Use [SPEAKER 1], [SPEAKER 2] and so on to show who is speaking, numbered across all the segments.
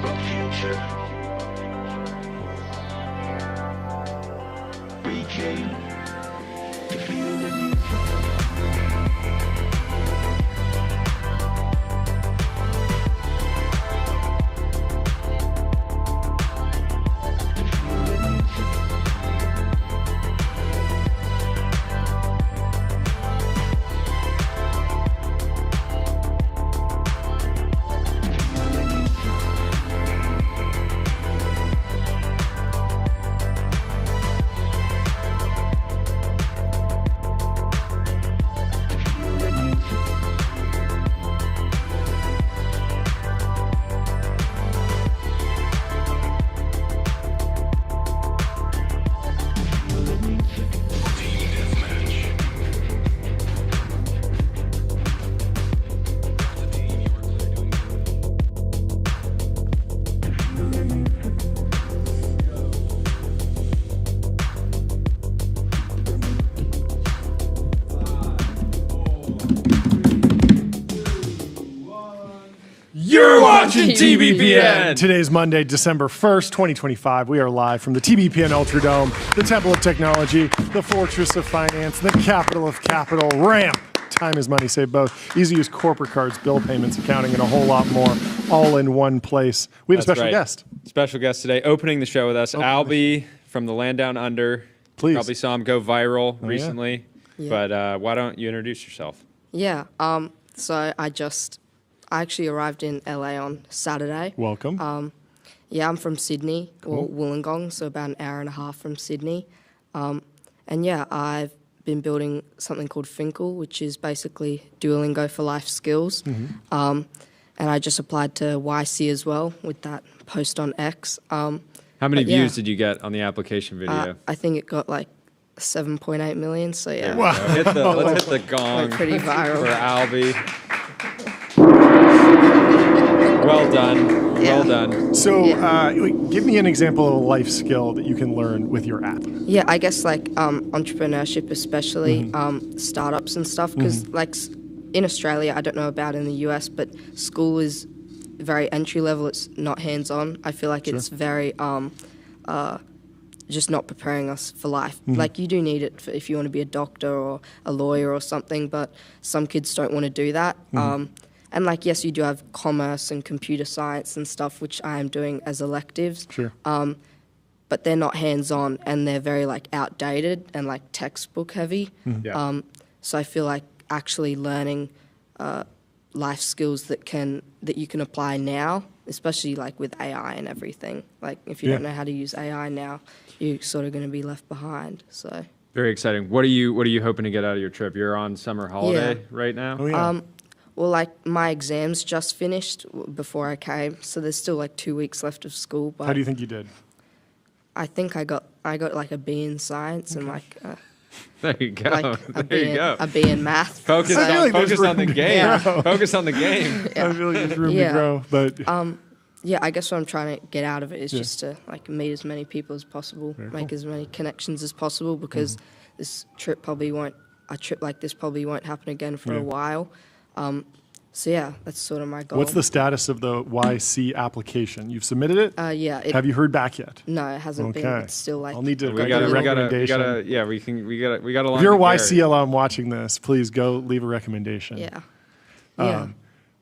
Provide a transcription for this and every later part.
[SPEAKER 1] our future. We came to feel the new
[SPEAKER 2] You're watching TBPN!
[SPEAKER 3] Today's Monday, December 1st, 2025. We are live from the TBPN Ultradome, the Temple of Technology, the Fortress of Finance, the capital of capital, ramp. Time is money, save both. Easy use corporate cards, bill payments, accounting, and a whole lot more, all in one place. We have a special guest.
[SPEAKER 2] Special guest today, opening the show with us, Albie from the Land Down Under.
[SPEAKER 3] Please.
[SPEAKER 2] Probably saw him go viral recently. Yeah. But why don't you introduce yourself?
[SPEAKER 4] Yeah, so I actually arrived in LA on Saturday.
[SPEAKER 3] Welcome.
[SPEAKER 4] Yeah, I'm from Sydney, or Wollongong, so about an hour and a half from Sydney. And yeah, I've been building something called Finkel, which is basically Duolingo for life skills. And I just applied to YC as well with that post on X.
[SPEAKER 2] How many views did you get on the application video?
[SPEAKER 4] I think it got like 7.8 million, so yeah.
[SPEAKER 3] Wow.
[SPEAKER 2] Let's hit the gong
[SPEAKER 4] pretty viral.
[SPEAKER 2] for Albie. Well done.
[SPEAKER 4] Yeah.
[SPEAKER 2] Well done.
[SPEAKER 3] So give me an example of a life skill that you can learn with your app.
[SPEAKER 4] Yeah, I guess like entrepreneurship, especially startups and stuff, because like in Australia, I don't know about in the US, but school is very entry level. It's not hands on. I feel like it's very just not preparing us for life. Like you do need it if you want to be a doctor or a lawyer or something, but some kids don't want to do that. And like, yes, you do have commerce and computer science and stuff, which I am doing as electives.
[SPEAKER 3] Sure.
[SPEAKER 4] But they're not hands-on and they're very like outdated and like textbook heavy. So I feel like actually learning life skills that you can apply now, especially like with AI and everything. Like if you don't know how to use AI now, you're sort of going to be left behind. So
[SPEAKER 2] very exciting. What are you hoping to get out of your trip? You're on summer holiday right now?
[SPEAKER 3] Oh, yeah.
[SPEAKER 4] Well, like my exams just finished before I came, so there's still like 2 weeks left of school. But
[SPEAKER 3] How do you think you did?
[SPEAKER 4] I think I got like a B in science and like
[SPEAKER 2] there you go.
[SPEAKER 4] like
[SPEAKER 2] there you go.
[SPEAKER 4] a B in math.
[SPEAKER 2] Focus on the game. Focus on the game.
[SPEAKER 3] I feel like there's room to grow, but
[SPEAKER 4] yeah, I guess what I'm trying to get out of it is just to like meet as many people as possible, make as many connections as possible, because this trip probably won't. A trip like this probably won't happen again for a while. So yeah, that's sort of my goal.
[SPEAKER 3] What's the status of the YC application? You've submitted it?
[SPEAKER 4] Yeah.
[SPEAKER 3] Have you heard back yet?
[SPEAKER 4] No, it hasn't been. It's still like.
[SPEAKER 3] I'll need to.
[SPEAKER 2] We got a long.
[SPEAKER 3] If you're YC alum watching this, please go leave a recommendation.
[SPEAKER 4] Yeah.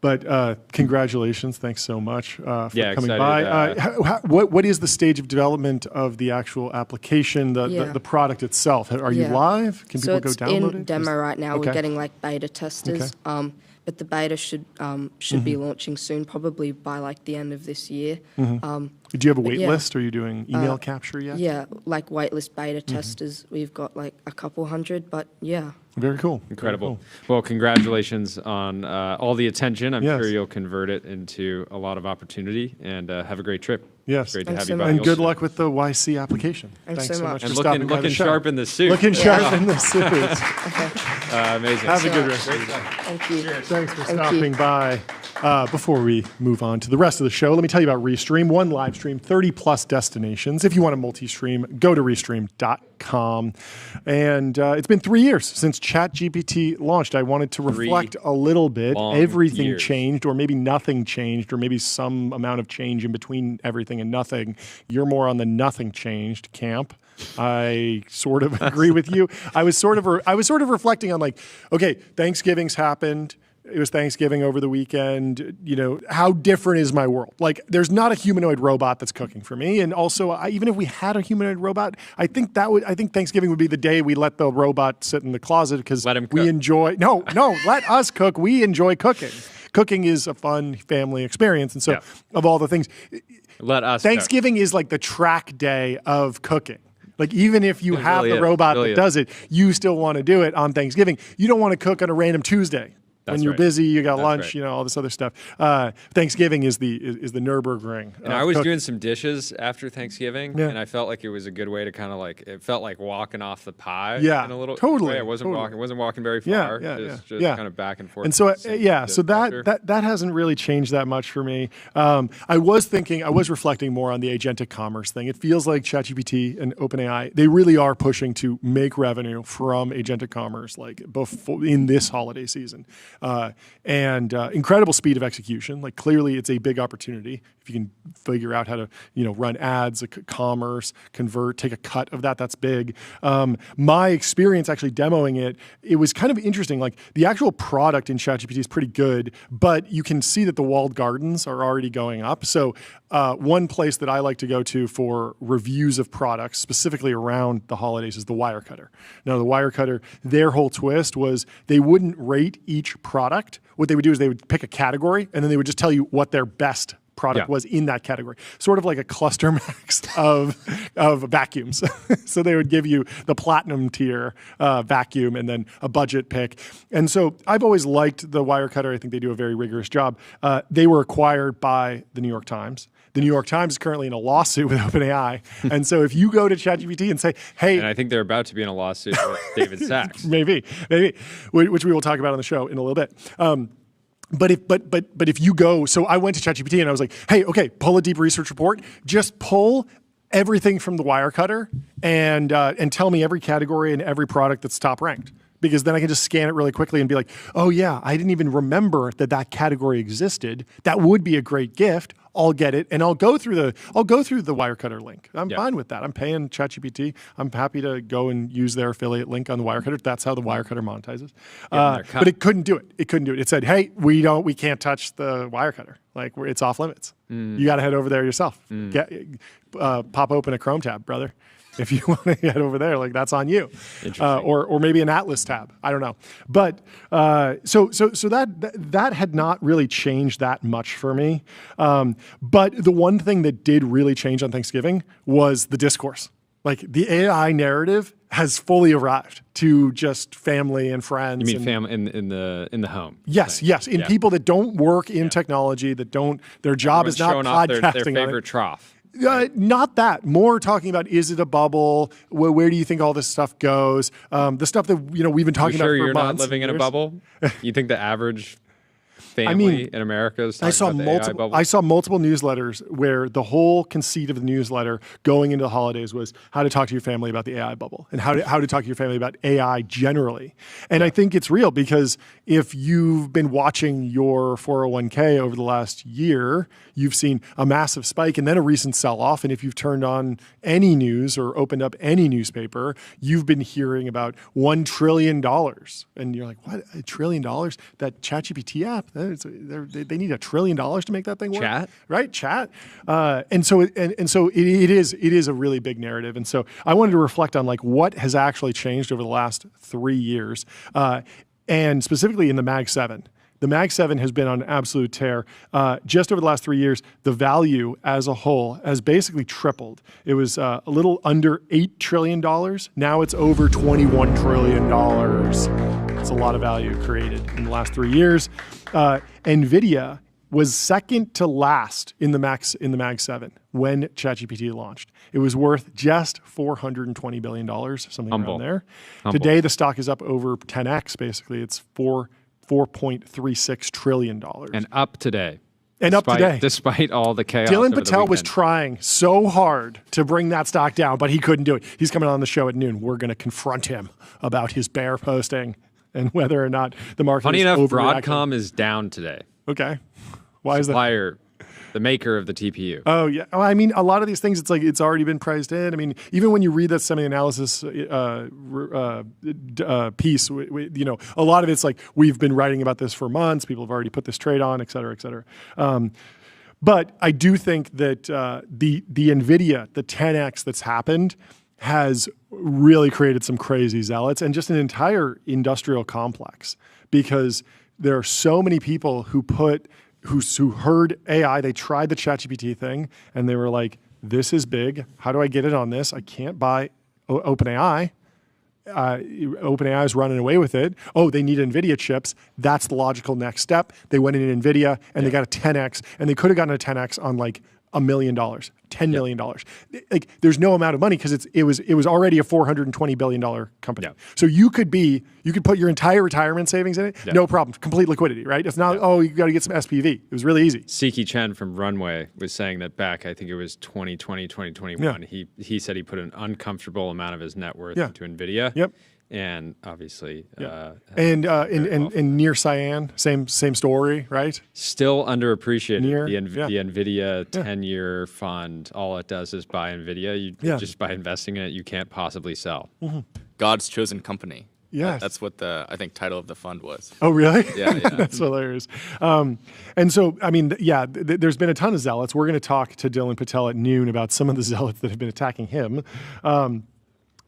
[SPEAKER 3] But congratulations! Thanks so much for coming by.
[SPEAKER 2] Excited,
[SPEAKER 3] what is the stage of development of the actual application, the product itself? Are you live? Can people go download it?
[SPEAKER 4] So it's in demo right now. We're getting like beta testers. But the beta should be launching soon, probably by like the end of this year.
[SPEAKER 3] Do you have a wait list? Are you doing email capture yet?
[SPEAKER 4] Yeah, like waitlist beta testers. We've got like a couple hundred, but yeah.
[SPEAKER 3] Very cool.
[SPEAKER 2] Incredible.
[SPEAKER 3] Very cool.
[SPEAKER 2] Well, congratulations on all the attention. I'm sure you'll convert it into a lot of opportunity, and have a great trip.
[SPEAKER 3] Yes.
[SPEAKER 2] Great to have
[SPEAKER 4] Thanks
[SPEAKER 2] you
[SPEAKER 4] so
[SPEAKER 2] by.
[SPEAKER 4] much.
[SPEAKER 3] And good luck with the YC application.
[SPEAKER 4] Thanks so much.
[SPEAKER 3] for
[SPEAKER 2] And
[SPEAKER 3] stopping by
[SPEAKER 2] looking
[SPEAKER 3] the show.
[SPEAKER 2] sharp in the suit.
[SPEAKER 3] Looking sharp in the suit.
[SPEAKER 2] Amazing.
[SPEAKER 3] Have a good rest of your day.
[SPEAKER 4] Thank you.
[SPEAKER 3] Thanks for stopping by. Before we move on to the rest of the show, let me tell you about Restream. One live stream, 30 plus destinations. If you want a multi-stream, go to restream.com. TBPN.com. And it's been 3 years since ChatGPT launched. I wanted to reflect a little bit. Everything changed, or maybe nothing changed, or maybe some amount of change in between everything and nothing. You're more on the nothing changed camp. I sort of agree with you. I was sort of reflecting on like, okay, Thanksgiving's happened. It was Thanksgiving over the weekend. You know, how different is my world? Like, there's not a humanoid robot that's cooking for me. And also, even if we had a humanoid robot, I think Thanksgiving would be the day we let the robot sit in the closet because we enjoy. No, let us cook. We enjoy cooking. Cooking is a fun family experience. And so, of all the things, Thanksgiving is like the track day of cooking. Like, even if you have the robot that does it, you still want to do it on Thanksgiving. You don't want to cook on a random Tuesday. When you're busy, you got lunch, you know, all this other stuff. Thanksgiving is the Nürburgring.
[SPEAKER 2] And I was doing some dishes after Thanksgiving, and I felt like it was a good way to kind of like, it felt like walking off the pie in a little way. I wasn't walking very far, just kind of back and forth.
[SPEAKER 3] And so, so that hasn't really changed that much for me. I was reflecting more on the agentic commerce thing. It feels like ChatGPT and OpenAI, they really are pushing to make revenue from agentic commerce, like in this holiday season. And incredible speed of execution. Like, clearly it's a big opportunity if you can figure out how to, you know, run ads, commerce, convert, take a cut of that. That's big. My experience actually demoing it was kind of interesting. Like, the actual product in ChatGPT is pretty good, but you can see that the walled gardens are already going up. So one place that I like to go to for reviews of products, specifically around the holidays, is the Wirecutter. Now, the Wirecutter, their whole twist was they wouldn't rate each product. What they would do is they would pick a category, and then they would just tell you what their best product was in that category. Sort of like a cluster max of vacuums. So they would give you the platinum tier vacuum and then a budget pick. And so I've always liked the Wirecutter. I think they do a very rigorous job. They were acquired by the New York Times. The New York Times is currently in a lawsuit with OpenAI. And so if you go to ChatGPT and say, hey...
[SPEAKER 2] And I think they're about to be in a lawsuit with David Sachs.
[SPEAKER 3] Maybe, which we will talk about on the show in a little bit. But if you go, so I went to ChatGPT and I was like, hey, okay, pull a deep research report. Just pull everything from the Wirecutter and tell me every category and every product that's top ranked. Because then I can just scan it really quickly and be like, oh yeah, I didn't even remember that category existed. That would be a great gift. I'll get it, and I'll go through the Wirecutter link. I'm fine with that. I'm paying ChatGPT. I'm happy to go and use their affiliate link on the Wirecutter. That's how the Wirecutter monetizes. But it couldn't do it. It said, hey, we can't touch the Wirecutter. Like, it's off limits. You got to head over there yourself. Pop open a Chrome tab, brother. If you want to head over there, like, that's on you, or maybe an Atlas tab. I don't know, but so that had not really changed that much for me. But the one thing that did really change on Thanksgiving was the discourse. Like, the AI narrative has fully arrived to just family and friends.
[SPEAKER 2] You mean family in the home?
[SPEAKER 3] Yes, in people that don't work in technology, their job is not podcasting.
[SPEAKER 2] Their favorite trough.
[SPEAKER 3] Not that. More talking about, is it a bubble? Where do you think all this stuff goes? The stuff that we've been talking about for months.
[SPEAKER 2] You're not living in a bubble? You think the average family in America is talking about the AI bubble?
[SPEAKER 3] I saw multiple newsletters where the whole conceit of the newsletter going into the holidays was how to talk to your family about the AI bubble and how to talk to your family about AI generally. And I think it's real, because if you've been watching your 401k over the last year, you've seen a massive spike and then a recent sell-off. And if you've turned on any news or opened up any newspaper, you've been hearing about $1 trillion. And you're like, what, $1 trillion? That ChatGPT app, they need $1 trillion to make that thing work.
[SPEAKER 2] Chat,
[SPEAKER 3] right? Chat, and so it is a really big narrative. And so I wanted to reflect on like what has actually changed over the last 3 years, and specifically in the Mag 7. The Mag 7 has been on an absolute tear. Just over the last 3 years, the value as a whole has basically tripled. It was a little under $8 trillion. Now it's over $21 trillion. It's a lot of value created in the last 3 years. NVIDIA was second to last in the Mag 7 when ChatGPT launched. It was worth just $420 billion, something around there. Today, the stock is up over 10x, basically. It's $4.36 trillion.
[SPEAKER 2] And up today.
[SPEAKER 3] And up today.
[SPEAKER 2] Despite all the chaos.
[SPEAKER 3] Dylan Patel was trying so hard to bring that stock down, but he couldn't do it. He's coming on the show at noon. We're going to confront him about his bear posting and whether or not the market
[SPEAKER 2] Funny
[SPEAKER 3] is
[SPEAKER 2] enough,
[SPEAKER 3] overreacting.
[SPEAKER 2] Broadcom is down today.
[SPEAKER 3] Okay. Why is that?
[SPEAKER 2] Supplier, the maker of the TPU.
[SPEAKER 3] Oh, yeah. Well, I mean, a lot of these things, it's like it's already been priced in. I mean, even when you read that semi-analysis piece, you know, a lot of it's like, we've been writing about this for months. People have already put this trade on, et cetera, et cetera. But I do think that the NVIDIA, the 10X that's happened, has really created some crazy zealots and just an entire industrial complex, because there are so many people who heard AI, they tried the ChatGPT thing, and they were like, this is big. How do I get it on this? I can't buy OpenAI. OpenAI is running away with it. Oh, they need NVIDIA chips. That's the logical next step. They went in NVIDIA, and they got a 10X, and they could have gotten a 10X on like $1 million, $10 million. Like, there's no amount of money because it was already a $420 billion company. So you could put your entire retirement savings in it, no problem, complete liquidity, right? It's not, oh, you got to get some SPV. It was really easy.
[SPEAKER 2] Siki Chen from Runway was saying that back, I think it was 2020, 2021, he said he put an uncomfortable amount of his net worth into NVIDIA.
[SPEAKER 3] Yep.
[SPEAKER 2] And obviously,
[SPEAKER 3] and near Cyan, same story, right?
[SPEAKER 2] Still underappreciated. The NVIDIA 10-year fund, all it does is buy NVIDIA. Just by investing in it, you can't possibly sell.
[SPEAKER 5] God's chosen company.
[SPEAKER 3] Yes.
[SPEAKER 5] That's what the, I think, title of the fund was.
[SPEAKER 3] Oh, really?
[SPEAKER 5] Yeah.
[SPEAKER 3] That's hilarious. And so, I mean, there's been a ton of zealots. We're going to talk to Dylan Patel at noon about some of the zealots that have been attacking him.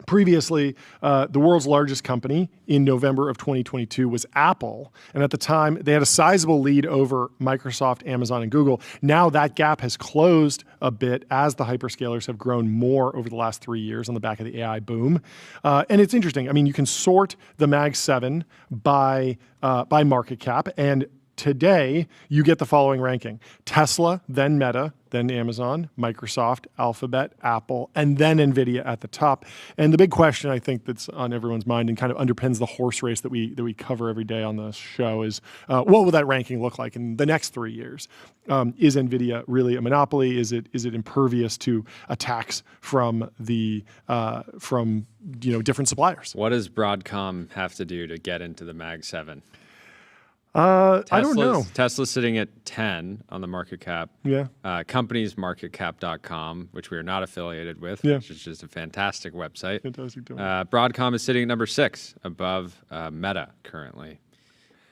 [SPEAKER 3] Previously, the world's largest company in November of 2022 was Apple. And at the time, they had a sizable lead over Microsoft, Amazon, and Google. Now that gap has closed a bit as the hyperscalers have grown more over the last 3 years on the back of the AI boom. And it's interesting. I mean, you can sort the Mag 7 by market cap. And today, you get the following ranking: Tesla, then Meta, then Amazon, Microsoft, Alphabet, Apple, and then NVIDIA at the top. And the big question, I think, that's on everyone's mind and kind of underpins the horse race that we cover every day on the show is, what will that ranking look like in the next 3 years? Is NVIDIA really a monopoly? Is it impervious to attacks from different suppliers?
[SPEAKER 2] What does Broadcom have to do to get into the Mag 7?
[SPEAKER 3] I don't know.
[SPEAKER 2] Tesla's sitting at 10 on the market cap.
[SPEAKER 3] Yeah.
[SPEAKER 2] Companiesmarketcap.com, which we are not affiliated with, which is just a fantastic website.
[SPEAKER 3] Fantastic.
[SPEAKER 2] Broadcom is sitting at number 6 above Meta currently.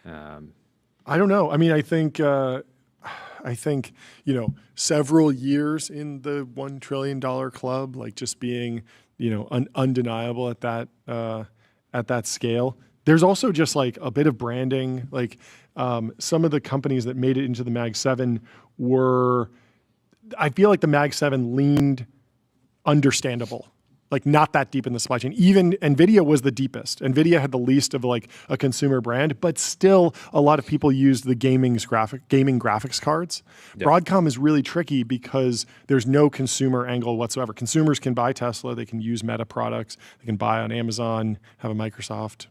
[SPEAKER 3] I don't know. I mean, I think several years in the $1 trillion club, like just being undeniable at that scale. There's also just like a bit of branding. Like some of the companies that made it into the Mag 7 I feel like the Mag 7 leaned understandable, like not that deep in the supply chain. Even NVIDIA was the deepest. NVIDIA had the least of like a consumer brand, but still a lot of people used the gaming graphics cards. Yep. Broadcom is really tricky because there's no consumer angle whatsoever. Consumers can buy Tesla, they can use Meta products, they can buy on Amazon, have a Microsoft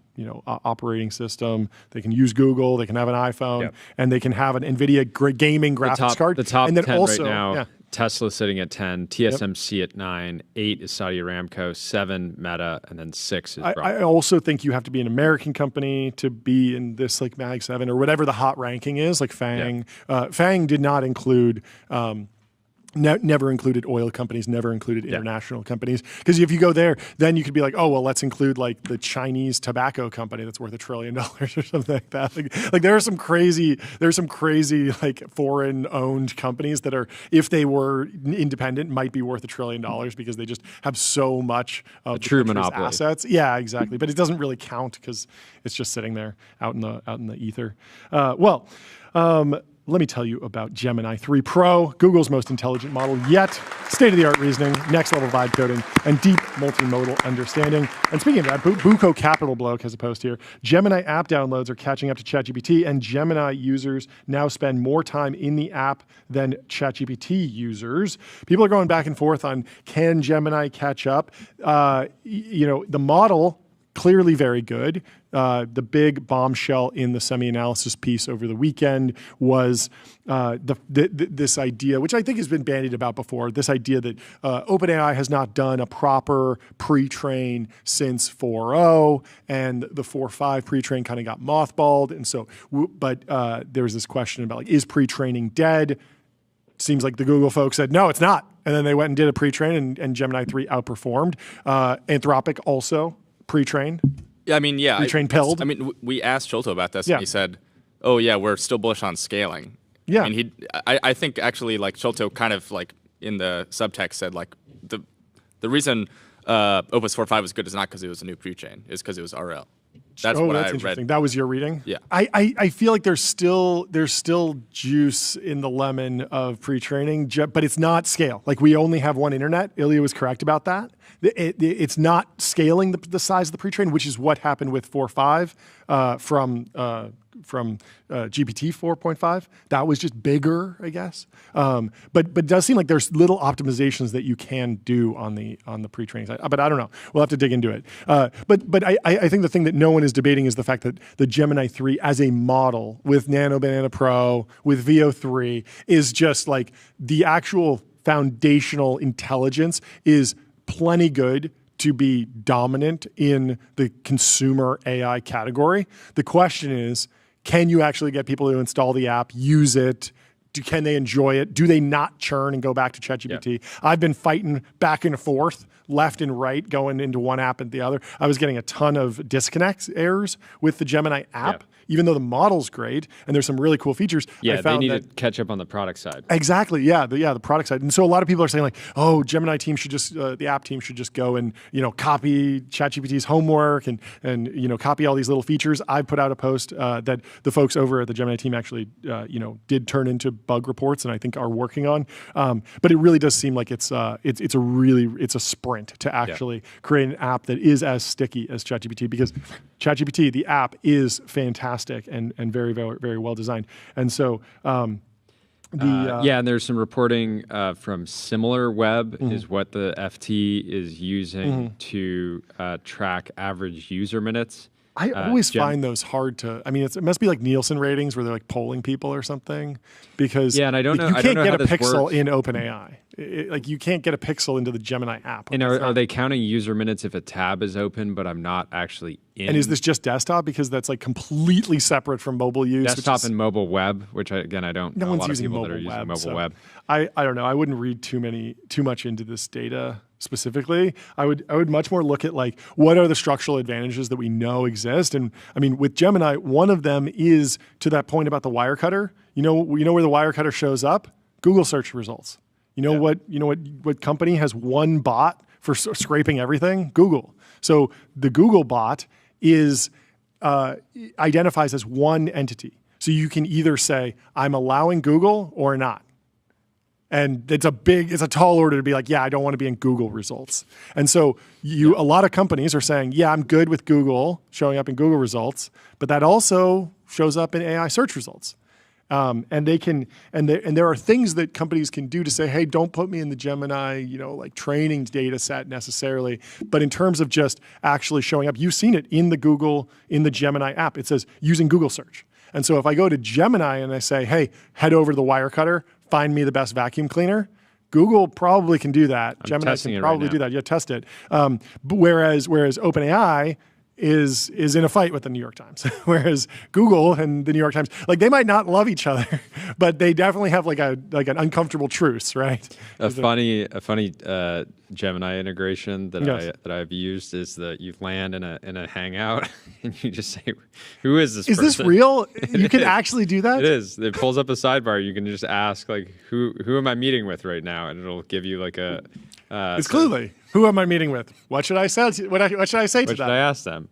[SPEAKER 3] operating system. They can use Google. They can have an iPhone, and they can have an NVIDIA gaming graphics card.
[SPEAKER 2] The top
[SPEAKER 3] and then
[SPEAKER 2] 10
[SPEAKER 3] also,
[SPEAKER 2] right now. Tesla sitting at 10, TSMC at 9, 8 is Saudi Aramco, 7 Meta, and then 6 is Broadcom.
[SPEAKER 3] I also think you have to be an American company to be in this like Mag 7 or whatever the hot ranking is. Like FANG, FANG did not include. Never included oil companies, never included international companies. Because if you go there, then you could be like, oh, well, let's include like the Chinese tobacco company that's worth $1 trillion or something like that. Like there are some crazy like foreign owned companies that are, if they were independent, might be worth $1 trillion because they just have so much of the
[SPEAKER 2] true monopoly
[SPEAKER 3] assets. Yeah, exactly. But it doesn't really count because it's just sitting there out in the ether. Let me tell you about Gemini 3 Pro, Google's most intelligent model yet. State-of-the-art reasoning, next-level vibe coding, and deep multimodal understanding. And speaking of that, Buco Capital Bloke has a post here. Gemini app downloads are catching up to ChatGPT, and Gemini users now spend more time in the app than ChatGPT users. People are going back and forth on, can Gemini catch up? The model clearly very good. The big bombshell in the semi-analysis piece over the weekend was this idea, which I think has been bandied about before, this idea that OpenAI has not done a proper pre-train since 4.0, and the 4.5 pre-train kind of got mothballed. And so, but there was this question about, like, is pre-training dead? Seems like the Google folks said, no, it's not. And then they went and did a pre-train, and Gemini 3 outperformed. Anthropic also pre-trained.
[SPEAKER 5] Yeah, I mean, yeah.
[SPEAKER 3] Pre-trained pilled.
[SPEAKER 5] I mean, we asked Sholto about this, and he said, oh, yeah, we're still bullish on scaling.
[SPEAKER 3] Yeah.
[SPEAKER 5] I mean, I think actually, like, Sholto kind of, like, in the subtext said, like, the reason Opus 4.5 was good is not because it was a new pre-train. It's because it was RL. That's what I read.
[SPEAKER 3] That was your reading?
[SPEAKER 5] Yeah.
[SPEAKER 3] I feel like there's still juice in the lemon of pre-training, but it's not scale. Like, we only have one internet. Ilya was correct about that. It's not scaling the size of the pre-train, which is what happened with 4.5 from GPT 4.5. That was just bigger, I guess. But it does seem like there's little optimizations that you can do on the pre-training side. But I don't know. We'll have to dig into it. But I think the thing that no one is debating is the fact that the Gemini 3 as a model with Nano Banana Pro, with VO3, is just like the actual foundational intelligence is plenty good to be dominant in the consumer AI category. The question is, can you actually get people to install the app, use it? Can they enjoy it? Do they not churn and go back to ChatGPT? Yeah. I've been fighting back and forth, left and right, going into one app and the other. I was getting a ton of disconnect errors with the Gemini app, even though the model's great and there's some really cool features.
[SPEAKER 2] Yeah, they need to catch up on the product side.
[SPEAKER 3] Exactly. Yeah, the product side. And so a lot of people are saying, like, oh, Gemini team should just, the app team should just go and, copy ChatGPT's homework and copy all these little features. I put out a post that the folks over at the Gemini team actually, did turn into bug reports and I think are working on. But it really does seem like it's a sprint to actually create an app that is as sticky as ChatGPT, because ChatGPT, the app, is fantastic and very, very, very well designed. And so and
[SPEAKER 2] there's some reporting from SimilarWeb is what the FT is using to track average user minutes.
[SPEAKER 3] I always find those hard to. I mean, it must be like Nielsen ratings where they're like polling people or something, because
[SPEAKER 2] and I don't know.
[SPEAKER 3] You can't get a pixel
[SPEAKER 2] works.
[SPEAKER 3] in OpenAI. Like, you can't get a pixel into the Gemini app.
[SPEAKER 2] And are they counting user minutes if a tab is open, but I'm not actually in?
[SPEAKER 3] And is this just desktop? Because that's like completely separate from mobile use.
[SPEAKER 2] Desktop and mobile web, which I don't know a lot of people that are using mobile web.
[SPEAKER 3] I don't know. I wouldn't read too much into this data specifically. I would much more look at, like, what are the structural advantages that we know exist. And I mean, with Gemini, one of them is, to that point about the Wirecutter. You know where the Wirecutter shows up? Google search results. What company has one bot for scraping everything? Google. So the Google bot is identifies as one entity. So you can either say, I'm allowing Google or not. And it's a tall order to be like, yeah, I don't want to be in Google results. And so a lot of companies are saying, yeah, I'm good with Google showing up in Google results, but that also shows up in AI search results. And there are things that companies can do to say, hey, don't put me in the Gemini, like training data set necessarily. But in terms of just actually showing up, you've seen it in the Gemini app. It says using Google search. And so if I go to Gemini and I say, hey, head over to the Wirecutter, find me the best vacuum cleaner, Google probably can do that. Gemini can probably do that. Yeah, test it. But whereas OpenAI is in a fight with the New York Times, whereas Google and the New York Times, like, they might not love each other, but they definitely have like an uncomfortable truce, right?
[SPEAKER 2] A funny Gemini integration that I've used is that you land in a Hangout and you just say, "Who is this?
[SPEAKER 3] Is
[SPEAKER 2] person?"
[SPEAKER 3] This real? You can actually do that?
[SPEAKER 2] It is. It pulls up a sidebar. You can just ask, like, "Who am I meeting with right now?" And it'll give you like a.
[SPEAKER 3] It's clearly, who am I meeting with? What should I say? What should I say to them?
[SPEAKER 2] What should I ask them?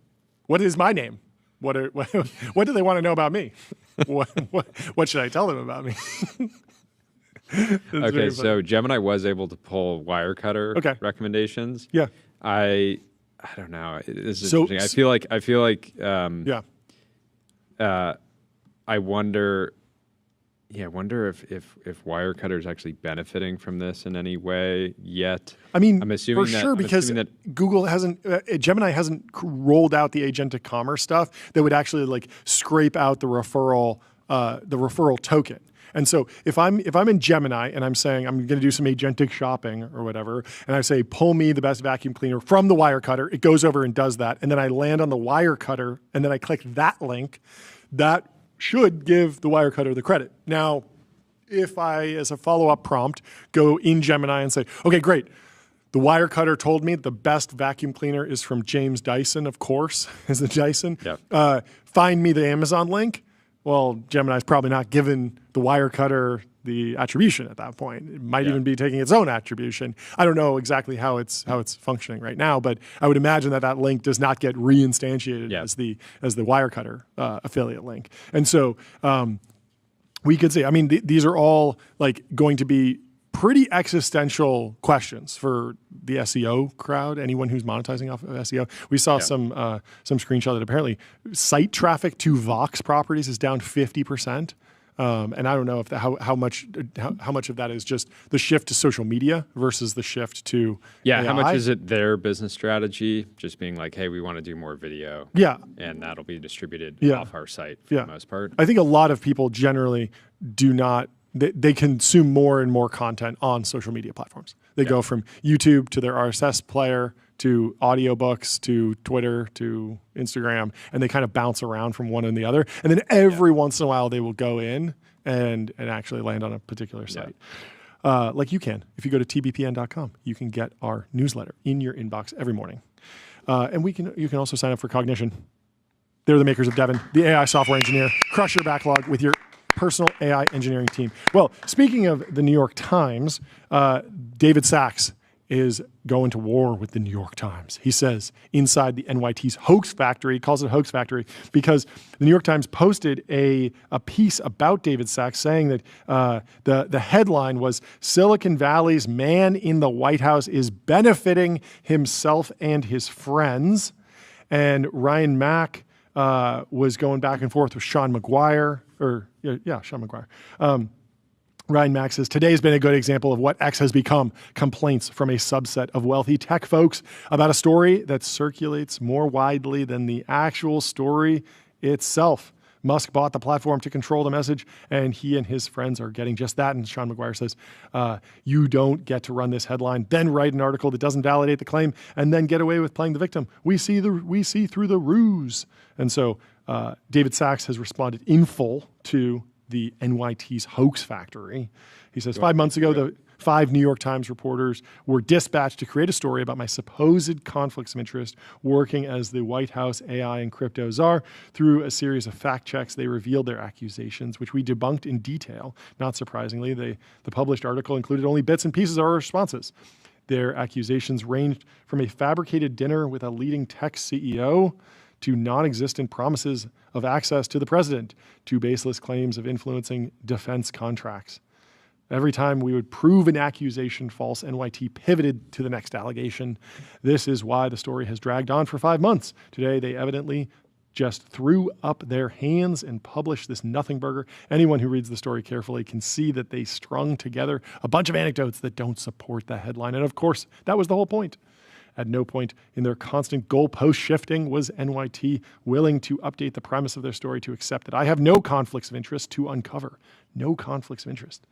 [SPEAKER 3] What is my name? What do they want to know about me? What should I tell them about me?
[SPEAKER 2] Okay, so Gemini was able to pull Wirecutter recommendations.
[SPEAKER 3] Yeah,
[SPEAKER 2] I don't know. This is interesting. I feel like I wonder Yeah, I wonder if Wirecutter is actually benefiting from this in any way yet.
[SPEAKER 3] I mean,
[SPEAKER 2] I'm assuming
[SPEAKER 3] for
[SPEAKER 2] that,
[SPEAKER 3] sure, because Google hasn't, Gemini hasn't rolled out the agentic commerce stuff that would actually like scrape out the referral token. And so if I'm in Gemini and I'm saying I'm going to do some agentic shopping or whatever, and I say pull me the best vacuum cleaner from the Wirecutter, it goes over and does that, and then I land on the Wirecutter, and then I click that link, that should give the Wirecutter the credit. Now, if I, as a follow-up prompt, go in Gemini and say, okay, great, the Wirecutter told me the best vacuum cleaner is from James Dyson, of course, is the Dyson.
[SPEAKER 2] Yep.
[SPEAKER 3] Find me the Amazon link. Well, Gemini's probably not given the Wirecutter the attribution at that point. It might even be taking its own attribution. I don't know exactly how it's functioning right now, but I would imagine that link does not get reinstantiated as the Wirecutter affiliate link. And so we could say, I mean, these are all like going to be pretty existential questions for the SEO crowd, anyone who's monetizing off of SEO. We saw some screenshot that apparently site traffic to Vox properties is down 50%. And I don't know if how much of that is just the shift to social media versus the shift to AI.
[SPEAKER 2] How much is it their business strategy, just being like, hey, we want to do more video, and that'll be distributed off our site for the most part.
[SPEAKER 3] I think a lot of people generally do not. They consume more and more content on social media platforms. They go from YouTube to their RSS player to audiobooks to Twitter to Instagram, and they kind of bounce around from one and the other. And then every once in a while, they will go in and actually land on a particular site. Like you can. If you go to tbpn.com, you can get our newsletter in your inbox every morning. And you can also sign up for Cognition. They're the makers of Devin, the AI software engineer. Crush your backlog with your personal AI engineering team. Well, speaking of the New York Times, David Sachs is going to war with the New York Times. He says inside the NYT's hoax factory, he calls it a hoax factory because the New York Times posted a piece about David Sachs saying that the headline was Silicon Valley's man in the White House is benefiting himself and his friends. And Ryan Mack was going back and forth with Sean McGuire, Sean McGuire. Ryan Mack says, today's been a good example of what X has become. Complaints from a subset of wealthy tech folks about a story that circulates more widely than the actual story itself. Musk bought the platform to control the message, and he and his friends are getting just that. And Sean McGuire says, you don't get to run this headline, then write an article that doesn't validate the claim, and then get away with playing the victim. We see through the ruse. And so David Sachs has responded in full to the NYT's hoax factory. He says, 5 months ago, the 5 New York Times reporters were dispatched to create a story about my supposed conflicts of interest working as the White House AI and crypto czar. Through a series of fact checks, they revealed their accusations, which we debunked in detail. Not surprisingly, the published article included only bits and pieces of our responses. Their accusations ranged from a fabricated dinner with a leading tech CEO to non-existent promises of access to the president, to baseless claims of influencing defense contracts. Every time we would prove an accusation false, NYT pivoted to the next allegation. This is why the story has dragged on for 5 months. Today, they evidently just threw up their hands and published this nothing burger. Anyone who reads the story carefully can see that they strung together a bunch of anecdotes that don't support the headline. And of course, that was the whole point. At no point in their constant goalpost shifting was NYT willing to update the premise of their story to accept that I have no conflicts of interest to uncover. No conflicts of interest.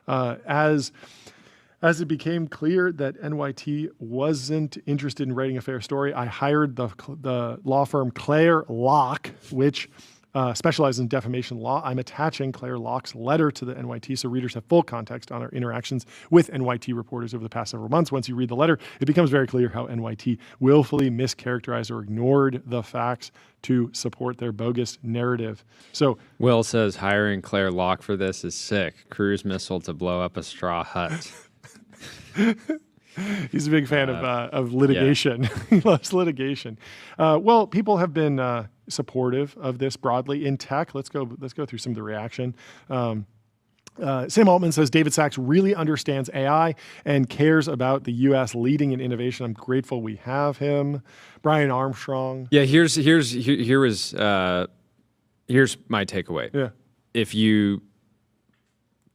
[SPEAKER 3] As it became clear that NYT wasn't interested in writing a fair story, I hired the law firm Claire Locke, which specializes in defamation law. I'm attaching Claire Locke's letter to the NYT so readers have full context on our interactions with NYT reporters over the past several months. Once you read the letter, it becomes very clear how NYT willfully mischaracterized or ignored the facts to support their bogus narrative. So
[SPEAKER 2] Will says hiring Claire Locke for this is sick. Cruise missile to blow up a straw hut.
[SPEAKER 3] He's a big fan of litigation. He loves litigation. Well, people have been supportive of this broadly in tech. Let's go through some of the reaction. Sam Altman says David Sachs really understands AI and cares about the U.S. leading in innovation. I'm grateful we have him. Brian Armstrong.
[SPEAKER 2] Yeah, here's my takeaway.
[SPEAKER 3] Yeah.
[SPEAKER 2] If you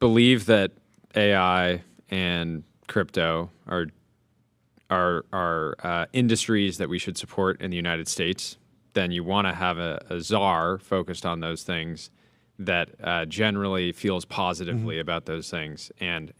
[SPEAKER 2] believe that AI and crypto are industries that we should support in the United States, then you want to have a czar focused on those things that generally feels positively about those things and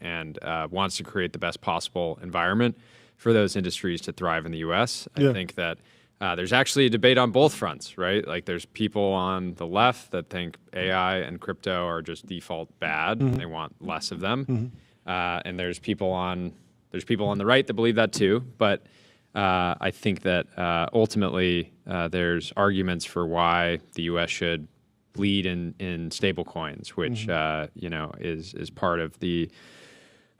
[SPEAKER 2] wants to create the best possible environment for those industries to thrive in the U.S. I think that there's actually a debate on both fronts, right? Like there's people on the left that think AI and crypto are just default bad. They want less of them. And there's people on the right that believe that too. But I think that ultimately there's arguments for why the U.S. should lead in stable coins, which is part of the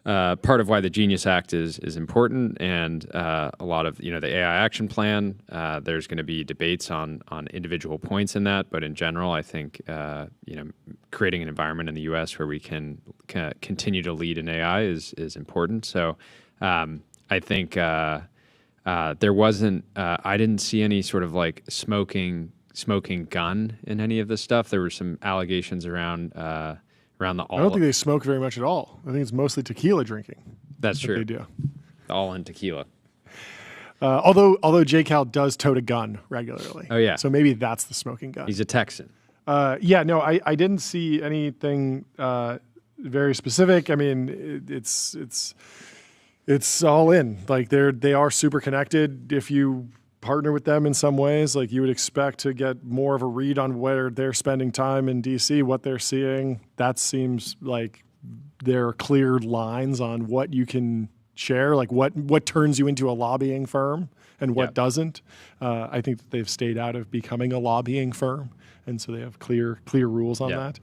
[SPEAKER 2] why the Genius Act is important, and a lot of the AI Action Plan. There's going to be debates on individual points in that, but in general, I think creating an environment in the U.S. where we can continue to lead in AI is important. So I think there wasn't. I didn't see any sort of like smoking gun in any of this stuff. There were some allegations around the
[SPEAKER 3] I don't think they smoke very much at all. I think it's mostly tequila drinking.
[SPEAKER 2] That's true.
[SPEAKER 3] They do.
[SPEAKER 2] All in tequila.
[SPEAKER 3] Although J-Cal does tote a gun regularly.
[SPEAKER 2] Oh yeah.
[SPEAKER 3] So maybe that's the smoking gun.
[SPEAKER 2] He's a Texan.
[SPEAKER 3] I didn't see anything very specific. I mean, it's all in. Like they are super connected. If you partner with them in some ways, like you would expect to get more of a read on where they're spending time in DC, what they're seeing. That seems like there are clear lines on what you can share, like what turns you into a lobbying firm and what doesn't. I think that they've stayed out of becoming a lobbying firm, and so they have clear rules on that.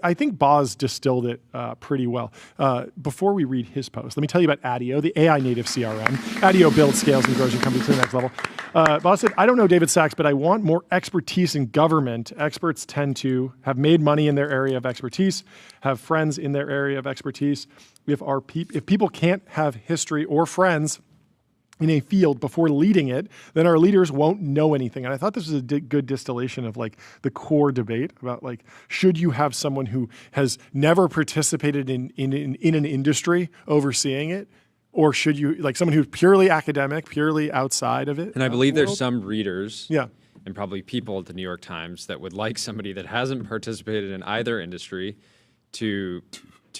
[SPEAKER 3] I think Boz distilled it pretty well. Before we read his post, let me tell you about Adio, the AI native CRM. Adio builds, scales, and grows your company to the next level. Boz said, I don't know David Sachs, but I want more expertise in government. Experts tend to have made money in their area of expertise, have friends in their area of expertise. If people can't have history or friends in a field before leading it, then our leaders won't know anything. And I thought this was a good distillation of like the core debate about like, should you have someone who has never participated in an industry overseeing it? Or should you, like someone who's purely academic, purely outside of it?
[SPEAKER 2] And I believe there's some readers
[SPEAKER 3] and
[SPEAKER 2] probably people at the New York Times that would like somebody that hasn't participated in either industry to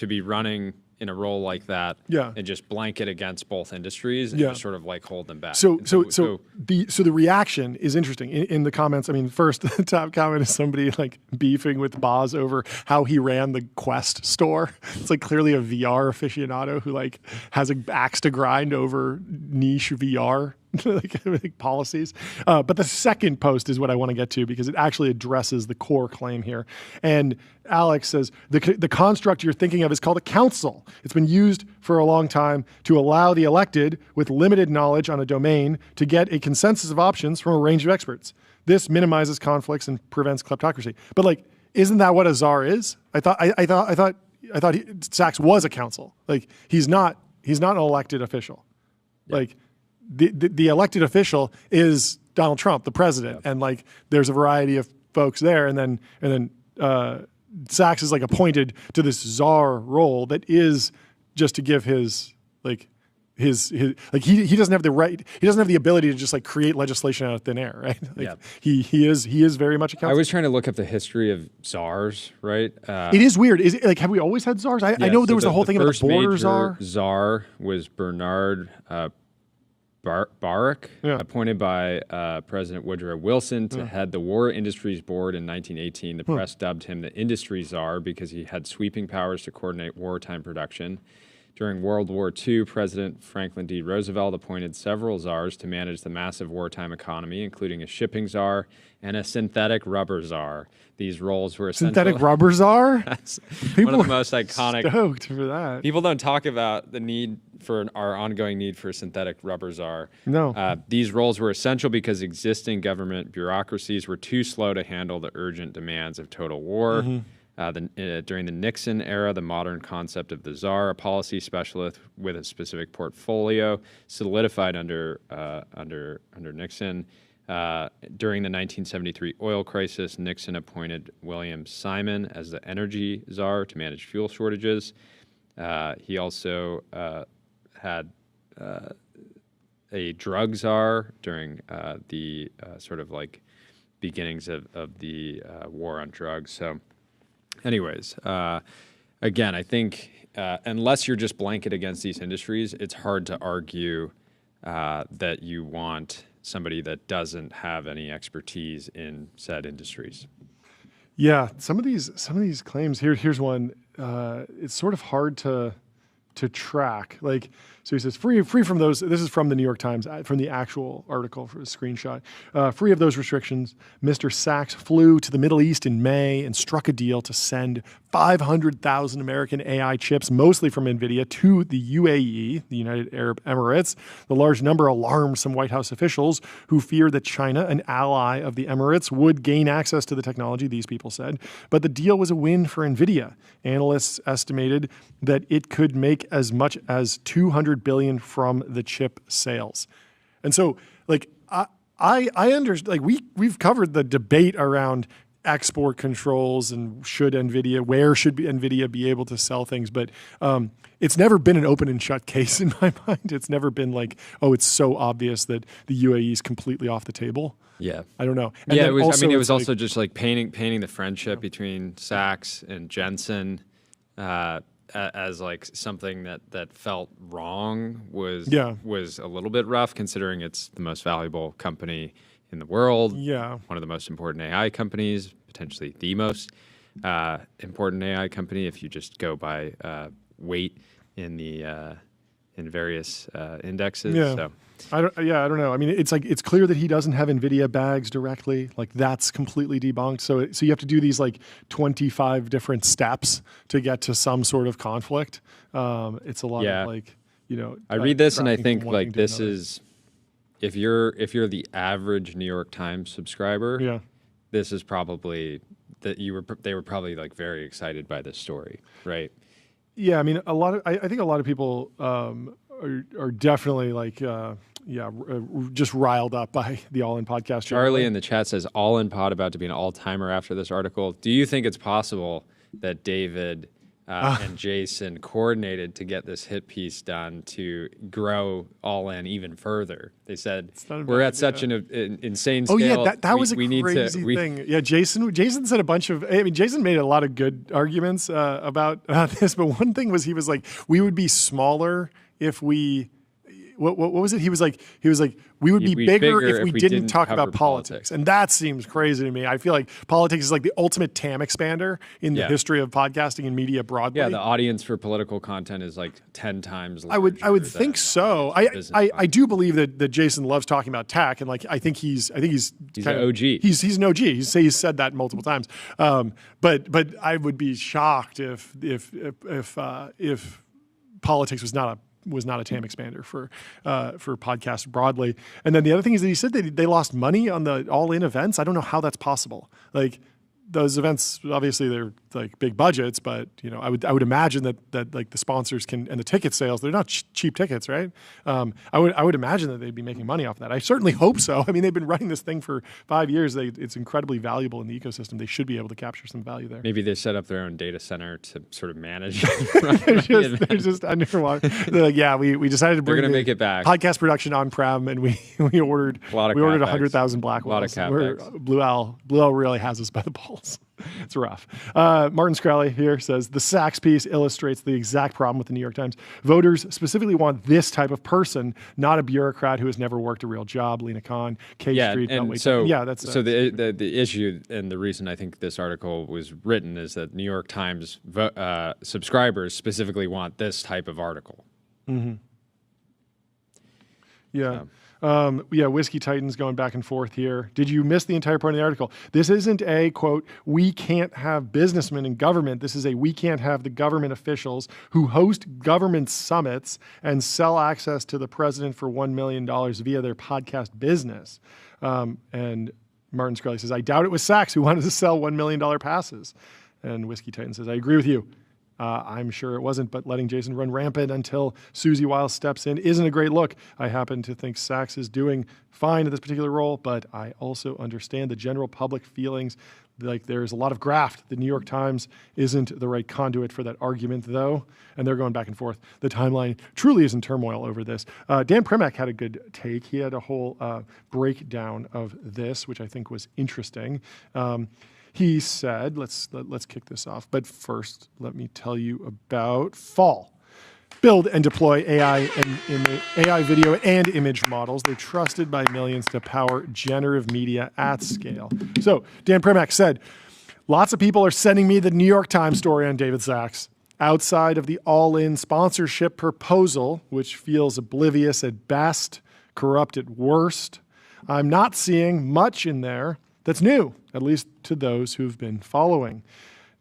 [SPEAKER 2] be running in a role like that, and just blanket against both industries and just sort of like hold them back.
[SPEAKER 3] So the reaction is interesting in the comments. I mean, first the top comment is somebody like beefing with Boz over how he ran the Quest store. It's like clearly a VR aficionado who like has an axe to grind over niche VR like policies. But the second post is what I want to get to because it actually addresses the core claim here. And Alex says, the construct you're thinking of is called a council. It's been used for a long time to allow the elected with limited knowledge on a domain to get a consensus of options from a range of experts. This minimizes conflicts and prevents kleptocracy. But like, isn't that what a czar is? I thought Sachs was a council. Like he's not an elected official. Like the elected official is Donald Trump, the president, and like there's a variety of folks there, and then Sachs is like appointed to this czar role that is just to give his like he doesn't have the right, he doesn't have the ability to just like create legislation out of thin air, right? Like he is very much a council.
[SPEAKER 2] I was trying to look up the history of czars, right?
[SPEAKER 3] It is weird. Is it like, have we always had czars? I know there was the whole thing about the border czar.
[SPEAKER 2] Czar was Bernard Baruch, appointed by President Woodrow Wilson to head the War Industries Board in 1918. The press dubbed him the Industry Czar because he had sweeping powers to coordinate wartime production. During World War II, President Franklin D. Roosevelt appointed several czars to manage the massive wartime economy, including a shipping czar and a synthetic rubber czar. These roles were essential.
[SPEAKER 3] Synthetic rubber czar?
[SPEAKER 2] One of the most iconic.
[SPEAKER 3] Stoked for that.
[SPEAKER 2] People don't talk about the need for our ongoing need for a synthetic rubber czar.
[SPEAKER 3] No.
[SPEAKER 2] These roles were essential because existing government bureaucracies were too slow to handle the urgent demands of total war. During the Nixon era, the modern concept of the czar, a policy specialist with a specific portfolio, solidified under Nixon. During the 1973 oil crisis, Nixon appointed William Simon as the energy czar to manage fuel shortages. He also had a drug czar during the sort of like beginnings of the war on drugs. So anyways, again, I think unless you're just blanket against these industries, it's hard to argue that you want somebody that doesn't have any expertise in said industries.
[SPEAKER 3] Yeah, some of these claims. Here's one. It's sort of hard to track. Like, so he says, free from those. This is from the New York Times, from the actual article for a screenshot. Free of those restrictions, Mr. Sachs flew to the Middle East in May and struck a deal to send 500,000 American AI chips, mostly from NVIDIA, to the UAE, the United Arab Emirates. The large number alarmed some White House officials who feared that China, an ally of the Emirates, would gain access to the technology, these people said. But the deal was a win for NVIDIA. Analysts estimated that it could make as much as $200 billion from the chip sales. And so, like, I understand, like, we've covered the debate around export controls and where should NVIDIA be able to sell things, but it's never been an open and shut case in my mind. It's never been like, oh, it's so obvious that the UAE is completely off the table.
[SPEAKER 2] Yeah,
[SPEAKER 3] I don't know.
[SPEAKER 2] And it was. It was also just like painting the friendship between Sachs and Jensen as like something that felt wrong was a little bit rough, considering it's the most valuable company in the world. Yeah, one of the most important AI companies, potentially the most important AI company if you just go by weight in the in various indexes. Yeah. So.
[SPEAKER 3] I don't know. I mean, it's clear that he doesn't have NVIDIA bags directly. Like, that's completely debunked. So you have to do these like 25 different steps to get to some sort of conflict. It's a lot of like,
[SPEAKER 2] I read this and I think like this is, if you're the average New York Times subscriber, this is probably that they were probably like very excited by this story, right?
[SPEAKER 3] Yeah, I mean, I think a lot of people are definitely like, just riled up by the All In podcast.
[SPEAKER 2] Charlie in the chat says, All In Pod about to be an all-timer after this article. Do you think it's possible that David and Jason coordinated to get this hit piece done to grow All In even further? They said, we're at such an insane scale.
[SPEAKER 3] Oh, yeah, that was a crazy thing. Yeah, Jason said a bunch of, I mean, Jason made a lot of good arguments about this, but one thing was he was like, we would be smaller if we... What was it? He was like, we would be bigger if we didn't talk about politics. And that seems crazy to me. I feel like politics is like the ultimate TAM expander in the history of podcasting and media broadly.
[SPEAKER 2] Yeah, the audience for political content is like 10 times larger.
[SPEAKER 3] I would think so. I do believe that Jason loves talking about tech, and like I think he's
[SPEAKER 2] an OG.
[SPEAKER 3] He's an OG. He's said that multiple times. But I would be shocked if politics was not a TAM expander for podcasts broadly. And then the other thing is that he said that they lost money on the All In events. I don't know how that's possible. Like, those events, obviously they're like big budgets, but I would imagine that like the sponsors and the ticket sales, they're not cheap tickets, right? I would imagine that they'd be making money off that. I certainly hope so. I mean, they've been running this thing for 5 years. It's incredibly valuable in the ecosystem. They should be able to capture some value there.
[SPEAKER 2] Maybe they set up their own data center to sort of manage.
[SPEAKER 3] they're just underwater. They're like, yeah, we decided to bring.
[SPEAKER 2] They're going to make it back.
[SPEAKER 3] Podcast production on-prem, and we ordered 100,000 Blackwells.
[SPEAKER 2] A lot of CapEx.
[SPEAKER 3] Blue Owl really has us by the balls. It's rough. Martin Scrally here says, the Sachs piece illustrates the exact problem with the New York Times. Voters specifically want this type of person, not a bureaucrat who has never worked a real job. Lena Khan, K Street.
[SPEAKER 2] So the issue and the reason I think this article was written is that New York Times subscribers specifically want this type of article.
[SPEAKER 3] Mm-hmm. Yeah. Whiskey Titans going back and forth here. Did you miss the entire point of the article? This isn't a, quote, we can't have businessmen in government. This is a, we can't have the government officials who host government summits and sell access to the president for $1 million via their podcast business. And Martin Scrally says, I doubt it was Sachs who wanted to sell $1 million passes. And Whiskey Titan says, I agree with you. I'm sure it wasn't, but letting Jason run rampant until Susie Wiles steps in isn't a great look. I happen to think Sachs is doing fine in this particular role, but I also understand the general public feelings like there's a lot of graft. The New York Times isn't the right conduit for that argument, though, and they're going back and forth. The timeline truly is in turmoil over this. Dan Primack had a good take. He had a whole breakdown of this, which I think was interesting. He said, let's kick this off, but first let me tell you about Fall. Build and deploy AI video and image models. They're trusted by millions to power generative media at scale. So Dan Primack said, lots of people are sending me the New York Times story on David Sachs. Outside of the all-in sponsorship proposal, which feels oblivious at best, corrupt at worst, I'm not seeing much in there that's new, at least to those who've been following.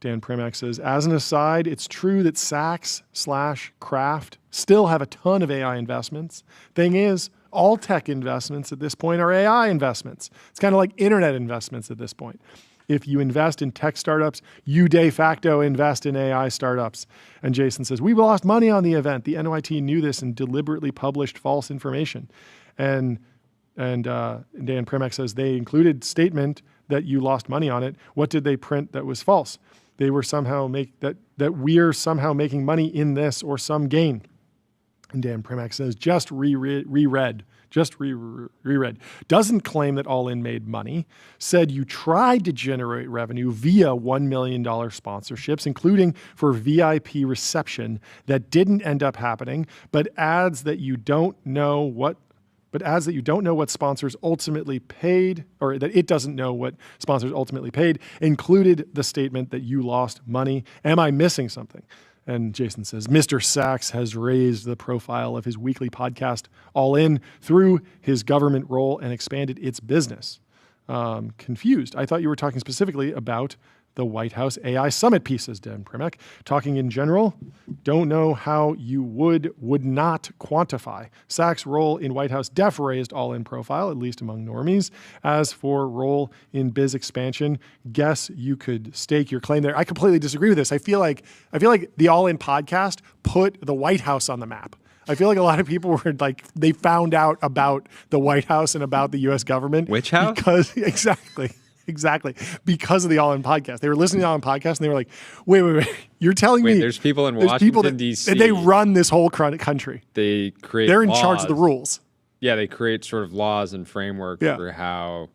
[SPEAKER 3] Dan Primack says, as an aside, it's true that Sachs/Kraft still have a ton of AI investments. Thing is, all tech investments at this point are AI investments. It's kind of like internet investments at this point. If you invest in tech startups, you de facto invest in AI startups. And Jason says, we lost money on the event. The NYT knew this and deliberately published false information. And Dan Primack says they included statement that you lost money on it. What did they print that was false? They were somehow that we're somehow making money in this or some gain. And Dan Primack says just reread. Doesn't claim that All In made money. Said you tried to generate revenue via $1 million sponsorships, including for VIP reception that didn't end up happening, but adds that you don't know what sponsors ultimately paid, or that it doesn't know what sponsors ultimately paid, included the statement that you lost money. Am I missing something? And Jason says, Mr. Sachs has raised the profile of his weekly podcast, All In, through his government role and expanded its business. Confused. I thought you were talking specifically about the White House AI Summit pieces, Dan Primack. Talking in general, don't know how you would not quantify. Sachs' role in White House def raised All In profile, at least among normies. As for role in biz expansion, guess you could stake your claim there. I completely disagree with this. I feel like the All In podcast put the White House on the map. I feel like a lot of people were like, they found out about the White House and about the U.S. government.
[SPEAKER 2] Which house?
[SPEAKER 3] Because, Exactly. Because of the All In podcast. They were listening to the All In podcast and they were like, wait. You're telling me
[SPEAKER 2] there's people in Washington, D.C.
[SPEAKER 3] And they run this whole country.
[SPEAKER 2] They're
[SPEAKER 3] in charge of the rules.
[SPEAKER 2] Yeah, they create sort of laws and framework for how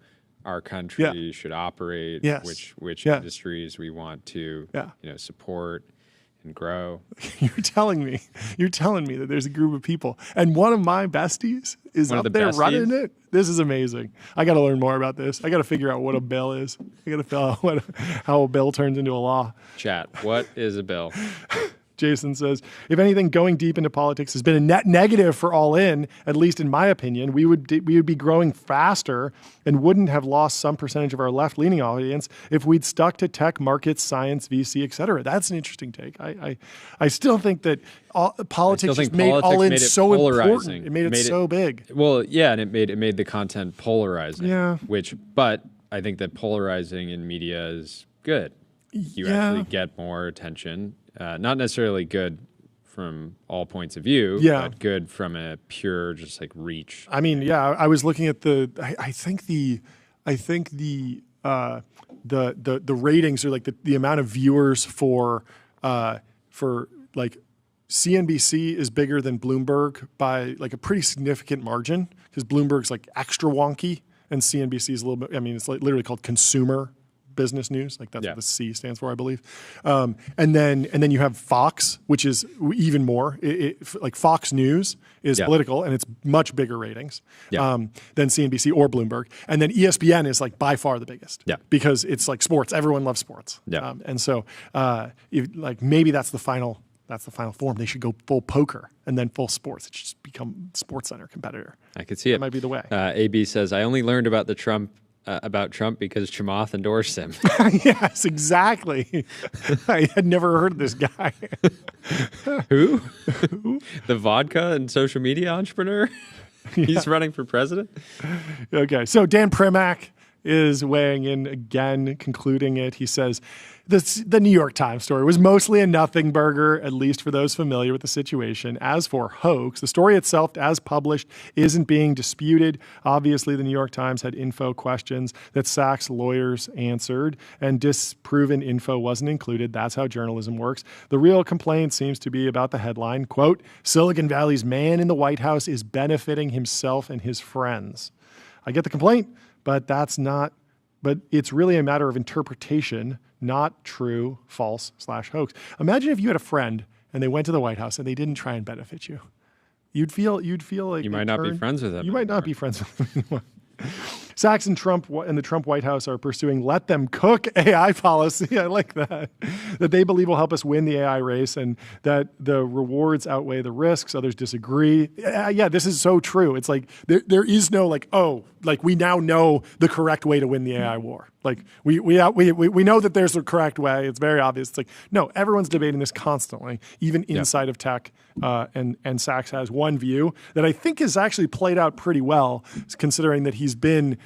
[SPEAKER 2] our country should operate, which industries we want to support and grow. You're
[SPEAKER 3] telling me that there's a group of people, and one of my besties is up there running it. This is amazing. I got to learn more about this. I got to figure out what a bill is. I got to figure out how a bill turns into a law.
[SPEAKER 2] Chat, what is a bill?
[SPEAKER 3] Jason says, if anything, going deep into politics has been a net negative for All In, at least in my opinion. We would be growing faster and wouldn't have lost some percentage of our left-leaning audience if we'd stuck to tech, markets, science, VC, et cetera. That's an interesting take. I still think that politics just made All In so important. It made it so big.
[SPEAKER 2] Well, yeah, and it made the content polarizing.
[SPEAKER 3] Yeah.
[SPEAKER 2] But I think that polarizing in media is good. You actually get more attention. Not necessarily good from all points of view, but good from a pure just like reach.
[SPEAKER 3] I mean, I was looking at I think the ratings are like the amount of viewers for like CNBC is bigger than Bloomberg by like a pretty significant margin, because Bloomberg's like extra wonky and CNBC is a little bit, I mean, it's like literally called consumer business news, like that's what the C stands for, I believe. And then you have Fox, which is even more. Like Fox News is political, and it's much bigger ratings than CNBC or Bloomberg. And then ESPN is like by far the biggest, because it's like sports. Everyone loves sports. And so like maybe that's the final form. They should go full poker and then full sports. It should just become SportsCenter competitor.
[SPEAKER 2] I could see it.
[SPEAKER 3] That might be the way.
[SPEAKER 2] AB says, I only learned about Trump because Chamath endorsed him.
[SPEAKER 3] Yes, exactly. I had never heard of this guy.
[SPEAKER 2] Who? The vodka and social media entrepreneur? He's running for president?
[SPEAKER 3] Okay, so Dan Primack is weighing in again, concluding it. He says, the New York Times story was mostly a nothing burger, at least for those familiar with the situation. As for hoax, the story itself, as published, isn't being disputed. Obviously, the New York Times had info questions that Sachs lawyers answered, and disproven info wasn't included. That's how journalism works. The real complaint seems to be about the headline, quote, Silicon Valley's man in the White House is benefiting himself and his friends. I get the complaint, but it's really a matter of interpretation, not true, false / hoax. Imagine if you had a friend and they went to the White House and they didn't try and benefit you. You'd feel like
[SPEAKER 2] you might not be friends with them.
[SPEAKER 3] You might not be friends with them anymore. Sachs and Trump and the Trump White House are pursuing let them cook AI policy. I like that they believe will help us win the AI race and that the rewards outweigh the risks. Others disagree. Yeah, this is so true. It's like there is no we now know the correct way to win the AI war. Like we know that there's a correct way. It's very obvious. It's like, no, everyone's debating this constantly, even inside of tech. And Sachs has one view that I think has actually played out pretty well, considering that he's been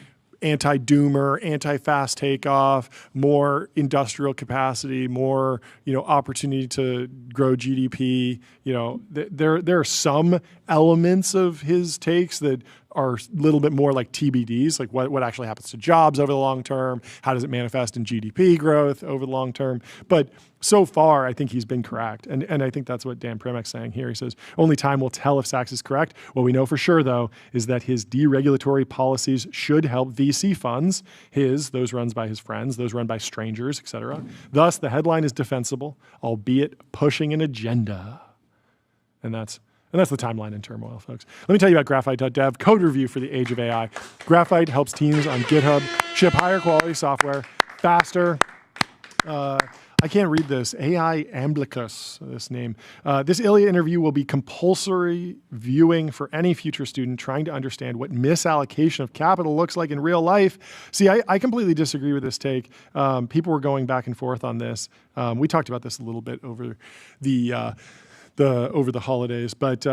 [SPEAKER 3] anti-doomer, anti-fast takeoff, more industrial capacity, more opportunity to grow GDP. There are some elements of his takes that are a little bit more like TBDs, like what actually happens to jobs over the long term, how does it manifest in GDP growth over the long term. But so far, I think he's been correct. And I think that's what Dan Primek's saying here. He says, only time will tell if Sachs is correct. What we know for sure, though, is that his deregulatory policies should help VC funds, those run by his friends, those run by strangers, et cetera. Thus, the headline is defensible, albeit pushing an agenda. And that's the timeline in turmoil, folks. Let me tell you about Graphite.dev, code review for the age of AI. Graphite helps teams on GitHub ship higher quality software faster. I can't read this. AI Amblicus, this name. This Ilya interview will be compulsory viewing for any future student trying to understand what misallocation of capital looks like in real life. See, I completely disagree with this take. People were going back and forth on this. We talked about this a little bit over the holidays, but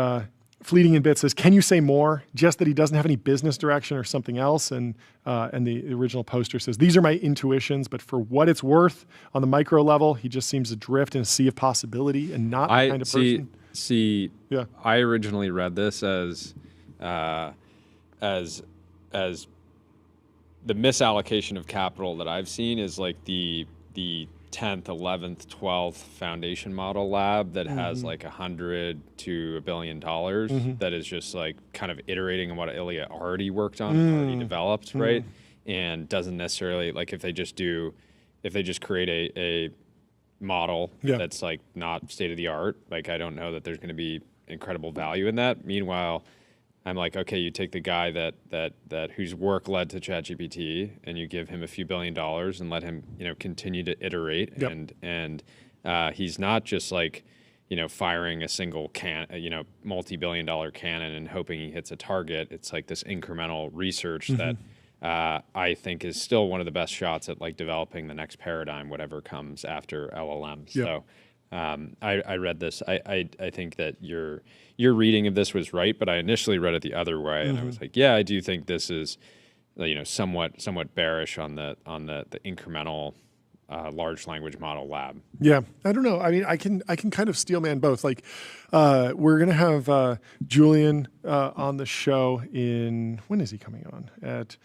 [SPEAKER 3] Fleeting in Bit says, can you say more? Just that he doesn't have any business direction or something else. And the original poster says, these are my intuitions, but for what it's worth on the micro level, he just seems to drift in a sea of possibility and not the kind of person.
[SPEAKER 2] Yeah. I originally read this as the misallocation of capital that I've seen is like the 10th, 11th, 12th foundation model lab that has like $100 to $1 billion that is just like kind of iterating on what Ilya already worked on, already developed, right? And doesn't necessarily, like if they just create a model that's like not state of the art, like I don't know that there's going to be incredible value in that. Meanwhile, I'm like, okay, you take the guy that whose work led to ChatGPT and you give him a few $1 billion and let him, continue to iterate. And he's not just like, firing a single multi-billion-dollar cannon and hoping he hits a target. It's like this incremental research that I think is still one of the best shots at like developing the next paradigm, whatever comes after LLMs. So I read this. I think that your reading of this was right, but I initially read it the other way, and I was like, yeah, I do think this is, somewhat bearish on the incremental large language model lab.
[SPEAKER 3] Yeah, I don't know. I mean, I can kind of steelman both. Like, we're gonna have Julian on the show when is he coming on at?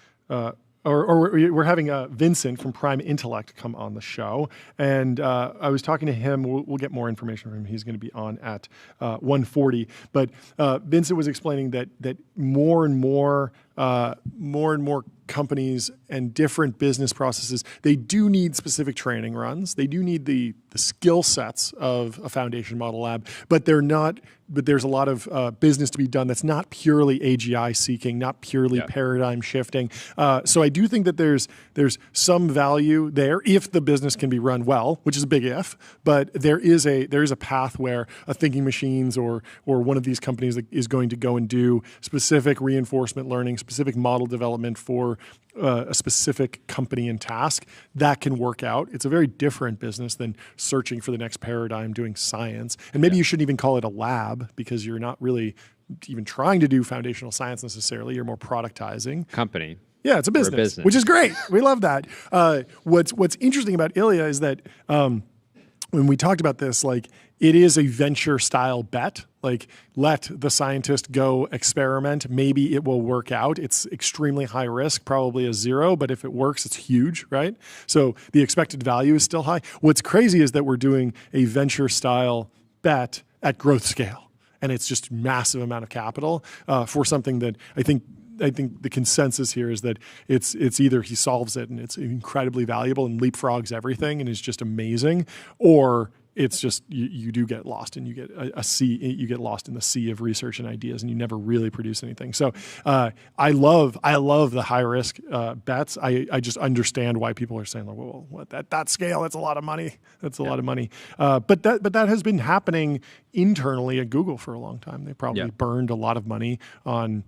[SPEAKER 3] Or we're having Vincent from Prime Intellect come on the show. And I was talking to him. We'll get more information from him. He's going to be on at 1:40. But Vincent was explaining that more and more companies and different business processes, they do need specific training runs. They do need the skill sets of a foundation model lab, but there's a lot of business to be done that's not purely AGI seeking, not purely paradigm shifting. So I do think that there's some value there if the business can be run well, which is a big if, but there is a path where a Thinking Machines or one of these companies is going to go and do specific reinforcement learning, specific model development for a specific company and task that can work out. It's a very different business than searching for the next paradigm, doing science. And maybe you shouldn't even call it a lab because you're not really even trying to do foundational science necessarily. You're more productizing.
[SPEAKER 2] Company.
[SPEAKER 3] Yeah, it's a business, which is great. We love that. What's interesting about Ilya is that when we talked about this, like it is a venture style bet. Like let the scientist go experiment. Maybe it will work out. It's extremely high risk, probably a 0, but if it works, it's huge, right? So the expected value is still high. What's crazy is that we're doing a venture style bet at growth scale. And it's just massive amount of capital for something that I think the consensus here is that it's either he solves it and it's incredibly valuable and leapfrogs everything and is just amazing, or it's just you do get lost and you get you get lost in the sea of research and ideas and you never really produce anything. So I love the high risk bets. I just understand why people are saying, like, well, what that scale? That's a lot of money. That's a lot of money. But that has been happening internally at Google for a long time. They probably burned a lot of money on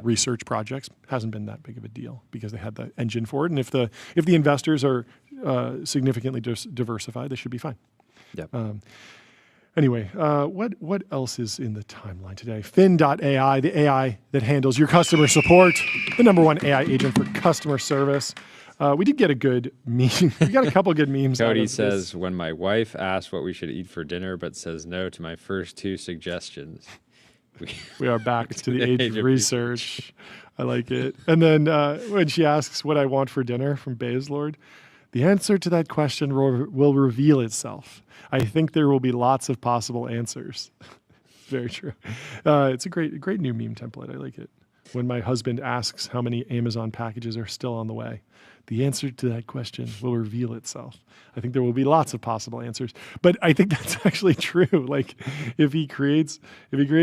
[SPEAKER 3] research projects. Hasn't been that big of a deal because they had the engine for it. And if the investors are significantly diversified, they should be fine.
[SPEAKER 2] Yep.
[SPEAKER 3] Anyway, what else is in the timeline today? Fin.ai, the AI that handles your customer support, the #1 AI agent for customer service. We did get a good meme. We got a couple good memes.
[SPEAKER 2] Cody says, when my wife asks what we should eat for dinner but says no to my first 2 suggestions.
[SPEAKER 3] We are back to the age of research. I like it. And then when she asks what I want for dinner from Bazlord, the answer to that question will reveal itself. I think there will be lots of possible answers. Very true. It's a great new meme template. I like it. When my husband asks how many Amazon packages are still on the way, the answer to that question will reveal itself. I think there will be lots of possible answers, but I think that's actually true. Like if he creates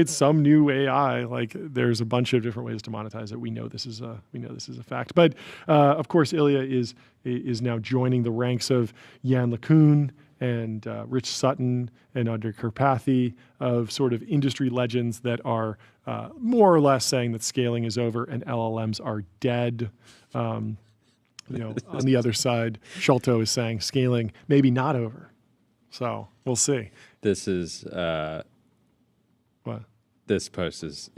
[SPEAKER 3] some new AI, like there's a bunch of different ways to monetize it. We know this is a fact. But of course, Ilya is now joining the ranks of Jan LeCun and Rich Sutton and Under Karpathy, of sort of industry legends that are more or less saying that scaling is over and LLMs are dead. On the other side, Sholto is saying scaling maybe not over. So we'll see.
[SPEAKER 2] This is
[SPEAKER 3] what?
[SPEAKER 2] This post is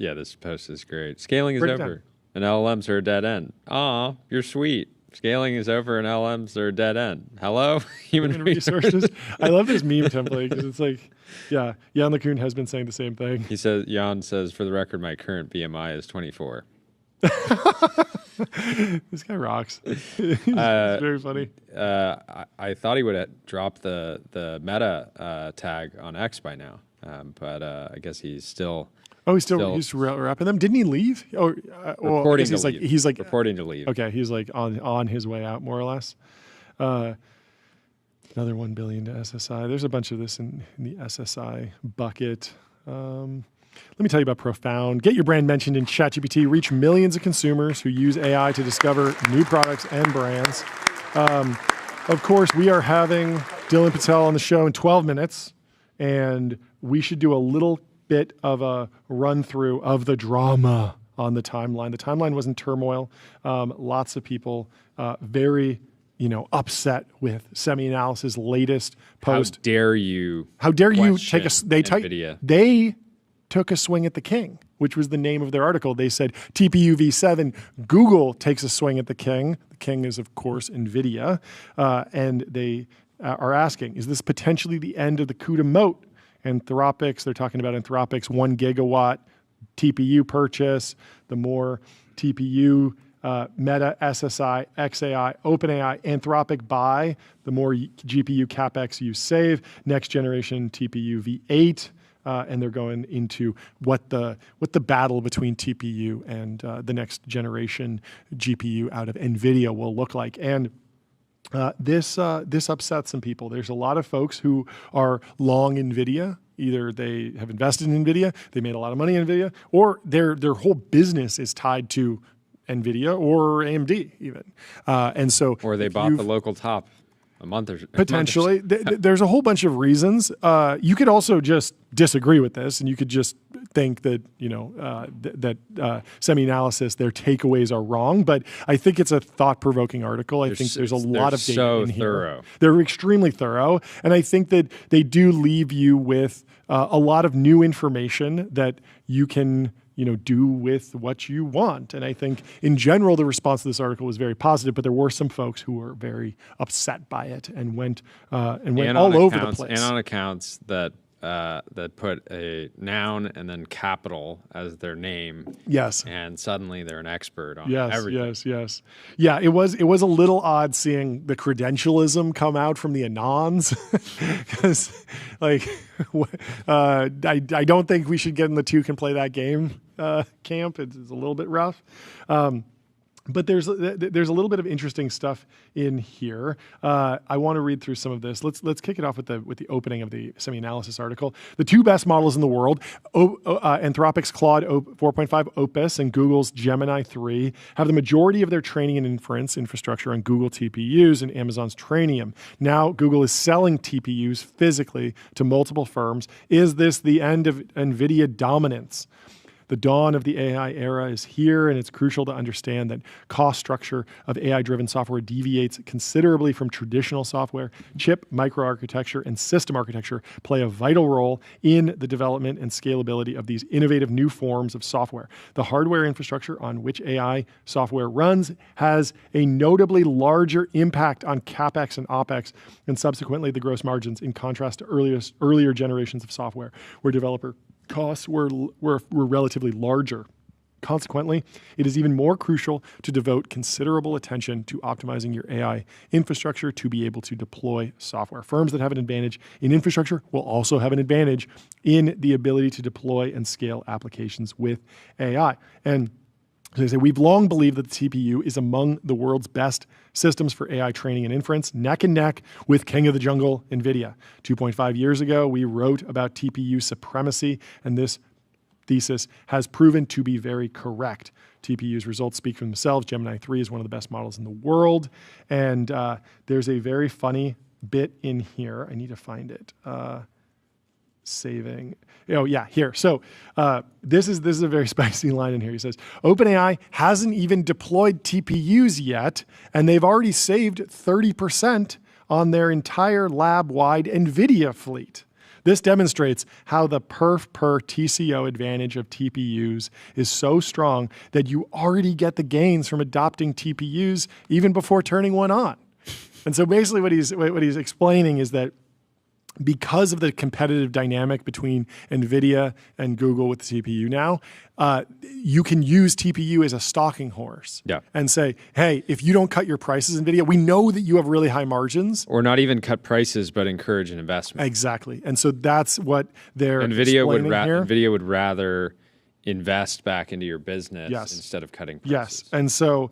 [SPEAKER 2] great. Scaling is
[SPEAKER 3] Break it
[SPEAKER 2] over
[SPEAKER 3] down.
[SPEAKER 2] and LLMs are a dead end. Aw, you're sweet. Scaling is over and LLMs are a dead end. Hello, human
[SPEAKER 3] resources. I love this meme template because it's like, Jan LeCun has been saying the same thing.
[SPEAKER 2] Jan says, for the record, my current BMI is 24.
[SPEAKER 3] This guy rocks. He's very funny.
[SPEAKER 2] I thought he would drop the Meta tag on X by now, but I guess he's still.
[SPEAKER 3] Oh, he's wrapping them. Didn't he leave?
[SPEAKER 2] Reporting to leave.
[SPEAKER 3] He's like
[SPEAKER 2] reporting to leave.
[SPEAKER 3] Okay, he's like on his way out, more or less. Another $1 billion to SSI. There's a bunch of this in the SSI bucket. Let me tell you about Profound. Get your brand mentioned in ChatGPT. Reach millions of consumers who use AI to discover new products and brands. Of course, we are having Dylan Patel on the show in 12 minutes, and we should do a little bit of a run through of the drama on the timeline. The timeline was in turmoil. Lots of people very upset with SemiAnalysis' latest post.
[SPEAKER 2] How dare you
[SPEAKER 3] take
[SPEAKER 2] NVIDIA.
[SPEAKER 3] They took a swing at the king, which was the name of their article. They said TPU v7, Google takes a swing at the king. The king is, of course, NVIDIA. And they are asking, is this potentially the end of the CUDA moat? Anthropic's, they're talking about Anthropic's 1 gigawatt TPU purchase, the more TPU Meta, SSI, XAI, OpenAI, Anthropic buy, the more GPU CapEx you save, next generation TPU V8, and they're going into what the battle between TPU and the next generation GPU out of NVIDIA will look like. And this upsets some people. There's a lot of folks who are long NVIDIA. Either they have invested in NVIDIA, they made a lot of money in NVIDIA, or their whole business is tied to NVIDIA or AMD even.
[SPEAKER 2] Or they bought the local top a month or
[SPEAKER 3] potentially. There's a whole bunch of reasons. You could also just disagree with this, and you could just think that that SemiAnalysis, their takeaways are wrong. But I think it's a thought-provoking article. I think there's a lot of data in here.
[SPEAKER 2] Thorough.
[SPEAKER 3] They're extremely thorough, and I think that they do leave you with a lot of new information that you can do with what you want. And I think in general, the response to this article was very positive, but there were some folks who were very upset by it and went all over the place.
[SPEAKER 2] And on accounts that put a noun and then capital as their name.
[SPEAKER 3] Yes.
[SPEAKER 2] And suddenly they're an expert on everything.
[SPEAKER 3] Yes. Yeah, it was a little odd seeing the credentialism come out from the anons because I don't think we should get in the two can play that game camp. It's a little bit rough. But there's a little bit of interesting stuff in here. I want to read through some of this. Let's kick it off with the opening of the semi-analysis article. The two best models in the world, Anthropic's Claude 4.5 Opus and Google's Gemini 3, have the majority of their training and inference infrastructure on Google TPUs and Amazon's Trainium. Now Google is selling TPUs physically to multiple firms. Is this the end of NVIDIA dominance? The dawn of the AI era is here, and it's crucial to understand that cost structure of AI-driven software deviates considerably from traditional software. Chip, microarchitecture, and system architecture play a vital role in the development and scalability of these innovative new forms of software. The hardware infrastructure on which AI software runs has a notably larger impact on CapEx and OpEx, and subsequently the gross margins, in contrast to earlier generations of software, where developer costs were relatively larger. Consequently, it is even more crucial to devote considerable attention to optimizing your AI infrastructure to be able to deploy software. Firms that have an advantage in infrastructure will also have an advantage in the ability to deploy and scale applications with AI. And as I say, we've long believed that the TPU is among the world's best systems for AI training and inference, neck and neck with king of the jungle, NVIDIA. 2.5 years ago, we wrote about TPU supremacy, and this thesis has proven to be very correct. TPU's results speak for themselves. Gemini 3 is one of the best models in the world, and there's a very funny bit in here. I need to find it. Saving. Oh, yeah, here. So this is a very spicy line in here. He says, OpenAI hasn't even deployed TPUs yet, and they've already saved 30% on their entire lab-wide NVIDIA fleet. This demonstrates how the perf per TCO advantage of TPUs is so strong that you already get the gains from adopting TPUs even before turning one on. And so basically what he's explaining is that because of the competitive dynamic between NVIDIA and Google with the CPU now, you can use TPU as a stalking horse and say, hey, if you don't cut your prices, NVIDIA, we know that you have really high margins.
[SPEAKER 2] Or not even cut prices, but encourage an investment.
[SPEAKER 3] Exactly. And so that's what they're explaining here.
[SPEAKER 2] NVIDIA would rather invest back into your business instead of cutting prices.
[SPEAKER 3] Yes. And so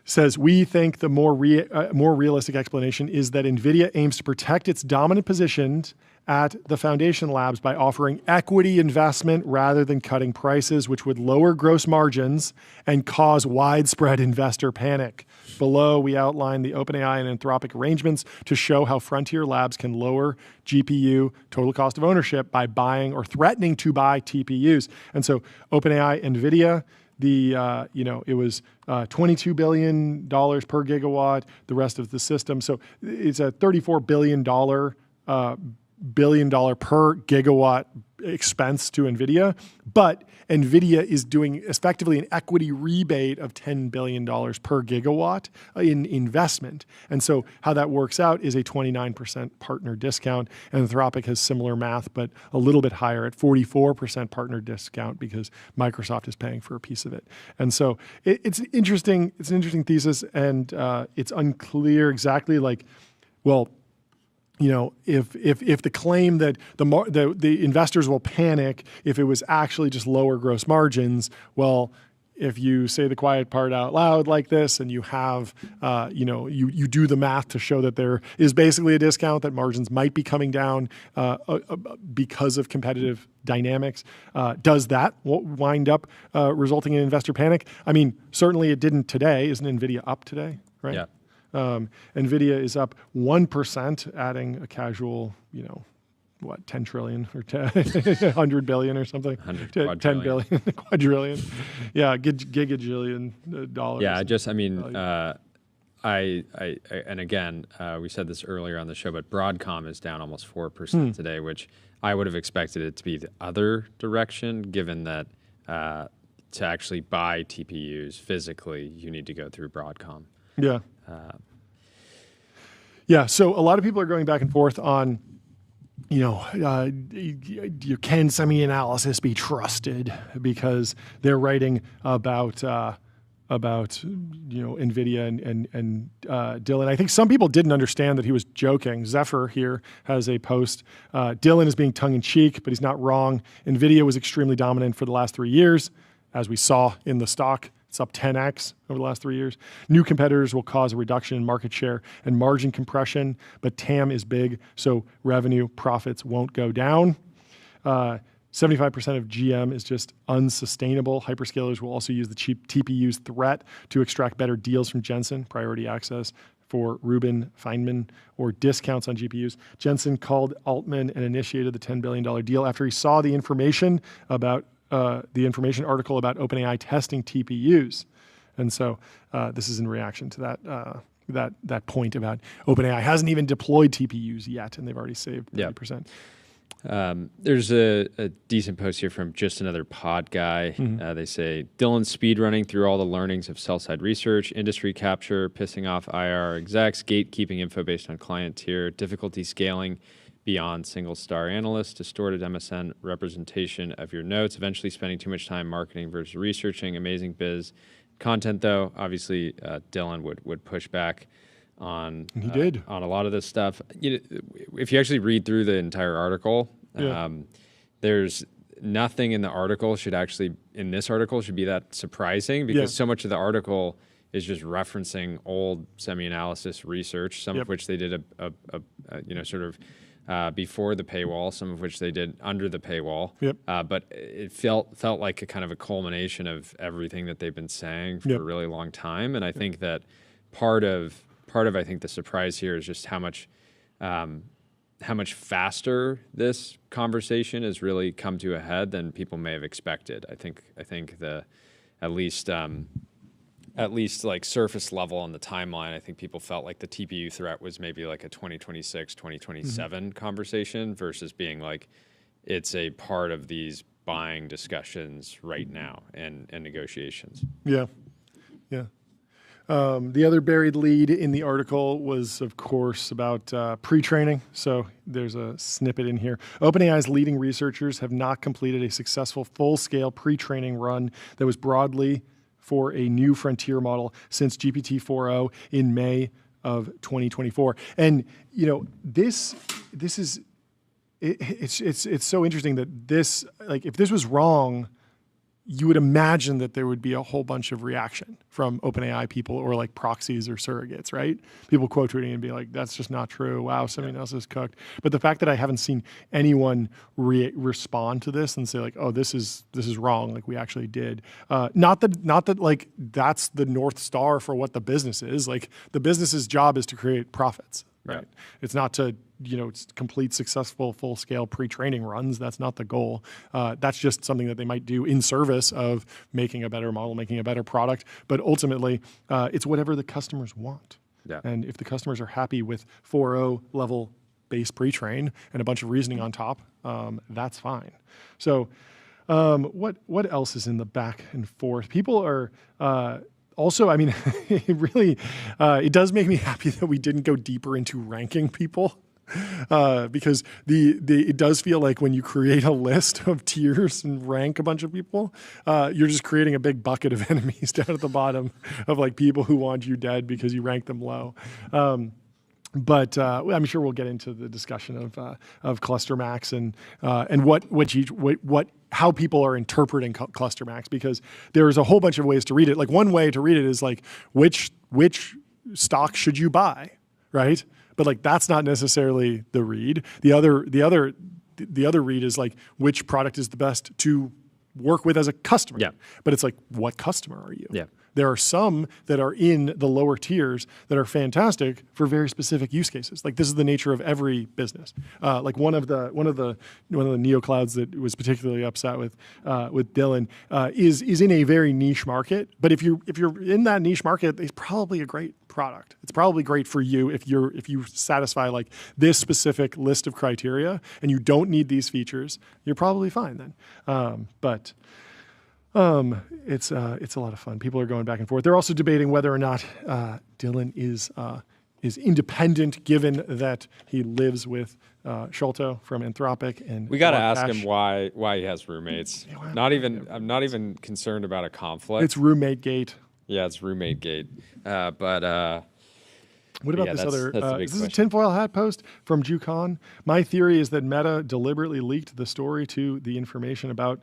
[SPEAKER 3] says, we think the more realistic explanation is that NVIDIA aims to protect its dominant position at the foundation labs by offering equity investment rather than cutting prices, which would lower gross margins and cause widespread investor panic. Below, we outline the OpenAI and Anthropic arrangements to show how frontier labs can lower GPU total cost of ownership by buying or threatening to buy TPUs. And so OpenAI, NVIDIA, it was $22 billion per gigawatt, the rest of the system. So it's a $34 billion per gigawatt expense to NVIDIA, but NVIDIA is doing effectively an equity rebate of $10 billion per gigawatt in investment. And so how that works out is a 29% partner discount. Anthropic has similar math, but a little bit higher at 44% partner discount because Microsoft is paying for a piece of it. And so it's interesting. It's an interesting thesis, and it's unclear exactly if the claim that the investors will panic if it was actually just lower gross margins, well, if you say the quiet part out loud like this and you have, you do the math to show that there is basically a discount, that margins might be coming down because of competitive dynamics, does that wind up resulting in investor panic? I mean, certainly it didn't today. Isn't NVIDIA up today, right?
[SPEAKER 2] Yeah.
[SPEAKER 3] NVIDIA is up 1%, adding a casual, 10 trillion or 100 billion or something. 10 billion, quadrillion. Yeah, gigajillion dollars.
[SPEAKER 2] Yeah, and again, we said this earlier on the show, but Broadcom is down almost 4% today, which I would have expected it to be the other direction, given that to actually buy TPUs physically, you need to go through Broadcom.
[SPEAKER 3] Yeah. Yeah. So a lot of people are going back and forth on, can semi-analysis be trusted? Because they're writing about NVIDIA and Dylan. I think some people didn't understand that he was joking. Zephyr here has a post. Dylan is being tongue-in-cheek, but he's not wrong. NVIDIA was extremely dominant for the last 3 years, as we saw in the stock. It's up 10x over the last 3 years. New competitors will cause a reduction in market share and margin compression, but TAM is big, so revenue profits won't go down. 75% of GM is just unsustainable. Hyperscalers will also use the cheap TPU's threat to extract better deals from Jensen, priority access for Rubin, Feynman, or discounts on GPUs. Jensen called Altman and initiated the $10 billion deal after he saw the information article about OpenAI testing TPUs. And so this is in reaction to that point about OpenAI hasn't even deployed TPUs yet, and they've already saved 30%.
[SPEAKER 2] There's a decent post here from Just Another Pod Guy. They say, Dylan's speedrunning through all the learnings of sell-side research, industry capture, pissing off IR execs, gatekeeping info based on client tier, difficulty scaling beyond single-star analysts, distorted MSN representation of your notes, eventually spending too much time marketing versus researching, amazing biz content, though. Obviously, Dylan would push back on a lot of this stuff. If you actually read through the entire article, there's nothing in the article should be that surprising, because so much of the article is just referencing old semi-analysis research, some of which they did before the paywall, some of which they did under the paywall. But it felt like a kind of a culmination of everything that they've been saying for a really long time. And I think that part of I think the surprise here is just how much faster this conversation has really come to a head than people may have expected. I think at least like surface level on the timeline, I think people felt like the TPU threat was maybe like a 2026, 2027 conversation versus being like it's a part of these buying discussions right now and negotiations.
[SPEAKER 3] Yeah. The other buried lead in the article was, of course, about pre-training. So there's a snippet in here. OpenAI's leading researchers have not completed a successful full-scale pre-training run that was broadly for a new frontier model since GPT-4o in May of 2024. And this is it's so interesting that this, like, if this was wrong, you would imagine that there would be a whole bunch of reaction from OpenAI people or like proxies or surrogates, right? People quote tweeting and be like, that's just not true. Wow, semi-analysis cooked. But the fact that I haven't seen anyone respond to this and say like, oh, this is wrong, like we actually did. Not that like that's the North Star for what the business is. Like the business's job is to create profits, right? It's not to complete successful full-scale pre-training runs. That's not the goal. That's just something that they might do in service of making a better model, making a better product. But ultimately, it's whatever the customers want. And if the customers are happy with 4.0 level base pre-train and a bunch of reasoning on top, that's fine. So what else is in the back and forth? People are... Also, I mean, it does make me happy that we didn't go deeper into ranking people. Because it does feel like when you create a list of tiers and rank a bunch of people, you're just creating a big bucket of enemies down at the bottom of like people who want you dead because you rank them low. But I'm sure we'll get into the discussion of cluster max and how people are interpreting cluster max, because there's a whole bunch of ways to read it. Like one way to read it is like which stock should you buy, right? But like that's not necessarily the read. The other read is like which product is the best to work with as a customer. But it's like, what customer are you? There are some that are in the lower tiers that are fantastic for very specific use cases. Like this is the nature of every business. Like one of the neoclouds that was particularly upset with Dylan is in a very niche market. But if you're in that niche market, it's probably a great product. It's probably great for you if you satisfy like this specific list of criteria and you don't need these features. You're probably fine then. But It's a lot of fun. People are going back and forth. They're also debating whether or not Dylan is independent, given that he lives with Sholto from Anthropic. And
[SPEAKER 2] We got to ask him why he has roommates. I'm not even concerned about a conflict.
[SPEAKER 3] It's roommate gate.
[SPEAKER 2] Yeah, it's roommate gate. But
[SPEAKER 3] what about
[SPEAKER 2] yeah,
[SPEAKER 3] this
[SPEAKER 2] that's
[SPEAKER 3] other?
[SPEAKER 2] the big
[SPEAKER 3] Is this a
[SPEAKER 2] question.
[SPEAKER 3] tinfoil hat post from Jucon? My theory is that Meta deliberately leaked the story to the information about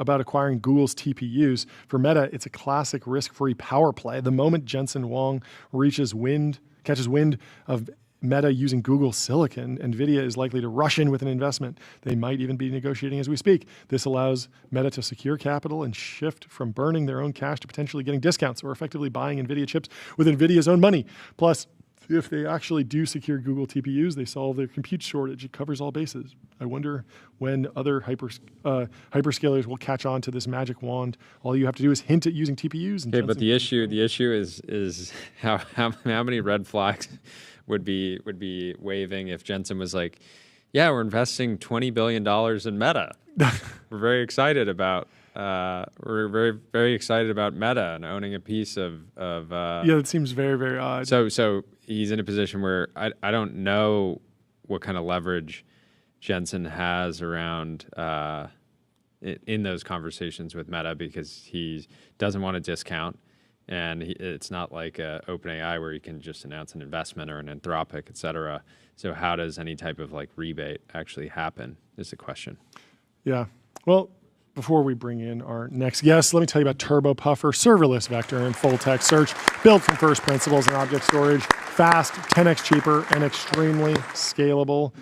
[SPEAKER 3] about acquiring Google's TPUs. For Meta, it's a classic risk-free power play. The moment Jensen Huang catches wind of Meta using Google Silicon, NVIDIA is likely to rush in with an investment. They might even be negotiating as we speak. This allows Meta to secure capital and shift from burning their own cash to potentially getting discounts or effectively buying NVIDIA chips with NVIDIA's own money. Plus, if they actually do secure Google TPUs, they solve their compute shortage. It covers all bases. I wonder when other hyperscalers will catch on to this magic wand. All you have to do is hint at using TPUs. And
[SPEAKER 2] okay, but the issue is how many red flags would be waving if Jensen was like, yeah, we're investing $20 billion in Meta. We're very excited about very excited about Meta and owning a piece of
[SPEAKER 3] yeah, that seems very, very odd.
[SPEAKER 2] So he's in a position where I don't know what kind of leverage Jensen has around in those conversations with Meta, because he doesn't want to discount, and it's not like OpenAI where you can just announce an investment, or an Anthropic, et cetera. So how does any type of like rebate actually happen is the question.
[SPEAKER 3] Yeah. Well, before we bring in our next guest, let me tell you about Turbo Puffer, serverless vector and full text search, built from first principles and object storage, fast, 10x cheaper, and extremely scalable.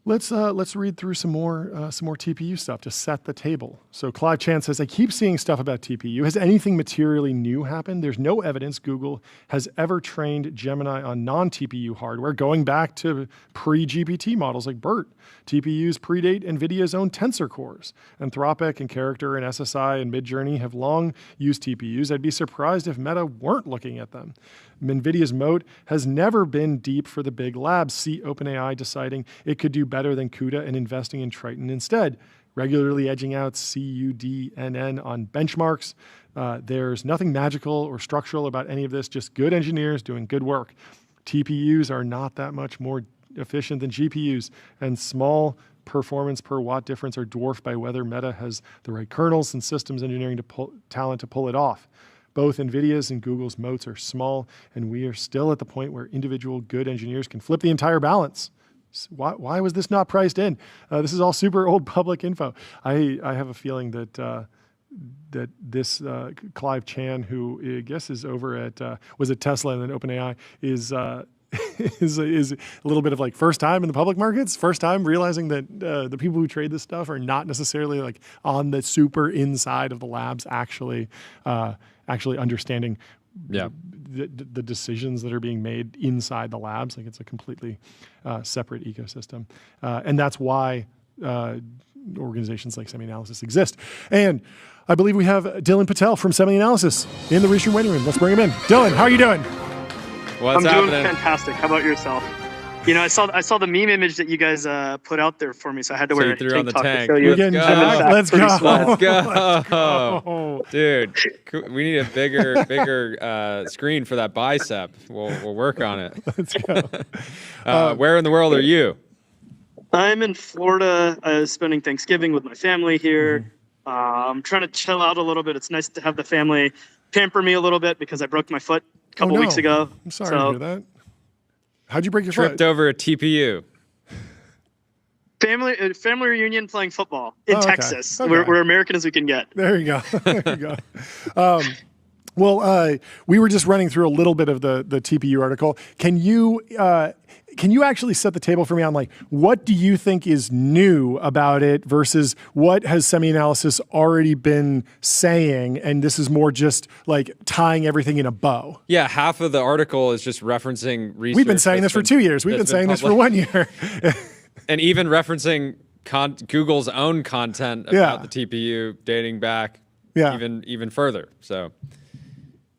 [SPEAKER 3] Let's read through some more TPU stuff to set the table. So Clive Chan says, I keep seeing stuff about TPU. Has anything materially new happened? There's no evidence Google has ever trained Gemini on non-TPU hardware, going back to pre-GPT models like BERT. TPUs predate NVIDIA's own tensor cores. Anthropic and Character and SSI and Midjourney have long used TPUs. I'd be surprised if Meta weren't looking at them. NVIDIA's moat has never been deep for the big labs. See OpenAI deciding it could do better than CUDA and investing in Triton instead, regularly edging out CUDNN on benchmarks. There's nothing magical or structural about any of this, just good engineers doing good work. TPUs are not that much more efficient than GPUs, and small performance per watt difference are dwarfed by whether Meta has the right kernels and systems engineering talent to pull it off. Both NVIDIA's and Google's moats are small, and we are still at the point where individual good engineers can flip the entire balance. Why was this not priced in? This is all super old public info. I have a feeling that this Clive Chan, who I guess is over at was at Tesla and then OpenAI, is a little bit of like first time in the public markets, first time realizing that the people who trade this stuff are not necessarily like on the super inside of the labs, actually understanding the decisions that are being made inside the labs. Like it's a completely separate ecosystem. And that's why organizations like SemiAnalysis exist. And I believe we have Dylan Patel from SemiAnalysis in the Reach Room waiting room. Let's bring him in. Dylan, how are you doing?
[SPEAKER 2] What's
[SPEAKER 6] I'm
[SPEAKER 2] happening?
[SPEAKER 6] doing fantastic. How about yourself? You know, I saw the meme image that you guys put out there for me, so I had to wear a
[SPEAKER 2] threw on the
[SPEAKER 6] tank top
[SPEAKER 2] tank.
[SPEAKER 6] to show you.
[SPEAKER 3] Let's go.
[SPEAKER 2] Let's go. Dude, we need a bigger screen for that bicep. We'll work on it.
[SPEAKER 3] Let's go.
[SPEAKER 2] Where in the world are you?
[SPEAKER 6] I'm in Florida, spending Thanksgiving with my family here. I'm trying to chill out a little bit. It's nice to have the family pamper me a little bit because I broke my foot a couple weeks ago.
[SPEAKER 3] I'm sorry to hear that. How'd you break your
[SPEAKER 2] Tripped
[SPEAKER 3] foot?
[SPEAKER 2] over a TPU.
[SPEAKER 6] Family reunion playing football in Texas.
[SPEAKER 3] Okay.
[SPEAKER 6] We're American as we can get.
[SPEAKER 3] There you go. There you go. Well, we were just running through a little bit of the TPU article. Can you actually set the table for me on like what do you think is new about it versus what has SemiAnalysis already been saying, and this is more just like tying everything in a bow?
[SPEAKER 2] Yeah, half of the article is just referencing research.
[SPEAKER 3] We've been saying this for 2 years. We've been saying this for 1 year.
[SPEAKER 2] And even referencing Google's own content about the TPU dating back even further. So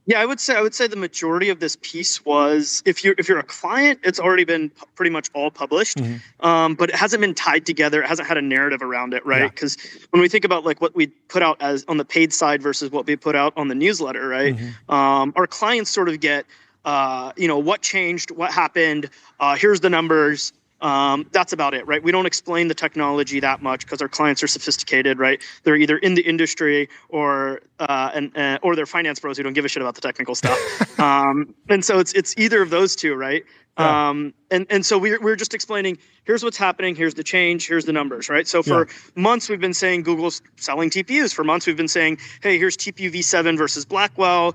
[SPEAKER 6] Yeah, I would say the majority of this piece was if you're a client, it's already been pretty much all published, but it hasn't been tied together. It hasn't had a narrative around it, right? Because when we think about like what we put out as on the paid side versus what we put out on the newsletter, right? Our clients sort of get what changed, what happened, here's the numbers. That's about it, right? We don't explain the technology that much because our clients are sophisticated, right? They're either in the industry or they're finance bros who don't give a shit about the technical stuff. And so it's either of those two, right? And so we're just explaining, here's what's happening, here's the change, here's the numbers, right? So for months we've been saying Google's selling TPUs. For months we've been saying, hey, here's TPU v7 versus Blackwell.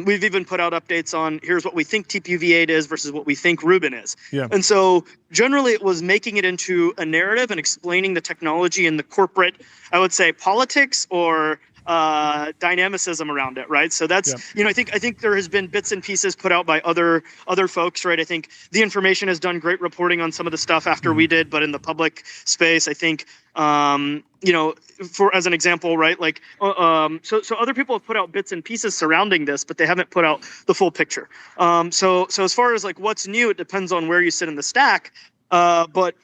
[SPEAKER 6] We've even put out updates on here's what we think TPU v8 is versus what we think Rubin is. And so generally it was making it into a narrative and explaining the technology and the corporate, I would say, politics or dynamicism around it, right? So that's I think there has been bits and pieces put out by other folks, right? I think The Information has done great reporting on some of the stuff after we did, but in the public space, I think for as an example, right? Like so other people have put out bits and pieces surrounding this, but they haven't put out the full picture. So as far as like what's new, it depends on where you sit in the stack. But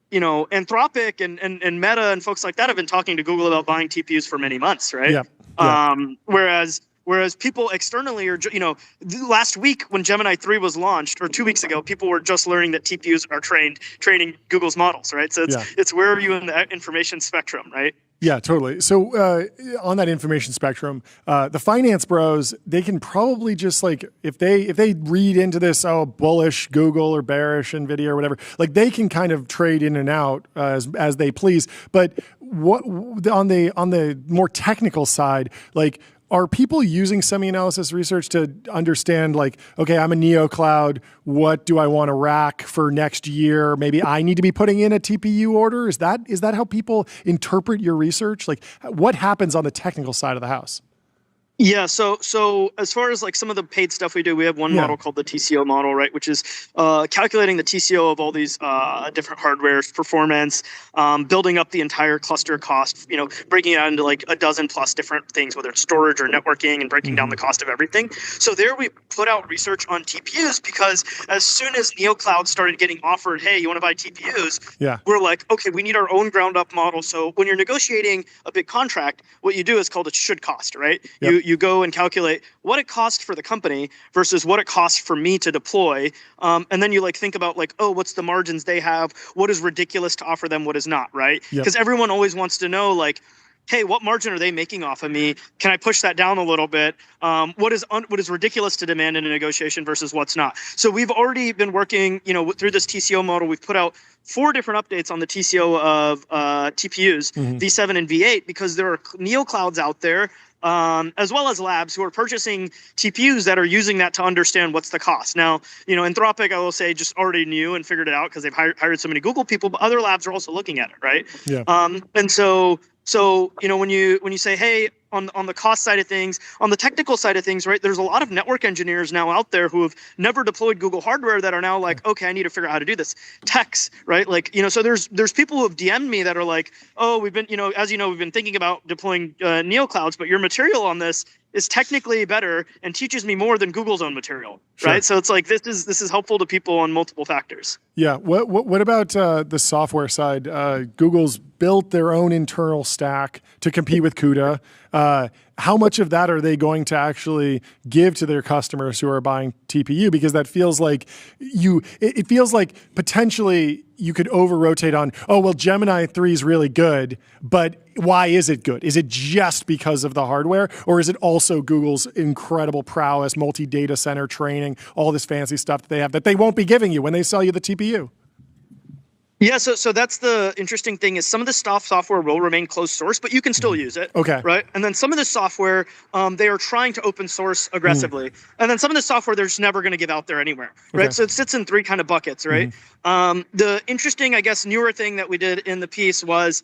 [SPEAKER 6] Anthropic and Meta and folks like that have been talking to Google about buying TPUs for many months, right? Whereas people externally are, last week when Gemini 3 was launched, or 2 weeks ago, people were just learning that TPUs are training Google's models, right? So it's where are you in the information spectrum, right?
[SPEAKER 3] Yeah, totally. So on that information spectrum, the finance bros, they can probably just like if they read into this, bullish Google or bearish Nvidia or whatever, like they can kind of trade in and out as they please. But what on the more technical side, like, are people using semi-analysis research to understand, like, okay, I'm a NeoCloud. What do I want to rack for next year? Maybe I need to be putting in a TPU order. Is that how people interpret your research? Like, what happens on the technical side of the house?
[SPEAKER 6] Yeah, so as far as like some of the paid stuff we do, we have one model called the TCO model, right, which is calculating the TCO of all these different hardware's performance, building up the entire cluster cost, breaking it out into like a dozen plus different things, whether it's storage or networking, and breaking down the cost of everything. So there we put out research on TPUs because as soon as NeoCloud started getting offered, hey, you want to buy TPUs? We're like, okay, we need our own ground up model. So when you're negotiating a big contract, what you do is called a should cost, right? You go and calculate what it costs for the company versus what it costs for me to deploy. And then you like think about like, oh, what's the margins they have? What is ridiculous to offer them? What is not, right? Because everyone always wants to know like, hey, what margin are they making off of me? Can I push that down a little bit? What is ridiculous to demand in a negotiation versus what's not? So we've already been working, through this TCO model. We've put out 4 different updates on the TCO of TPUs, V7 and V8, because there are NeoClouds out there, as well as labs who are purchasing TPUs that are using that to understand what's the cost. Now, Anthropic, I will say, just already knew and figured it out because they've hired so many Google people, but other labs are also looking at it, right? And so when you say, hey, on the cost side of things, on the technical side of things, right, there's a lot of network engineers now out there who have never deployed Google hardware that are now like, okay, I need to figure out how to do this. Techs, right? Like, so there's people who have DM'd me that are like, oh, we've been, as we've been thinking about deploying NeoClouds, but your material on this is technically better and teaches me more than Google's own material, right? So it's like this is helpful to people on multiple factors. Yeah.
[SPEAKER 3] What about the software side? Google's built their own internal stack to compete with CUDA. How much of that are they going to actually give to their customers who are buying TPU? Because that feels like it feels like potentially you could over-rotate on, oh, well, Gemini 3 is really good, but why is it good? Is it just because of the hardware, or is it also Google's incredible prowess, multi-data center training, all this fancy stuff that they have that they won't be giving you when they sell you the TPU?
[SPEAKER 6] Yeah, so that's the interesting thing is some of the software will remain closed source, but you can still use it. Okay. Right? And then some of the software, they are trying to open source aggressively. And then some of the software they're just never going to give out there anywhere. Right? So it sits in 3 kind of buckets, right? The interesting, I guess, newer thing that we did in the piece was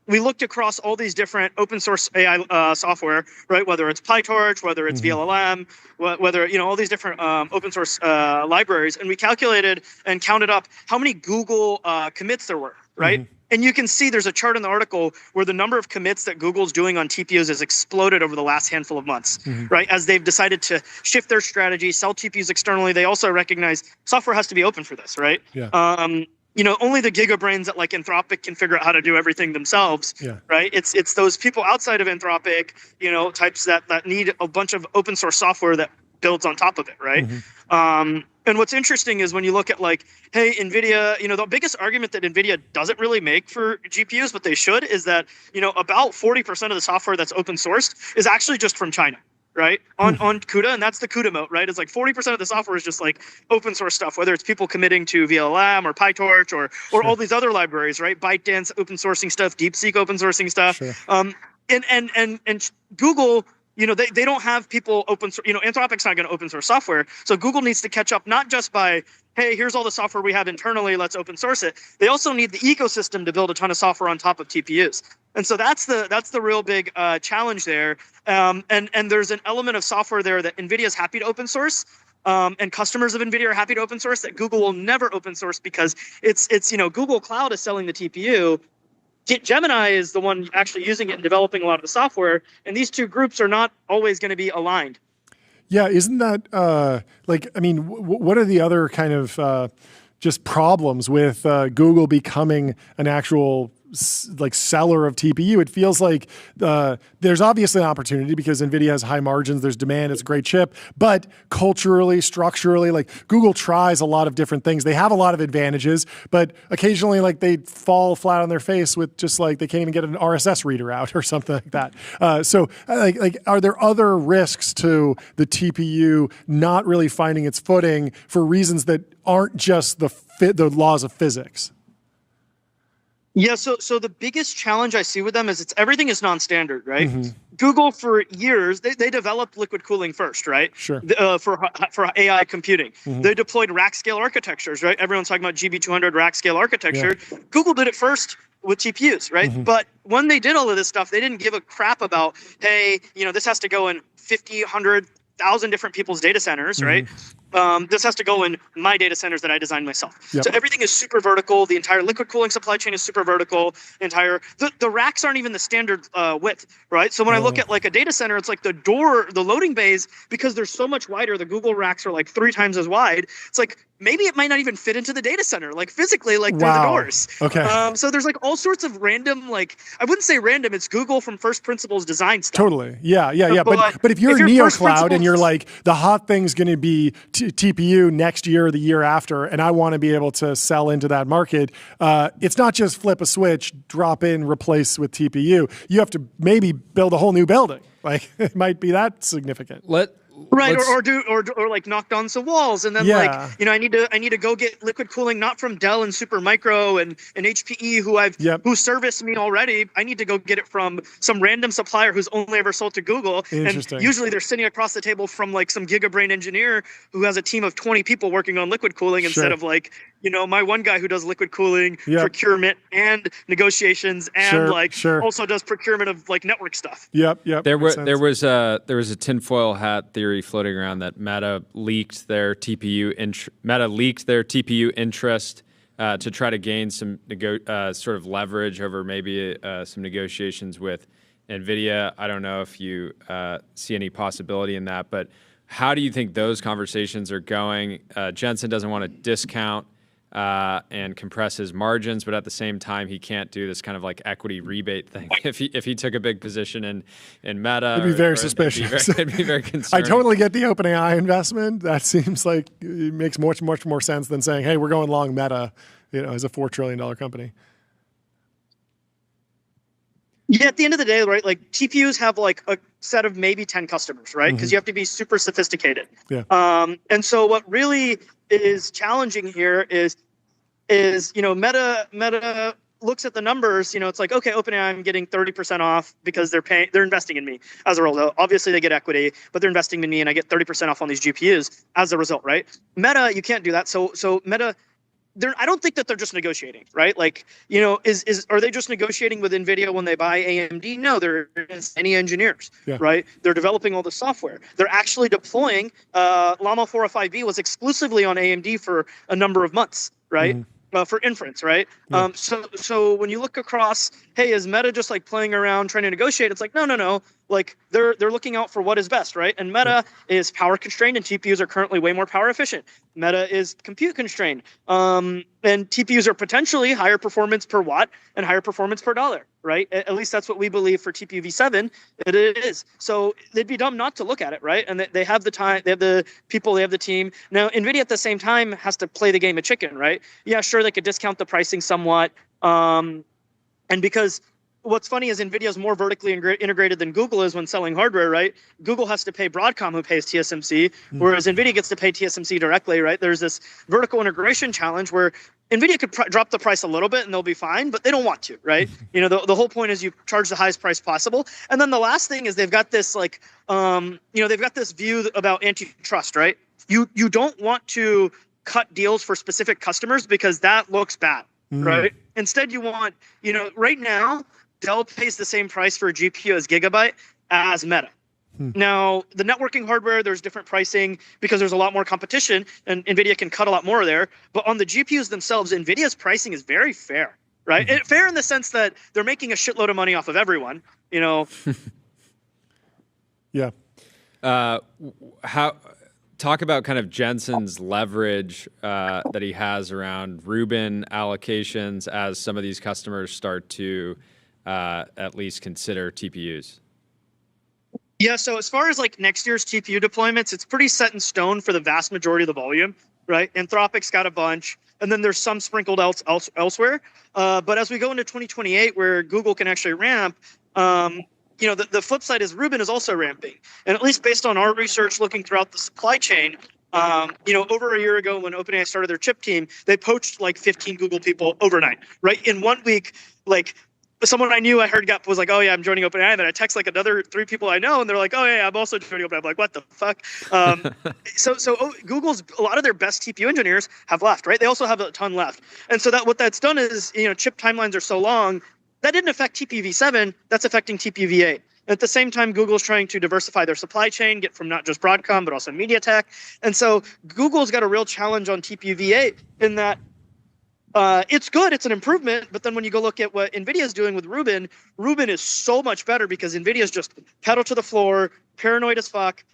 [SPEAKER 6] we looked across all these different open source AI software, right? Whether it's PyTorch, whether it's VLLM, whether, all these different open source libraries, and we calculated and counted up how many Google commits there were, right? And you can see there's a chart in the article where the number of commits that Google's doing on TPUs has exploded over the last handful of months, right? As they've decided to shift their strategy, sell TPUs externally, they also recognize software has to be open for this, right?
[SPEAKER 3] Yeah.
[SPEAKER 6] Only the gigabrains at like Anthropic can figure out how to do everything themselves, right? It's those people outside of Anthropic, types that need a bunch of open source software that builds on top of it, right? And what's interesting is when you look at like, hey, NVIDIA, the biggest argument that NVIDIA doesn't really make for GPUs, but they should, is that, about 40% of the software that's open sourced is actually just from China, right? On CUDA, and that's the CUDA moat, right? It's like 40% of the software is just like open source stuff, whether it's people committing to VLLM or PyTorch or all these other libraries, right? ByteDance open sourcing stuff, DeepSeek open sourcing stuff. And Google, they don't have people open source, Anthropic's not going to open source software. So Google needs to catch up, not just by, hey, here's all the software we have internally, let's open source it. They also need the ecosystem to build a ton of software on top of TPUs. And so that's the real big challenge there. And there's an element of software there that NVIDIA is happy to open source. And customers of NVIDIA are happy to open source that Google will never open source because it's Google Cloud is selling the TPU. Gemini is the one actually using it and developing a lot of the software, and these two groups are not always going to be aligned.
[SPEAKER 3] Yeah, isn't that what are the other kind of just problems with Google becoming an actual seller of TPU? It feels like there's obviously an opportunity because NVIDIA has high margins, there's demand, it's a great chip, but culturally, structurally, like Google tries a lot of different things. They have a lot of advantages, but occasionally they fall flat on their face with just they can't even get an RSS reader out or something like that. So are there other risks to the TPU not really finding its footing for reasons that aren't just the laws of physics?
[SPEAKER 6] Yeah, so the biggest challenge I see with them is everything is non-standard, right? Google for years they developed liquid cooling first, right?
[SPEAKER 3] Sure.
[SPEAKER 6] For AI computing, they deployed rack scale architectures, right? Everyone's talking about GB200 rack scale architecture. Yeah. Google did it first with TPUs, right? But when they did all of this stuff, they didn't give a crap about, hey, this has to go in 50, 100, 1,000 different people's data centers, right? This has to go in my data centers that I designed myself. Yep. So everything is super vertical. The entire liquid cooling supply chain is super vertical. The racks aren't even the standard width, right? So when I look at a data center, it's like the loading bays, because they're so much wider, the Google racks are 3 times as wide. It's maybe it might not even fit into the data center, physically, through the doors.
[SPEAKER 3] Okay.
[SPEAKER 6] So there's all sorts of random, I wouldn't say random, it's Google from first principles design stuff.
[SPEAKER 3] Totally. Yeah. But if you're Neo Cloud and you're the hot thing's going to be TPU next year or the year after, and I want to be able to sell into that market, it's not just flip a switch, drop in, replace with TPU. You have to maybe build a whole new building. It might be that significant.
[SPEAKER 6] Right, or knock down some walls, and then I need to go get liquid cooling not from Dell and Supermicro and HPE who service me already. I need to go get it from some random supplier who's only ever sold to Google. And usually they're sitting across the table from some gigabrain engineer who has a team of 20 people working on liquid cooling instead of my one guy who does liquid cooling, procurement and negotiations, and also does procurement of internet stuff.
[SPEAKER 2] There was a tinfoil hat theory floating around that Meta leaked their TPU interest to try to gain some sort of leverage over maybe some negotiations with NVIDIA. I don't know if you see any possibility in that, but how do you think those conversations are going? Jensen doesn't want to discount and compress his margins, but at the same time, he can't do this kind of equity rebate thing. If he took a big position in Meta,
[SPEAKER 3] it'd be very suspicious.
[SPEAKER 2] It'd be very concerning.
[SPEAKER 3] I totally get the OpenAI investment. That seems like it makes much more sense than saying, "Hey, we're going long Meta," as a $4 trillion company.
[SPEAKER 6] Yeah, at the end of the day, right? TPUs have a set of maybe 10 customers, right? Because you have to be super sophisticated.
[SPEAKER 3] Yeah.
[SPEAKER 6] And so what really is challenging here is Meta looks at the numbers. It's okay, OpenAI, I'm getting 30% off because they're investing in me as a result. Obviously, they get equity, but they're investing in me, and I get 30% off on these GPUs as a result, right? Meta, you can't do that. So Meta I don't think that they're just negotiating, right? Like, are they just negotiating with NVIDIA when they buy AMD? No, they're any engineers, right? They're developing all the software. They're actually deploying. Llama 405B was exclusively on AMD for a number of months, right? For inference, right? So when you look across, hey, is Meta just like playing around trying to negotiate? It's like, no. Like they're looking out for what is best, right? And Meta is power constrained, and TPUs are currently way more power efficient. Meta is compute constrained, and TPUs are potentially higher performance per watt and higher performance per dollar, right? At least that's what we believe for TPU v7. It is. So they'd be dumb not to look at it, right? And they have the time, they have the people, they have the team. Now, NVIDIA at the same time has to play the game of chicken, right? Yeah, sure, they could discount the pricing somewhat, and because what's funny is NVIDIA is more vertically integrated than Google is when selling hardware, right? Google has to pay Broadcom, who pays TSMC, whereas NVIDIA gets to pay TSMC directly, right? There's this vertical integration challenge where NVIDIA could drop the price a little bit and they'll be fine, but they don't want to, right? The whole point is you charge the highest price possible. And then the last thing is they've got this like, they've got this view about antitrust, right? You don't want to cut deals for specific customers because that looks bad, right? Instead, you want, right now, Dell pays the same price for a GPU as Gigabyte as Meta. Now, the networking hardware, there's different pricing because there's a lot more competition, and NVIDIA can cut a lot more there. But on the GPUs themselves, NVIDIA's pricing is very fair, right? Fair in the sense that they're making a shitload of money off of everyone,
[SPEAKER 3] Yeah.
[SPEAKER 2] Talk about kind of Jensen's leverage that he has around Rubin allocations as some of these customers start to at least consider TPUs.
[SPEAKER 6] Yeah, so as far as like next year's TPU deployments, it's pretty set in stone for the vast majority of the volume, right? Anthropic's got a bunch, and then there's some sprinkled elsewhere. But as we go into 2028, where Google can actually ramp, the flip side is Rubin is also ramping. And at least based on our research looking throughout the supply chain, over a year ago when OpenAI started their chip team, they poached like 15 Google people overnight, right? In 1 week, like someone I knew I heard was like, oh yeah, I'm joining OpenAI. And then I text like another 3 people I know, and they're like, oh yeah, I'm also joining OpenAI. I'm like, what the fuck? So Google's, a lot of their best TPU engineers have left, right? They also have a ton left. And so what that's done is, chip timelines are so long, that didn't affect TPU v7, that's affecting TPU v8. At the same time, Google's trying to diversify their supply chain, get from not just Broadcom, but also MediaTek. And so Google's got a real challenge on TPU v8 in that it's good, it's an improvement, but then when you go look at what NVIDIA's doing with Rubin, Rubin is so much better because NVIDIA's just pedal to the floor, paranoid as fuck.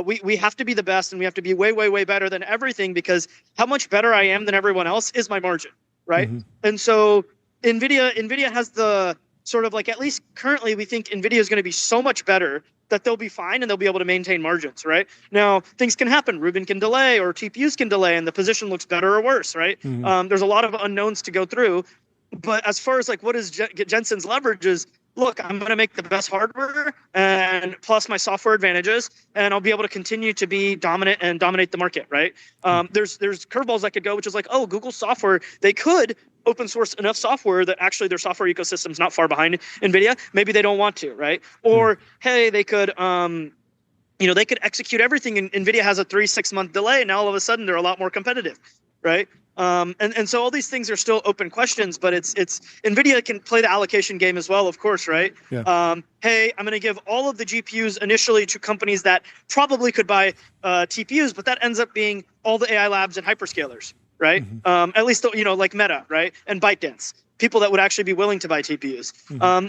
[SPEAKER 6] We have to be the best, and we have to be way, way, way better than everything, because how much better I am than everyone else is my margin, right? And so NVIDIA has the sort of like, at least currently, we think NVIDIA is going to be so much better that they'll be fine and they'll be able to maintain margins, right? Now, things can happen. Rubin can delay or TPUs can delay and the position looks better or worse, right? There's a lot of unknowns to go through. But as far as like what is Jensen's leverage is, look, I'm going to make the best hardware and plus my software advantages, and I'll be able to continue to be dominant and dominate the market, right? There's curveballs that could go, which is like, oh, Google software, they could open source enough software that actually their software ecosystem is not far behind NVIDIA. Maybe they don't want to, right? Or, hey, they could, they could execute everything, and NVIDIA has a 3-6 month delay, and now all of a sudden they're a lot more competitive, right? And so all these things are still open questions, but it's NVIDIA can play the allocation game as well, of course, right?
[SPEAKER 3] Yeah.
[SPEAKER 6] Hey, I'm going to give all of the GPUs initially to companies that probably could buy TPUs, but that ends up being all the AI labs and hyperscalers, right? At least, like Meta, right? And ByteDance, people that would actually be willing to buy TPUs.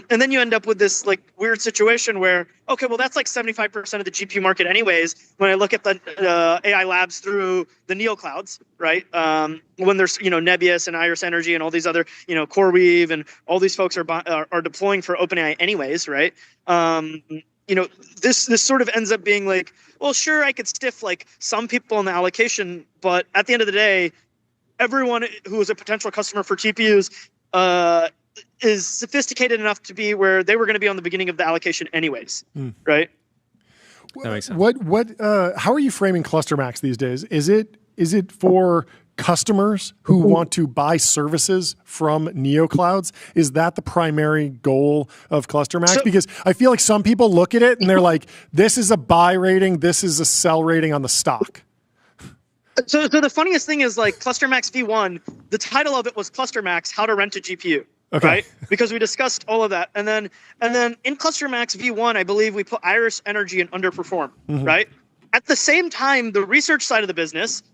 [SPEAKER 6] And then you end up with this like weird situation where, okay, well, that's like 75% of the GPU market anyways, when I look at the AI labs through the neoclouds, right? When there's, Nebius and Iris Energy and all these other, CoreWeave and all these folks are deploying for OpenAI anyways, right? This sort of ends up being like, well, sure, I could stiff like some people in the allocation, but at the end of the day, everyone who is a potential customer for TPUs is sophisticated enough to be where they were going to be on the beginning of the allocation anyways, right?
[SPEAKER 2] That makes sense.
[SPEAKER 3] How are you framing Cluster Max these days? Is it for customers who want to buy services from neoclouds? Is that the primary goal of Cluster Max? Because I feel like some people look at it and they're like, this is a buy rating, this is a sell rating on the stock.
[SPEAKER 6] So the funniest thing is like ClusterMax V1. The title of it was ClusterMax: How to Rent a GPU.
[SPEAKER 3] Okay.
[SPEAKER 6] Right? Because we discussed all of that, and then in ClusterMax V1, I believe we put Iris Energy and Underperform. Right? At the same time, the research side of the business,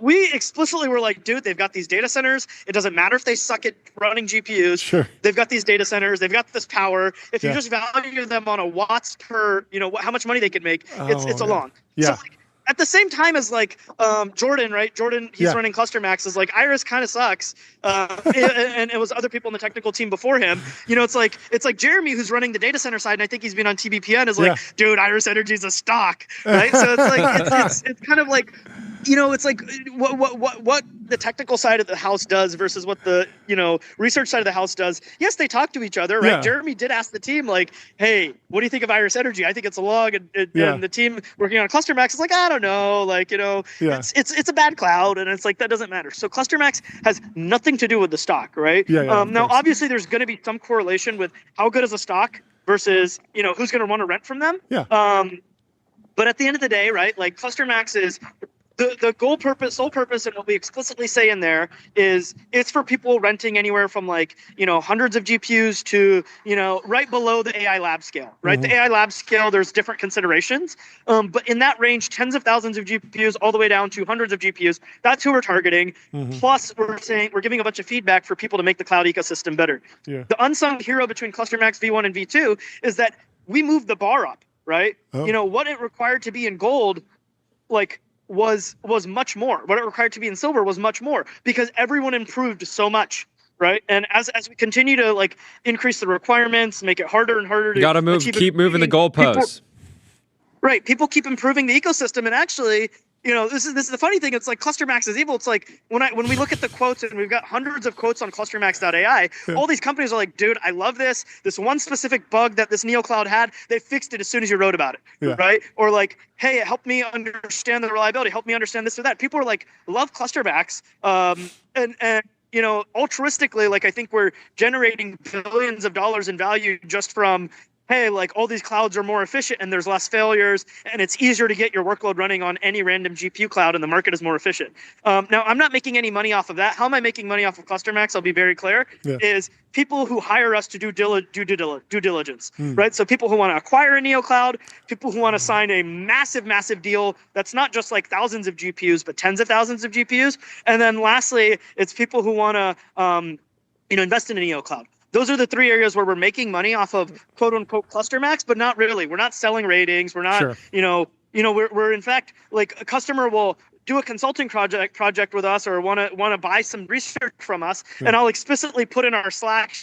[SPEAKER 6] we explicitly were like, dude, they've got these data centers. It doesn't matter if they suck at running GPUs.
[SPEAKER 3] Sure.
[SPEAKER 6] They've got these data centers. They've got this power. If you just value them on a watts per, how much money they could make, it's a long.
[SPEAKER 3] Yeah.
[SPEAKER 6] So like, at the same time as like Jordan, right? Jordan, he's running ClusterMax. Is like Iris kind of sucks, and it was other people in the technical team before him. It's like Jeremy, who's running the data center side, and I think he's been on TBPN. Is like, dude, Iris Energy is a stock, right? So it's like it's kind of like, it's like what the technical side of the house does versus what the research side of the house does. Yes, they talk to each other, right? Jeremy did ask the team like, hey, what do you think of Iris Energy? I think it's a log, and the team working on ClusterMax is like, I don't know, like it's a bad cloud, and it's like that doesn't matter. So ClusterMax has nothing to do with the stock, right? Now obviously there's going to be some correlation with how good is a stock versus who's going to want to rent from them. But at the end of the day, right, like ClusterMax is the sole purpose, and what we explicitly say in there is it's for people renting anywhere from like, hundreds of GPUs to, right below the AI lab scale, right? The AI lab scale, there's different considerations. But in that range, tens of thousands of GPUs all the way down to hundreds of GPUs, that's who we're targeting. Plus we're giving a bunch of feedback for people to make the cloud ecosystem better. The unsung hero between ClusterMax V1 and V2 is that we moved the bar up, right? What it required to be in gold, like, was much more. What it required to be in silver was much more, because everyone improved so much, right? And as we continue to like increase the requirements, make it harder and harder to
[SPEAKER 2] keep moving the goalposts.
[SPEAKER 6] People keep improving the ecosystem, and actually, this is the funny thing. It's like ClusterMax is evil. It's like when we look at the quotes, and we've got hundreds of quotes on ClusterMax.ai, all these companies are like, dude, I love this. This one specific bug that this NeoCloud had, they fixed it as soon as you wrote about it, right? Or like, hey, it helped me understand the reliability, helped me understand this or that. People are like, love ClusterMax, and altruistically, like I think we're generating billions of dollars in value just from, hey, like all these clouds are more efficient and there's less failures, and it's easier to get your workload running on any random GPU cloud, and the market is more efficient. Now, I'm not making any money off of that. How am I making money off of ClusterMax? I'll be very clear. Is people who hire us to do due diligence, right? So people who want to acquire a NeoCloud, people who want to sign a massive deal that's not just like thousands of GPUs, but tens of thousands of GPUs. And then lastly, it's people who want to invest in a NeoCloud. Those are the three areas where we're making money off of quote unquote ClusterMax, but not really. We're not selling ratings. We're not, we're in fact, like a customer will do a consulting project with us, or want to buy some research from us, and I'll explicitly put in our Slack,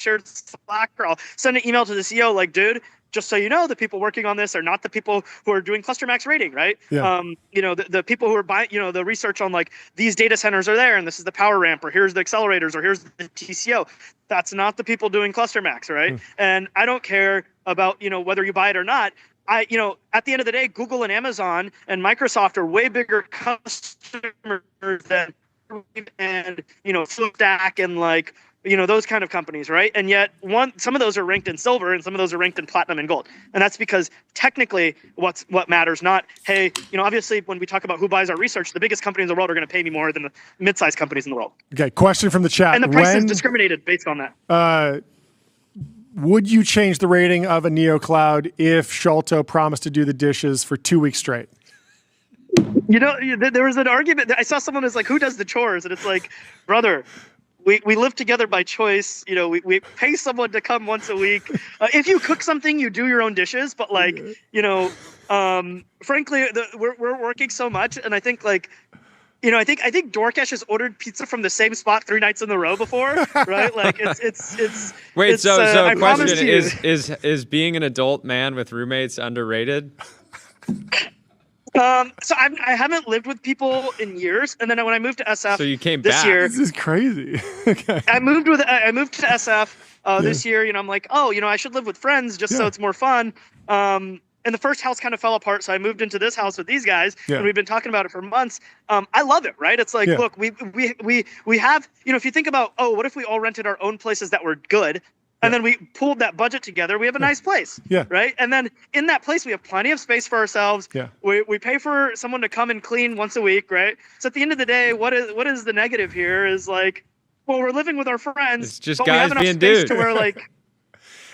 [SPEAKER 6] or I'll send an email to the CEO like, dude, just so you know, the people working on this are not the people who are doing ClusterMax rating, right? The people who are buying, the research on like these data centers are there, and this is the power ramp, or here's the accelerators, or here's the TCO. That's not the people doing ClusterMax, right? And I don't care about, whether you buy it or not. At the end of the day, Google and Amazon and Microsoft are way bigger customers than, and, Stack and like, those kind of companies, right? And yet some of those are ranked in silver, and some of those are ranked in platinum and gold. And that's because technically what matters, not, hey, obviously when we talk about who buys our research, the biggest companies in the world are going to pay me more than the mid-sized companies in the world.
[SPEAKER 3] Okay, question from the chat.
[SPEAKER 6] And the price is discriminated based on that.
[SPEAKER 3] Would you change the rating of a NeoCloud if Sholto promised to do the dishes for 2 weeks straight?
[SPEAKER 6] There was an argument. I saw someone who's like, who does the chores? And it's like, brother, we live together by choice. We pay someone to come once a week. If you cook something, you do your own dishes. But like, frankly, we're working so much, and I think like, I think DoorDash has ordered pizza from the same spot 3 nights in a row before, right? Like it's.
[SPEAKER 2] Wait,
[SPEAKER 6] it's,
[SPEAKER 2] so question is being an adult man with roommates underrated?
[SPEAKER 6] So I haven't lived with people in years, and then when I moved to SF,
[SPEAKER 2] so you came
[SPEAKER 6] this
[SPEAKER 2] back.
[SPEAKER 6] year,
[SPEAKER 3] this is crazy. Okay.
[SPEAKER 6] I moved to SF this year. I'm like, I should live with friends just so it's more fun. And the first house kind of fell apart, so I moved into this house with these guys, and we've been talking about it for months. I love it, right? It's like, look, we have, if you think about, what if we all rented our own places that were good, And then we pulled that budget together. We have a nice place.
[SPEAKER 3] Yeah.
[SPEAKER 6] Right. And then in that place, we have plenty of space for ourselves.
[SPEAKER 3] Yeah.
[SPEAKER 6] We pay for someone to come and clean once a week. Right. So at the end of the day, what is the negative here is like, well, we're living with our friends.
[SPEAKER 2] It's just
[SPEAKER 6] but
[SPEAKER 2] guys
[SPEAKER 6] we have enough
[SPEAKER 2] being
[SPEAKER 6] space
[SPEAKER 2] dudes.
[SPEAKER 6] to where like,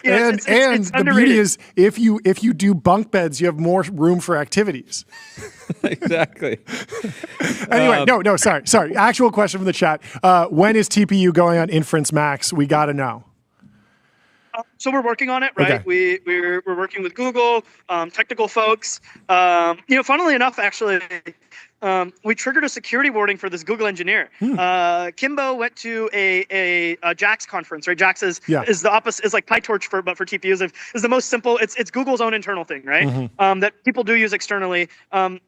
[SPEAKER 6] you know,
[SPEAKER 3] And
[SPEAKER 6] it's
[SPEAKER 3] the
[SPEAKER 6] underrated.
[SPEAKER 3] beauty is if you do bunk beds, you have more room for activities.
[SPEAKER 2] Exactly.
[SPEAKER 3] Anyway, no, sorry. Actual question from the chat. When is TPU going on Inference Max? We got to know.
[SPEAKER 6] So we're working on it, right?
[SPEAKER 3] Okay.
[SPEAKER 6] We're working with Google, technical folks. Funnily enough, actually, we triggered a security warning for this Google engineer. Kimbo went to a JAX conference, right? JAX is the opposite, is like PyTorch but for TPUs. Is the most simple. It's Google's own internal thing, right? That people do use externally.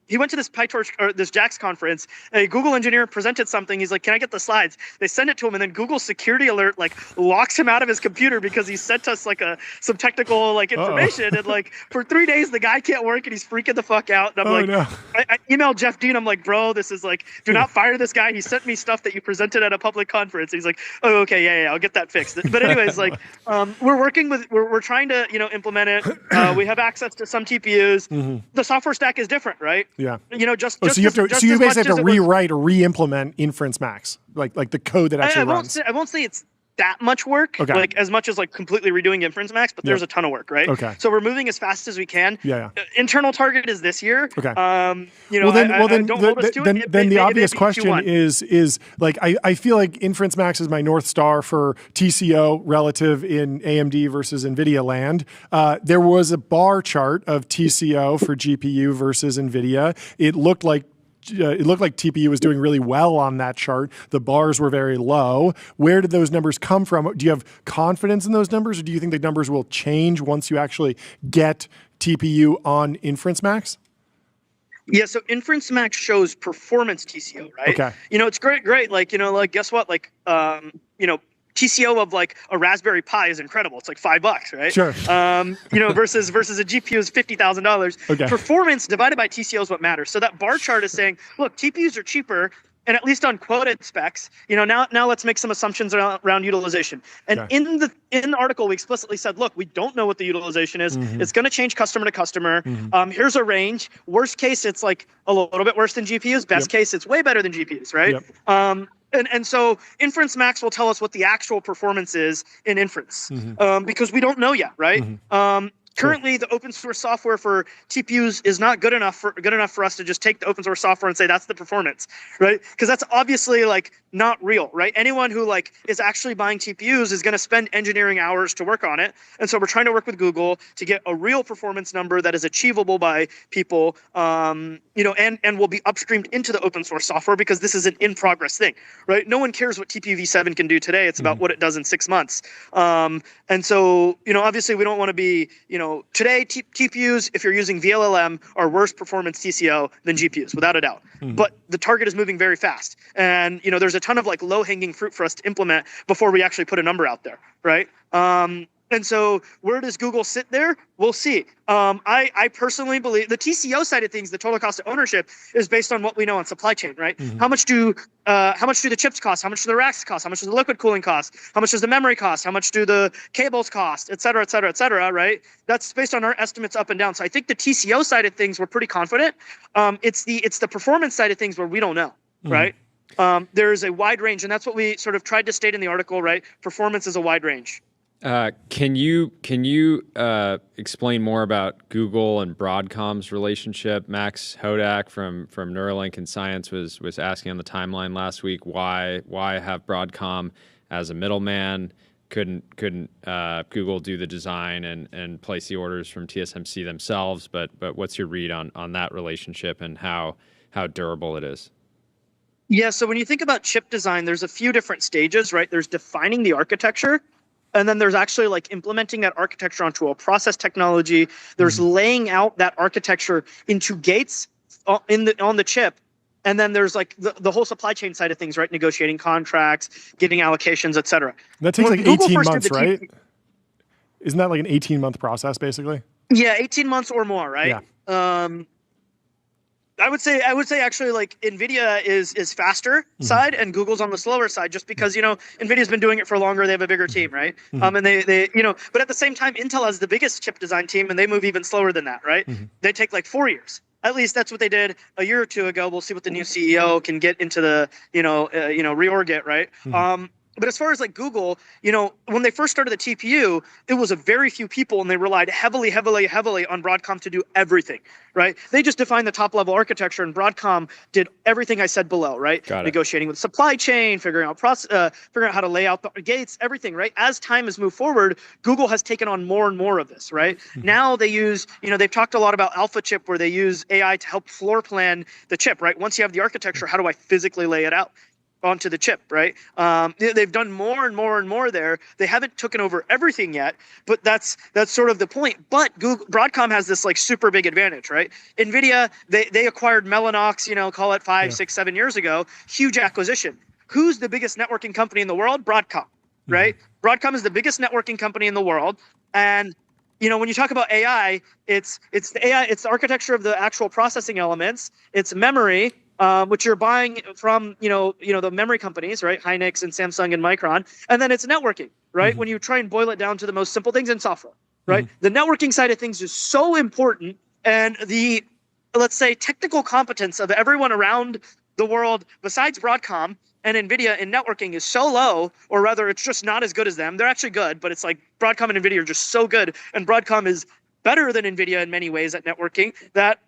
[SPEAKER 6] He went to this PyTorch or this JAX conference. A Google engineer presented something. He's like, "Can I get the slides?" They send it to him, and then Google's security alert like locks him out of his computer because he sent us like some technical like information. And like for 3 days, the guy can't work, and he's freaking the fuck out. And I'm I emailed Jeff Dean. I'm like, "Bro, this is like, do not fire this guy. He sent me stuff that you presented at a public conference." And he's like, "Oh, okay, yeah, I'll get that fixed." But anyways, like, we're trying to implement it. We have access to some TPUs. The software stack is different, right?
[SPEAKER 3] Yeah.
[SPEAKER 6] So
[SPEAKER 3] you basically have to rewrite or re-implement Inference Max, like the code that actually runs.
[SPEAKER 6] I won't say it's that much work, like as much as like completely redoing Inference Max, but there's a ton of work, right?
[SPEAKER 3] Okay.
[SPEAKER 6] So we're moving as fast as we can.
[SPEAKER 3] Yeah.
[SPEAKER 6] Internal target is this year.
[SPEAKER 3] Okay.
[SPEAKER 6] Then
[SPEAKER 3] the obvious question is like I feel like Inference Max is my North Star for TCO relative in AMD versus NVIDIA land. There was a bar chart of TCO for GPU versus NVIDIA. It looked like TPU was doing really well on that chart. The bars were very low. Where did those numbers come from? Do you have confidence in those numbers, or do you think the numbers will change once you actually get TPU on Inference Max?
[SPEAKER 6] Yeah, so Inference Max shows performance TCO, right?
[SPEAKER 3] Okay.
[SPEAKER 6] It's great. Like, guess what? Like, TCO of like a Raspberry Pi is incredible. It's like $5, right?
[SPEAKER 3] Sure.
[SPEAKER 6] Versus a GPU is $50,000.
[SPEAKER 3] Okay.
[SPEAKER 6] Performance divided by TCO is what matters. So that bar chart is saying, look, TPUs are cheaper, and at least on quoted specs. Now let's make some assumptions around utilization. And in the article, we explicitly said, look, we don't know what the utilization is. It's going to change customer to customer. Here's a range. Worst case, it's like a little bit worse than GPUs. Best case, it's way better than GPUs, right? Yep. And so Inference Max will tell us what the actual performance is in inference, because we don't know yet, right? Currently, the open source software for TPUs is not good enough for us to just take the open source software and say that's the performance, right? Because that's obviously like not real, right? Anyone who like is actually buying TPUs is going to spend engineering hours to work on it, and so we're trying to work with Google to get a real performance number that is achievable by people, and will be upstreamed into the open source software, because this is an in progress thing, right? No one cares what TPU v7 can do today. It's about what it does in 6 months, and so obviously we don't want to be today TPUs, if you're using VLLM, are worse performance TCO than GPUs, without a doubt. But the target is moving very fast, and there's a ton of like low hanging fruit for us to implement before we actually put a number out there, right? And so where does Google sit there? We'll see. I personally believe the TCO side of things, the total cost of ownership, is based on what we know on supply chain, right? How much do the chips cost? How much do the racks cost? How much does the liquid cooling cost? How much does the memory cost? How much do the cables cost? Et cetera, et cetera, et cetera, right? That's based on our estimates up and down. So I think the TCO side of things, we're pretty confident. It's the performance side of things where we don't know, right? There's a wide range, and that's what we sort of tried to state in the article, right? Performance is a wide range.
[SPEAKER 2] Can you explain more about Google and Broadcom's relationship? Max Hodak from Neuralink and Science was asking on the timeline last week why have Broadcom as a middleman? Couldn't Google do the design and place the orders from TSMC themselves? But what's your read on that relationship and how durable it is?
[SPEAKER 6] Yeah, so when you think about chip design, there's a few different stages, right? There's defining the architecture, and then there's actually like implementing that architecture onto a process technology. There's laying out that architecture into gates on the chip. And then there's like the whole supply chain side of things, right? Negotiating contracts, getting allocations, et cetera.
[SPEAKER 3] That takes like 18 months, right? Isn't that like an 18-month process, basically?
[SPEAKER 6] Yeah, 18 months or more, right?
[SPEAKER 3] Yeah.
[SPEAKER 6] I would say actually like NVIDIA is faster side and Google's on the slower side, just because, NVIDIA's been doing it for longer. They have a bigger team, right? And they but at the same time, Intel has the biggest chip design team and they move even slower than that, right? They take like 4 years. At least that's what they did a year or two ago. We'll see what the new CEO can get into the, reorg it, right? But as far as like Google, when they first started the TPU, it was a very few people and they relied heavily on Broadcom to do everything, right? They just defined the top level architecture and Broadcom did everything I said below, right?
[SPEAKER 2] Got it.
[SPEAKER 6] Negotiating with supply chain, figuring out how to lay out the gates, everything, right? As time has moved forward, Google has taken on more and more of this, right? Now they use, they've talked a lot about Alpha Chip where they use AI to help floor plan the chip, right? Once you have the architecture, how do I physically lay it out onto the chip, right? They've done more and more and more there. They haven't taken over everything yet, but that's sort of the point. But Broadcom has this like super big advantage, right? NVIDIA, they acquired Mellanox, call it 5, 6, 7 years ago. Huge acquisition. Who's the biggest networking company in the world? Broadcom, right? Broadcom is the biggest networking company in the world. And when you talk about AI, it's the AI, it's the architecture of the actual processing elements, it's memory, which you're buying from, the memory companies, right? Hynix and Samsung and Micron. And then it's networking, right? When you try and boil it down to the most simple things in software, right? The networking side of things is so important. And the, let's say, technical competence of everyone around the world besides Broadcom and NVIDIA in networking is so low, or rather it's just not as good as them. They're actually good, but it's like Broadcom and NVIDIA are just so good. And Broadcom is better than NVIDIA in many ways at networking that,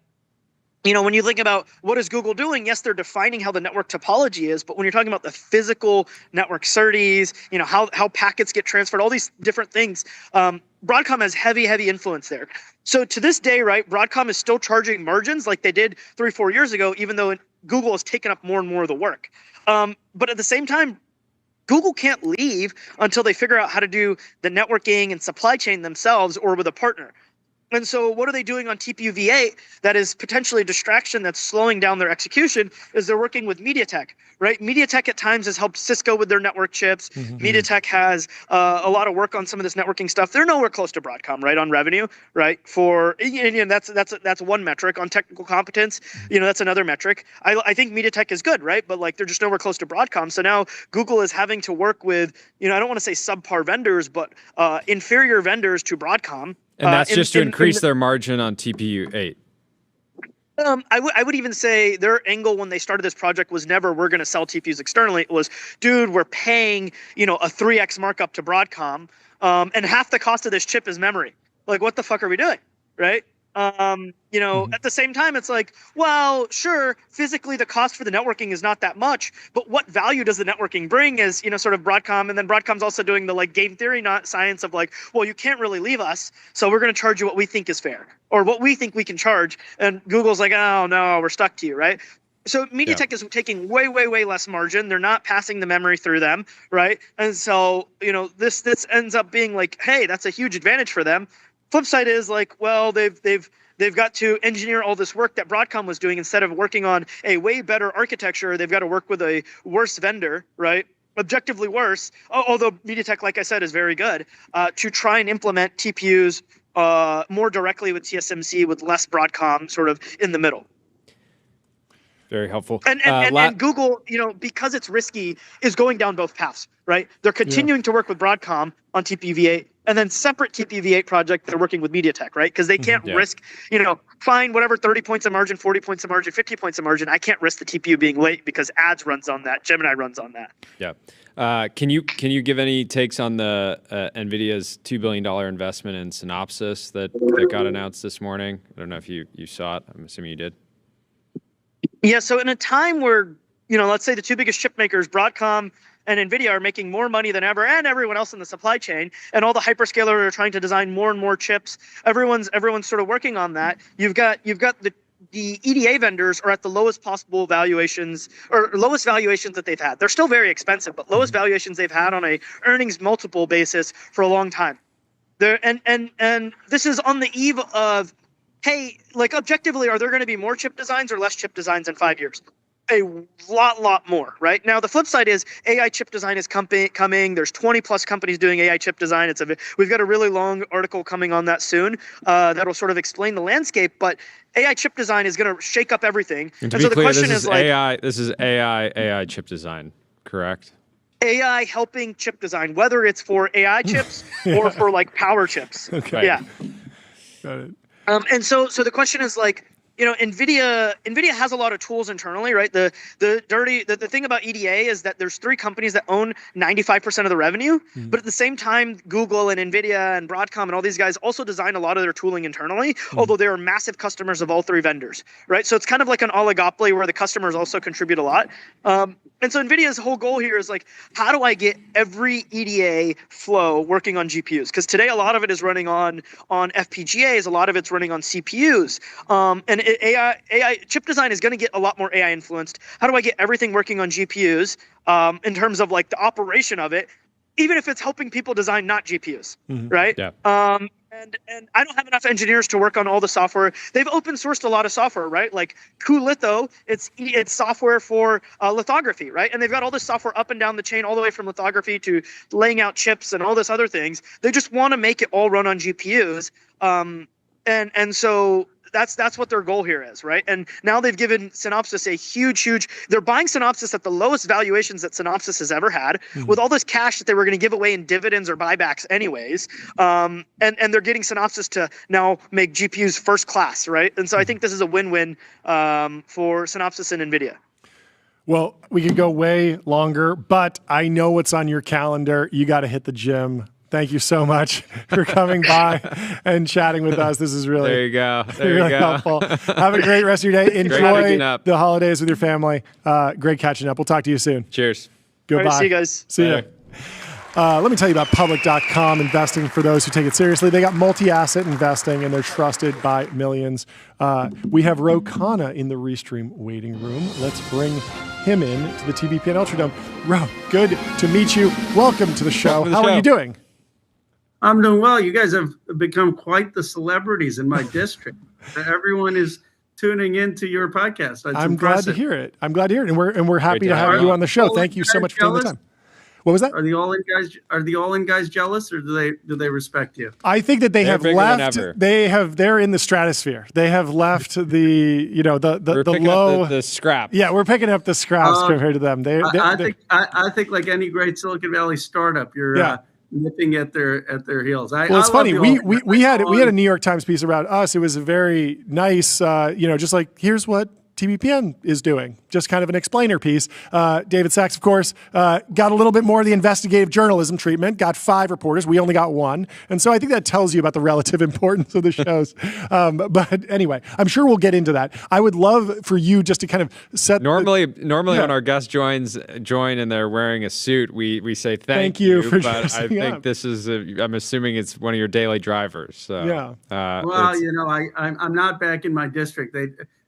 [SPEAKER 6] when you think about what is Google doing, yes, they're defining how the network topology is, but when you're talking about the physical network SerDes, how packets get transferred, all these different things, Broadcom has heavy influence there. So to this day, right, Broadcom is still charging margins like they did 3-4 years ago, even though Google has taken up more and more of the work. But at the same time, Google can't leave until they figure out how to do the networking and supply chain themselves or with a partner. And so what are they doing on TPU V8 that is potentially a distraction that's slowing down their execution is they're working with MediaTek, right? MediaTek at times has helped Cisco with their network chips. MediaTek has a lot of work on some of this networking stuff. They're nowhere close to Broadcom, right, on revenue, right? And that's one metric. On technical competence, that's another metric. I think MediaTek is good, right? But like they're just nowhere close to Broadcom. So now Google is having to work with, I don't want to say subpar vendors, but inferior vendors to Broadcom.
[SPEAKER 2] And that's just to increase their margin on TPU 8.
[SPEAKER 6] I would even say their angle when they started this project was never we're going to sell TPUs externally. It was, dude, we're paying a 3x markup to Broadcom, and half the cost of this chip is memory. Like, what the fuck are we doing, right? At the same time, it's like, well, sure, physically the cost for the networking is not that much, but what value does the networking bring is, sort of Broadcom, and then Broadcom's also doing the like game theory, not science of like, well, you can't really leave us, so we're going to charge you what we think is fair, or what we think we can charge, and Google's like, oh, no, we're stuck to you, right? So MediaTek is taking way less margin. They're not passing the memory through them, right? And so, this ends up being like, hey, that's a huge advantage for them. Flip side is like, well, they've got to engineer all this work that Broadcom was doing instead of working on a way better architecture. They've got to work with a worse vendor, right? Objectively worse, although MediaTek, like I said, is very good, to try and implement TPUs more directly with TSMC with less Broadcom sort of in the middle.
[SPEAKER 2] Very helpful.
[SPEAKER 6] And Google, because it's risky, is going down both paths, right? They're continuing to work with Broadcom on TPU-V8, and then separate TPU-V8 project, they're working with MediaTek, right? Because they can't risk, fine, whatever, 30 points of margin, 40 points of margin, 50 points of margin. I can't risk the TPU being late because ads runs on that. Gemini runs on that.
[SPEAKER 2] Yeah. Can you give any takes on the NVIDIA's $2 billion investment in Synopsys that got announced this morning? I don't know if you saw it. I'm assuming you did.
[SPEAKER 6] Yeah, so in a time where, let's say the two biggest chip makers, Broadcom and NVIDIA, are making more money than ever, and everyone else in the supply chain, and all the hyperscalers are trying to design more and more chips. Everyone's sort of working on that. You've got the EDA vendors are at the lowest possible valuations, or lowest valuations that they've had. They're still very expensive, but lowest valuations they've had on a earnings multiple basis for a long time. And this is on the eve of, hey, like objectively, are there going to be more chip designs or less chip designs in 5 years? A lot more, right? Now, the flip side is AI chip design is coming. There's 20 plus companies doing AI chip design. We've got a really long article coming on that soon that'll sort of explain the landscape. But AI chip design is going to shake up everything.
[SPEAKER 2] And to
[SPEAKER 6] And
[SPEAKER 2] be
[SPEAKER 6] so the
[SPEAKER 2] clear,
[SPEAKER 6] question
[SPEAKER 2] this
[SPEAKER 6] is
[SPEAKER 2] is
[SPEAKER 6] like
[SPEAKER 2] AI. This is AI chip design, correct?
[SPEAKER 6] AI helping chip design, whether it's for AI chips or for like power chips.
[SPEAKER 3] Okay.
[SPEAKER 6] Yeah.
[SPEAKER 3] Got it.
[SPEAKER 6] And so the question is like, NVIDIA has a lot of tools internally, right? The thing about EDA is that there's 3 companies that own 95% of the revenue, but at the same time, Google and NVIDIA and Broadcom and all these guys also design a lot of their tooling internally, although they are massive customers of all 3 vendors, right? So it's kind of like an oligopoly where the customers also contribute a lot. And so NVIDIA's whole goal here is like, how do I get every EDA flow working on GPUs? Because today a lot of it is running on FPGAs, a lot of it's running on CPUs, and AI chip design is going to get a lot more AI influenced. How do I get everything working on GPUs in terms of like the operation of it, even if it's helping people design not GPUs, right?
[SPEAKER 2] Yeah.
[SPEAKER 6] And I don't have enough engineers to work on all the software. They've open sourced a lot of software, right? Like cuLitho, it's software for lithography, right? And they've got all this software up and down the chain, all the way from lithography to laying out chips and all this other things. They just want to make it all run on GPUs, and so that's what their goal here is, right? And now they've given Synopsys a huge. They're buying Synopsys at the lowest valuations that Synopsys has ever had, with all this cash that they were going to give away in dividends or buybacks, anyways. And they're getting Synopsys to now make GPUs first class, right? And so I think this is a win-win for Synopsys and NVIDIA.
[SPEAKER 3] Well, we could go way longer, but I know what's on your calendar. You got to hit the gym. Thank you so much for coming by and chatting with us. This is really,
[SPEAKER 2] There you go. There you
[SPEAKER 3] really
[SPEAKER 2] go.
[SPEAKER 3] helpful. Have a great rest of your day. Enjoy
[SPEAKER 2] picking up.
[SPEAKER 3] the holidays with your family. Great catching up. We'll talk to you soon.
[SPEAKER 2] Cheers.
[SPEAKER 3] Goodbye.
[SPEAKER 6] All right, see you guys.
[SPEAKER 3] See ya.
[SPEAKER 2] Later.
[SPEAKER 3] Let me tell you about public.com investing for those who take it seriously. They got multi-asset investing and they're trusted by millions. We have Ro Khanna in the Restream waiting room. Let's bring him in to the TBPN Ultradome. Ro, good to meet you. Welcome to the show.
[SPEAKER 2] Welcome to the
[SPEAKER 3] How are
[SPEAKER 2] show.
[SPEAKER 3] you doing?
[SPEAKER 7] I'm doing well. You guys have become quite the celebrities in my district. Everyone is tuning into your podcast. It's
[SPEAKER 3] I'm glad to
[SPEAKER 7] impressive.
[SPEAKER 3] hear it. I'm glad to hear it. And we're happy
[SPEAKER 2] Great
[SPEAKER 3] to
[SPEAKER 2] to
[SPEAKER 3] have
[SPEAKER 2] have
[SPEAKER 3] you
[SPEAKER 2] you.
[SPEAKER 3] on the show.
[SPEAKER 7] All
[SPEAKER 3] Thank you so
[SPEAKER 7] guys
[SPEAKER 3] much for taking the
[SPEAKER 7] jealous?
[SPEAKER 3] time. What was that?
[SPEAKER 7] Are the all in guys jealous, or do they respect you?
[SPEAKER 3] I think that they
[SPEAKER 2] They're
[SPEAKER 3] have
[SPEAKER 2] bigger than
[SPEAKER 3] left.
[SPEAKER 2] ever.
[SPEAKER 3] They're in the stratosphere. They have left the
[SPEAKER 2] We're picking
[SPEAKER 3] low.
[SPEAKER 2] up the scrap.
[SPEAKER 3] Yeah, we're picking up the scraps compared to them.
[SPEAKER 7] I think like any great Silicon Valley startup, you're
[SPEAKER 3] Yeah.
[SPEAKER 7] nipping at their heels.
[SPEAKER 3] Well, it's
[SPEAKER 7] I love
[SPEAKER 3] funny.
[SPEAKER 7] the
[SPEAKER 3] We had
[SPEAKER 7] all-in.
[SPEAKER 3] a New York Times piece about us. It was a very nice, just like here's what TBPN is doing. Just kind of an explainer piece. David Sachs, of course, got a little bit more of the investigative journalism treatment, got 5 reporters. We only got 1. And so I think that tells you about the relative importance of the shows. But anyway, I'm sure we'll get into that. I would love for you just to kind of set
[SPEAKER 2] Normally,
[SPEAKER 3] Yeah.
[SPEAKER 2] when our guests join and they're wearing a suit, we say thank
[SPEAKER 3] you for
[SPEAKER 2] But I
[SPEAKER 3] dressing
[SPEAKER 2] think
[SPEAKER 3] up.
[SPEAKER 2] this is I'm assuming it's one of your daily drivers. So,
[SPEAKER 3] Yeah.
[SPEAKER 7] Well, I'm not back in my district.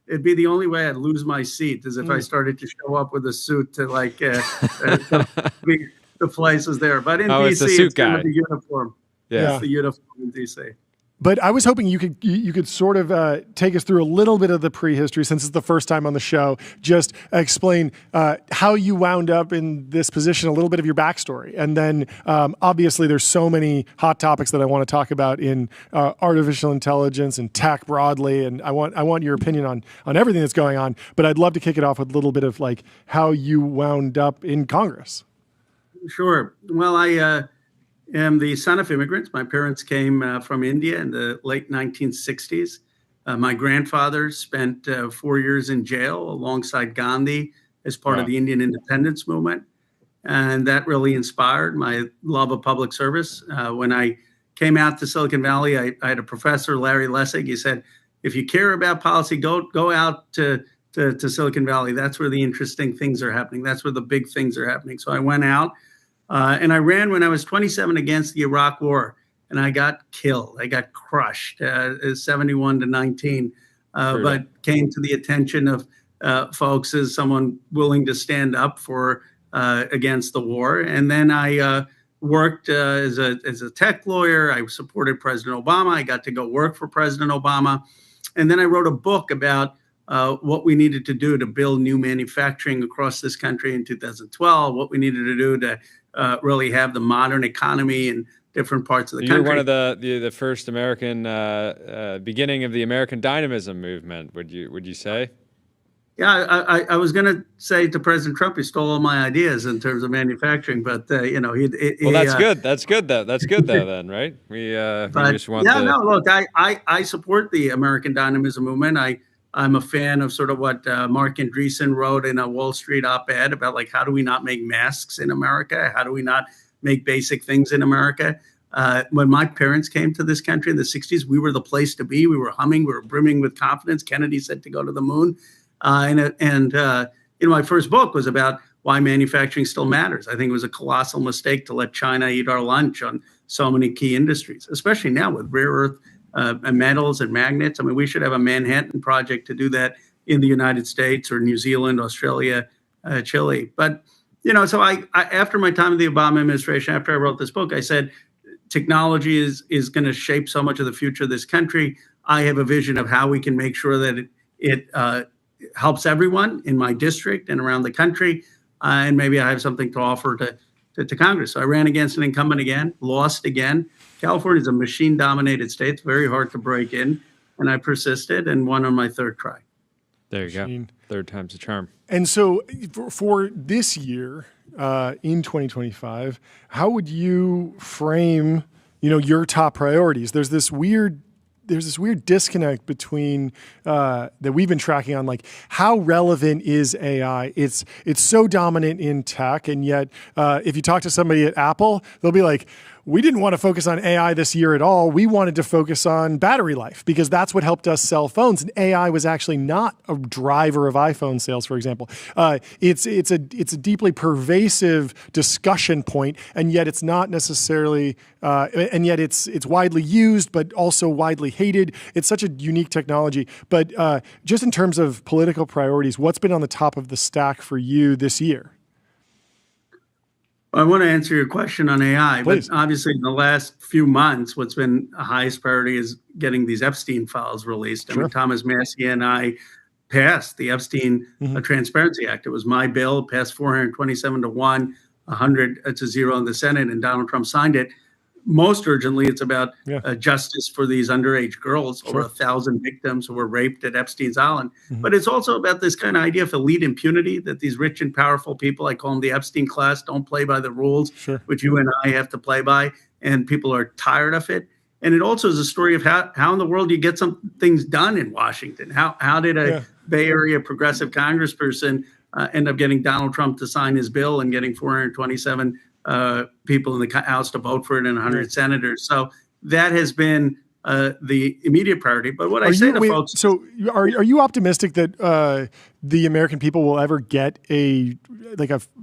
[SPEAKER 7] It'd be the only way I'd lose my seat is if I started to show up with a suit to to be the places there. But in
[SPEAKER 2] Oh, it's the
[SPEAKER 7] DC,
[SPEAKER 2] suit
[SPEAKER 7] it's going
[SPEAKER 2] guy.
[SPEAKER 7] to be uniform.
[SPEAKER 2] Yeah.
[SPEAKER 7] It's the uniform in DC.
[SPEAKER 3] But I was hoping you could sort of take us through a little bit of the prehistory, since it's the first time on the show. Just explain how you wound up in this position, a little bit of your backstory, and then obviously there's so many hot topics that I want to talk about in artificial intelligence and tech broadly, and I want your opinion on everything that's going on. But I'd love to kick it off with a little bit of like how you wound up in Congress.
[SPEAKER 7] Sure. Well, I am the son of immigrants. My parents came from India in the late 1960s. My grandfather spent 4 years in jail alongside Gandhi as part of the Indian independence movement. And that really inspired my love of public service. When I came out to Silicon Valley, I had a professor, Larry Lessig. He said, if you care about policy, go out to Silicon Valley. That's where the interesting things are happening. That's where the big things are happening. So I went out. And I ran when I was 27 against the Iraq War, and I got killed. I got crushed, 71-19, but came to the attention of folks as someone willing to stand up for against the war. And then I worked as a tech lawyer. I supported President Obama. I got to go work for President Obama. And then I wrote a book about what we needed to do to build new manufacturing across this country in 2012, what we needed to do to really have the modern economy and different parts of the
[SPEAKER 2] You're
[SPEAKER 7] country.
[SPEAKER 2] one of the first American beginning of the American dynamism movement. Would you say?
[SPEAKER 7] Yeah, I was going to say to President Trump, he stole all my ideas in terms of manufacturing, but
[SPEAKER 2] Well, that's good. That's good though. That's good though. Then, right? We just want
[SPEAKER 7] Look, I support the American dynamism movement. I'm a fan of sort of what Mark Andreessen wrote in a Wall Street op-ed about, like, how do we not make masks in America? How do we not make basic things in America? When my parents came to this country in the 60s, we were the place to be. We were humming. We were brimming with confidence. Kennedy said to go to the moon. My first book was about why manufacturing still matters. I think it was a colossal mistake to let China eat our lunch on so many key industries, especially now with rare earth metals and magnets. I mean, we should have a Manhattan Project to do that in the United States or New Zealand, Australia, Chile. But, so I after my time in the Obama administration, after I wrote this book, I said, technology is going to shape so much of the future of this country. I have a vision of how we can make sure that it helps everyone in my district and around the country. And maybe I have something to offer to Congress. So I ran against an incumbent again, lost again. California is a machine-dominated state. It's very hard to break in. And I persisted and won on my third try.
[SPEAKER 2] There you go. Third time's a charm.
[SPEAKER 3] And so for this year, in 2025, how would you frame, your top priorities? There's this weird disconnect between that we've been tracking on, like, how relevant is AI? It's so dominant in tech, and yet if you talk to somebody at Apple, they'll be like, we didn't want to focus on AI this year at all. We wanted to focus on battery life because that's what helped us sell phones. And AI was actually not a driver of iPhone sales, for example. It's a deeply pervasive discussion point, and yet it's not necessarily, and yet it's widely used, but also widely hated. It's such a unique technology. But just in terms of political priorities, what's been on the top of the stack for you this year?
[SPEAKER 7] I want to answer your question on AI,
[SPEAKER 3] Please.
[SPEAKER 7] But obviously in the last few months, what's been the highest priority is getting these Epstein files released.
[SPEAKER 3] Sure.
[SPEAKER 7] I mean, Thomas Massie and I passed the Epstein Transparency Act. It was my bill, passed 427 to 1, 100 to 0 in the Senate, and Donald Trump signed it. Most urgently, it's about justice for these underage girls, over 1,000 victims who were raped at Epstein's Island. But it's also about this kind of idea of elite impunity, that these rich and powerful people, I call them the Epstein class, don't play by the rules, which you and I have to play by, and people are tired of it. And it also is a story of how in the world you get some things done in Washington. How did a Bay Area progressive congressperson end up getting Donald Trump to sign his bill and getting 427 people in the House to vote for it and 100 senators? So that has been the immediate priority. But what I say to folks...
[SPEAKER 3] So are you optimistic that the American people will ever get a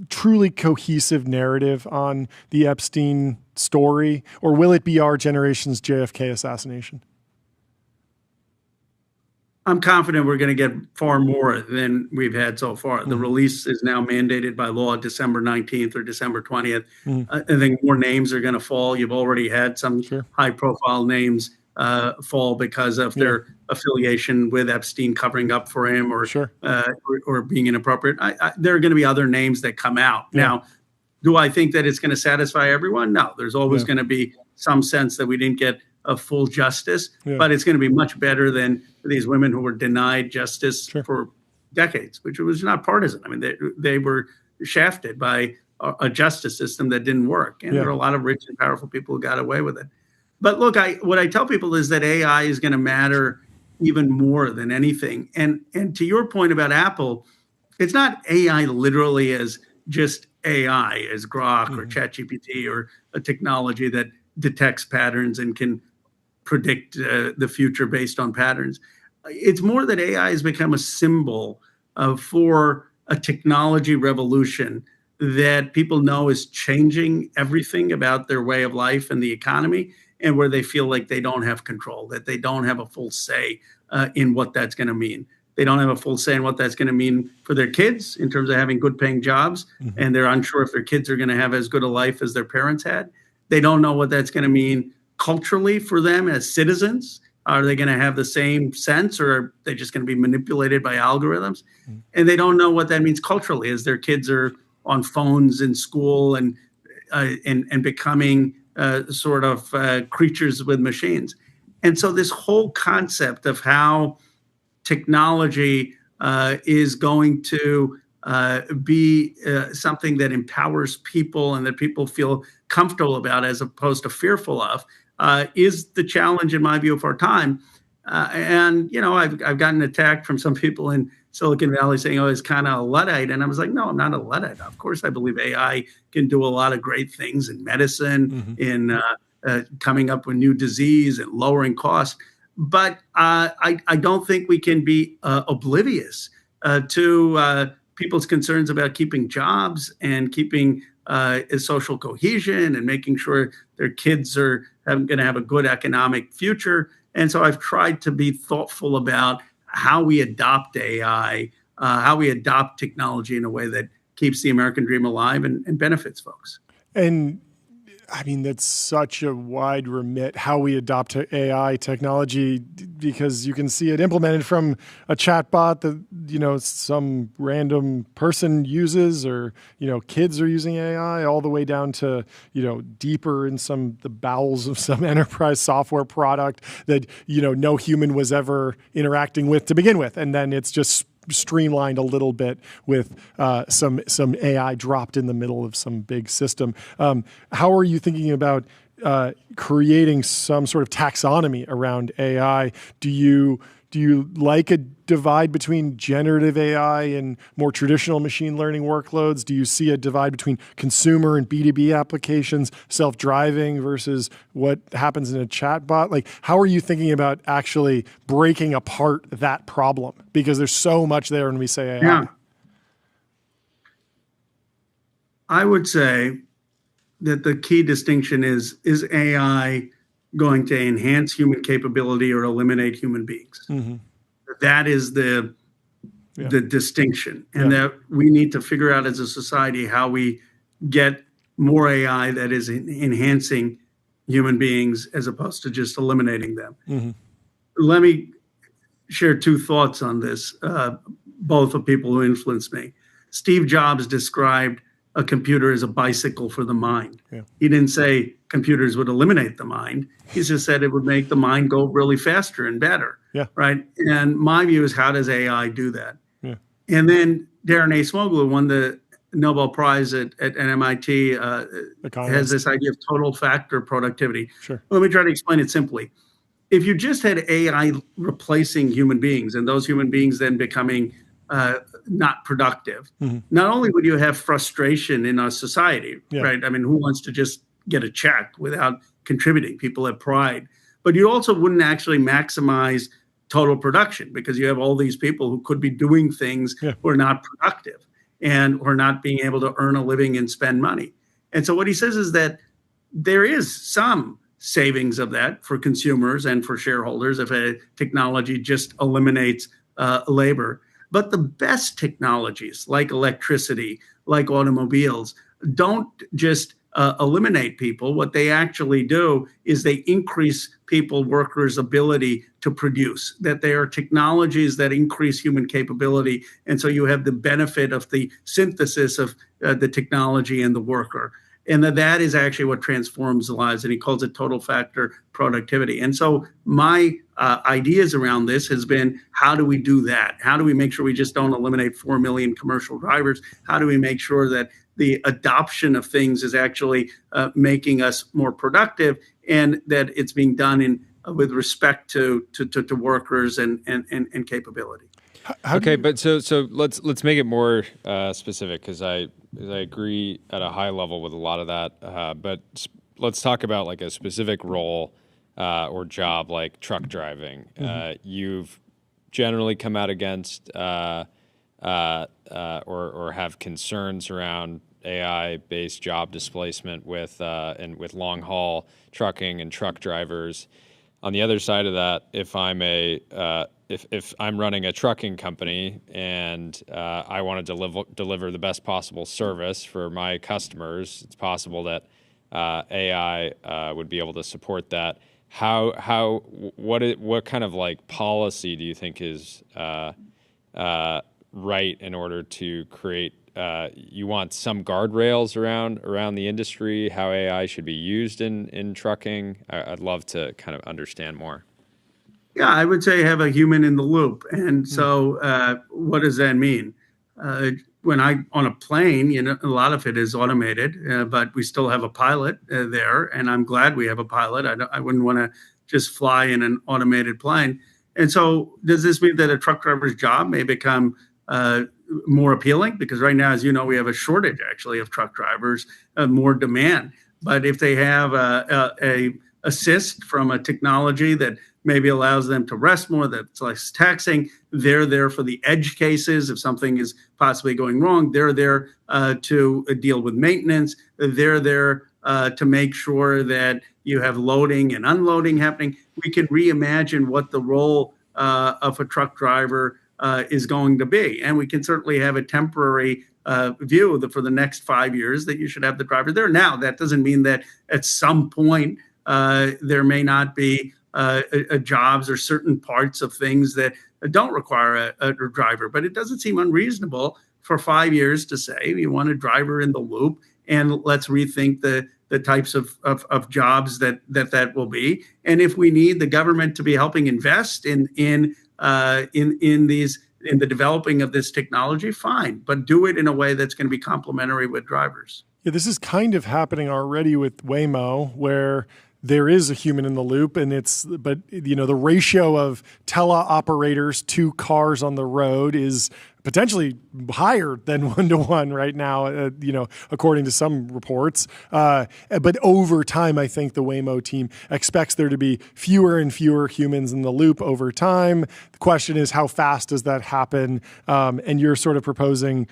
[SPEAKER 3] truly cohesive narrative on the Epstein story, or will it be our generation's JFK assassination?
[SPEAKER 7] I'm confident we're going to get far more than we've had so far. The release is now mandated by law December 19th or December 20th. I think more names are going to fall. You've already had some high-profile names fall because of their affiliation with Epstein, covering up for him, or being inappropriate. There are going to be other names that come out. Now, do I think that it's going to satisfy everyone? No. There's always going to be some sense that we didn't get a full justice, but it's going to be much better than these women who were denied justice for decades, which was not partisan. I mean, they were shafted by a justice system that didn't work. And there are a lot of rich and powerful people who got away with it. But look, what I tell people is that AI is going to matter even more than anything. And to your point about Apple, it's not AI literally as just AI, as Grok or ChatGPT, or a technology that detects patterns and can predict the future based on patterns. It's more that AI has become a symbol for a technology revolution that people know is changing everything about their way of life and the economy, and where they feel like they don't have control, that they don't have a full say in what that's going to mean. They don't have a full say in what that's going to mean for their kids in terms of having good paying jobs, and they're unsure if their kids are going to have as good a life as their parents had. They don't know what that's going to mean culturally for them as citizens. Are they going to have the same sense, or are they just going to be manipulated by algorithms? And they don't know what that means culturally as their kids are on phones in school and becoming sort of creatures with machines. And so this whole concept of how technology is going to be something that empowers people and that people feel comfortable about as opposed to fearful of is the challenge, in my view, of our time. And, I've gotten attacked from some people in Silicon Valley saying, oh, it's kind of a Luddite. And I was like, no, I'm not a Luddite. Of course, I believe AI can do a lot of great things in medicine, in coming up with new disease and lowering costs. But I don't think we can be oblivious to people's concerns about keeping jobs and keeping social cohesion and making sure their kids are going to have a good economic future. And so I've tried to be thoughtful about how we adopt AI, how we adopt technology in a way that keeps the American dream alive and benefits folks.
[SPEAKER 3] And I mean, that's such a wide remit how we adopt AI technology, because you can see it implemented from a chatbot that, some random person uses, or, kids are using AI, all the way down to, deeper in the bowels of some enterprise software product that, no human was ever interacting with to begin with. And then it's just streamlined a little bit with some AI dropped in the middle of some big system. How are you thinking about creating some sort of taxonomy around AI? Do you like a divide between generative AI and more traditional machine learning workloads? Do you see a divide between consumer and B2B applications, self-driving versus what happens in a chatbot? Like, how are you thinking about actually breaking apart that problem? Because there's so much there when we say AI.
[SPEAKER 7] Yeah. I would say that the key distinction is AI going to enhance human capability or eliminate human beings? That is the distinction. And that we need to figure out as a society how we get more AI that is enhancing human beings as opposed to just eliminating them. Let me share two thoughts on this, both of people who influenced me. Steve Jobs described a computer as a bicycle for the mind. He didn't say computers would eliminate the mind. He just said it would make the mind go really faster and better. Right. And my view is, how does AI do that? And then Darren Acemoglu won the Nobel Prize at MIT, has this idea of total factor productivity. Let me try to explain it simply. If you just had AI replacing human beings, and those human beings then becoming not productive, not only would you have frustration in our society, right? I mean, who wants to just get a check without contributing? People have pride. But you also wouldn't actually maximize total production, because you have all these people who could be doing things who are not productive and who are not being able to earn a living and spend money. And so what he says is that there is some savings of that for consumers and for shareholders if a technology just eliminates labor. But the best technologies, like electricity, like automobiles, don't just eliminate people. What they actually do is they increase workers' ability to produce, that they are technologies that increase human capability. And so you have the benefit of the synthesis of the technology and the worker. And that is actually what transforms lives. And he calls it total factor productivity. And so my ideas around this has been, how do we do that? How do we make sure we just don't eliminate 4 million commercial drivers? How do we make sure that the adoption of things is actually making us more productive, and that it's being done with respect to workers and capability?
[SPEAKER 2] Okay, but so let's make it more specific, because I agree at a high level with a lot of that. But let's talk about like a specific role or job, like truck driving. You've generally come out against or have concerns around AI-based job displacement with long haul trucking and truck drivers. On the other side of that, if I'm if I'm running a trucking company and I want to deliver the best possible service for my customers, it's possible that AI would be able to support that. What kind of like policy do you think is right in order to create you want some guardrails around the industry, how AI should be used in trucking. I'd love to kind of understand more.
[SPEAKER 7] Yeah, I would say have a human in the loop. And so what does that mean? When on a plane, a lot of it is automated, but we still have a pilot there. And I'm glad we have a pilot. I wouldn't want to just fly in an automated plane. And so does this mean that a truck driver's job may become more appealing? Because right now, as you know, we have a shortage actually of truck drivers, more demand. But if they have a assist from a technology that maybe allows them to rest more, that's less taxing, they're there for the edge cases. If something is possibly going wrong, they're there to deal with maintenance. They're there to make sure that you have loading and unloading happening. We can reimagine what the role of a truck driver is going to be. And we can certainly have a temporary view that for the next 5 years that you should have the driver there. Now, that doesn't mean that at some point there may not be jobs or certain parts of things that don't require a driver, but it doesn't seem unreasonable for 5 years to say we want a driver in the loop, and let's rethink the types of jobs that will be. And if we need the government to be helping invest in the developing of this technology, fine, but do it in a way that's going to be complementary with drivers.
[SPEAKER 3] Yeah, this is kind of happening already with Waymo, where there is a human in the loop, and the ratio of teleoperators to cars on the road is potentially higher than 1-to-1 right now, according to some reports. But over time, I think the Waymo team expects there to be fewer and fewer humans in the loop over time. The question is, how fast does that happen? And you're sort of proposing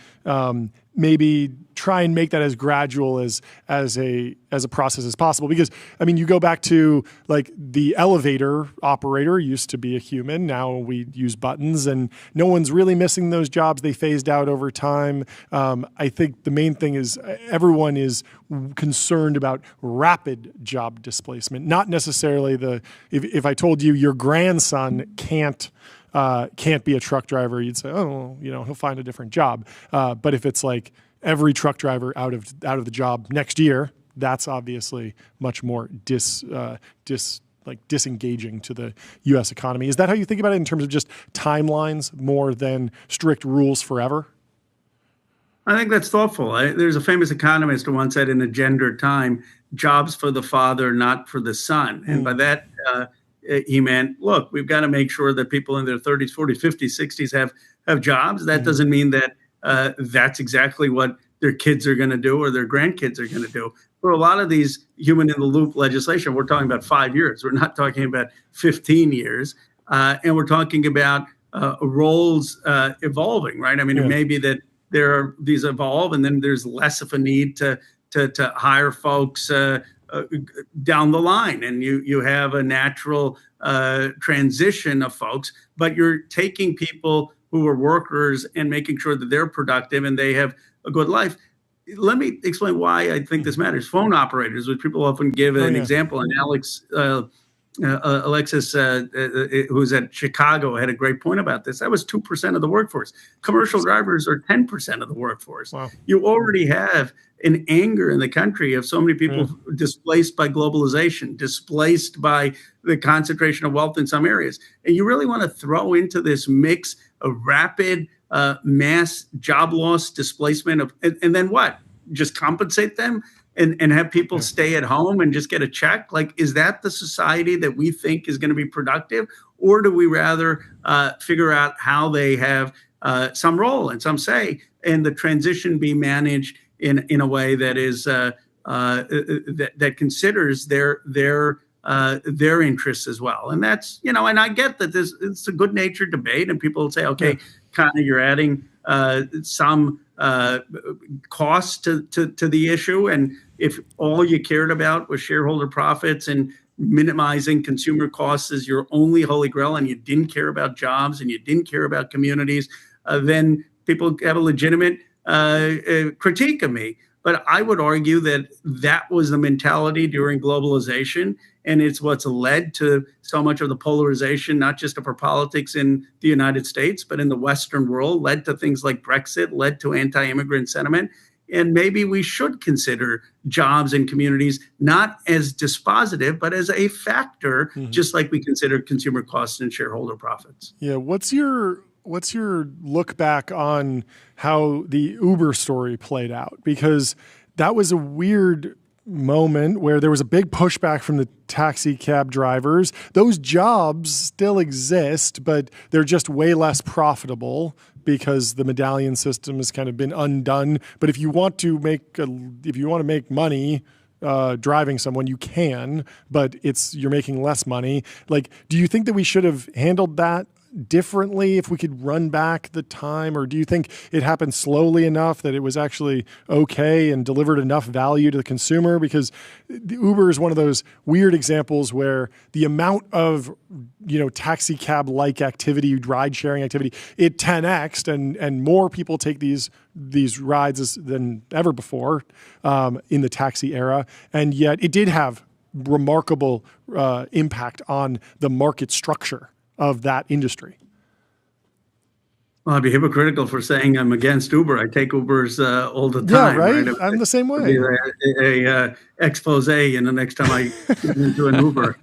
[SPEAKER 3] maybe try and make that as gradual as a process as possible. Because, I mean, you go back to like the elevator operator used to be a human. Now we use buttons, and no one's really missing those jobs. They phased out over time. I think the main thing is everyone is concerned about rapid job displacement, not necessarily if I told you your grandson can't be a truck driver, you'd say, oh, he'll find a different job. But if it's like every truck driver out of the job next year, that's obviously much more disengaging to the U.S. economy. Is that how you think about it in terms of just timelines more than strict rules forever?
[SPEAKER 7] I think that's thoughtful. There's a famous economist who once said in a gendered time, jobs for the father, not for the son. And by that, he meant, look, we've got to make sure that people in their 30s, 40s, 50s, 60s have jobs. That doesn't mean that that's exactly what their kids are going to do or their grandkids are going to do. For a lot of these human in the loop legislation, we're talking about 5 years. We're not talking about 15 years. And we're talking about roles evolving, right? I mean, it may be that these evolve and then there's less of a need to hire folks down the line, and you have a natural transition of folks, but you're taking people who are workers and making sure that they're productive and they have a good life. Let me explain why I think this matters. Phone operators, which people often give an example, and Alexis, who's at Chicago, had a great point about this. That was 2% of the workforce. Commercial drivers are 10% of the workforce. Wow. You already have an anger in the country of so many people displaced by globalization, displaced by the concentration of wealth in some areas. And you really want to throw into this mix a rapid mass job loss, displacement and then what? Just compensate them? And have people stay at home and just get a check? Like, is that the society that we think is going to be productive? Or do we rather figure out how they have some role and some say, and the transition be managed in a way that is that considers their interests as well? And that's, and I get that it's a good natured debate, and people will say, okay, kind of you're adding some cost to the issue. And if all you cared about was shareholder profits and minimizing consumer costs as your only holy grail, and you didn't care about jobs and you didn't care about communities, then people have a legitimate critique of me. But I would argue that was the mentality during globalization, And it's what's led to so much of the polarization, not just of our politics in the United States, but in the Western world, led to things like Brexit, led to anti-immigrant sentiment. And maybe we should consider jobs in communities not as dispositive, but as a factor, just like we consider consumer costs and shareholder profits.
[SPEAKER 3] Yeah. What's your look back on how the Uber story played out? Because that was a weird moment where there was a big pushback from the taxi cab drivers. Those jobs still exist, but they're just way less profitable because the medallion system has kind of been undone. But if you want to make money driving someone, you can, but you're making less money. Like, do you think that we should have handled that differently if we could run back the time, or do you think it happened slowly enough that it was actually okay and delivered enough value to the consumer? Because the Uber is one of those weird examples where the amount of taxi cab like activity, ride sharing activity, it 10x'd and more people take these rides than ever before in the taxi era, and yet it did have remarkable impact on the market structure of that industry.
[SPEAKER 7] Well, I'd be hypocritical for saying I'm against Uber. I take Ubers all the time.
[SPEAKER 3] Yeah, right? I'm the same way.
[SPEAKER 7] A expose, the next time I get into an Uber.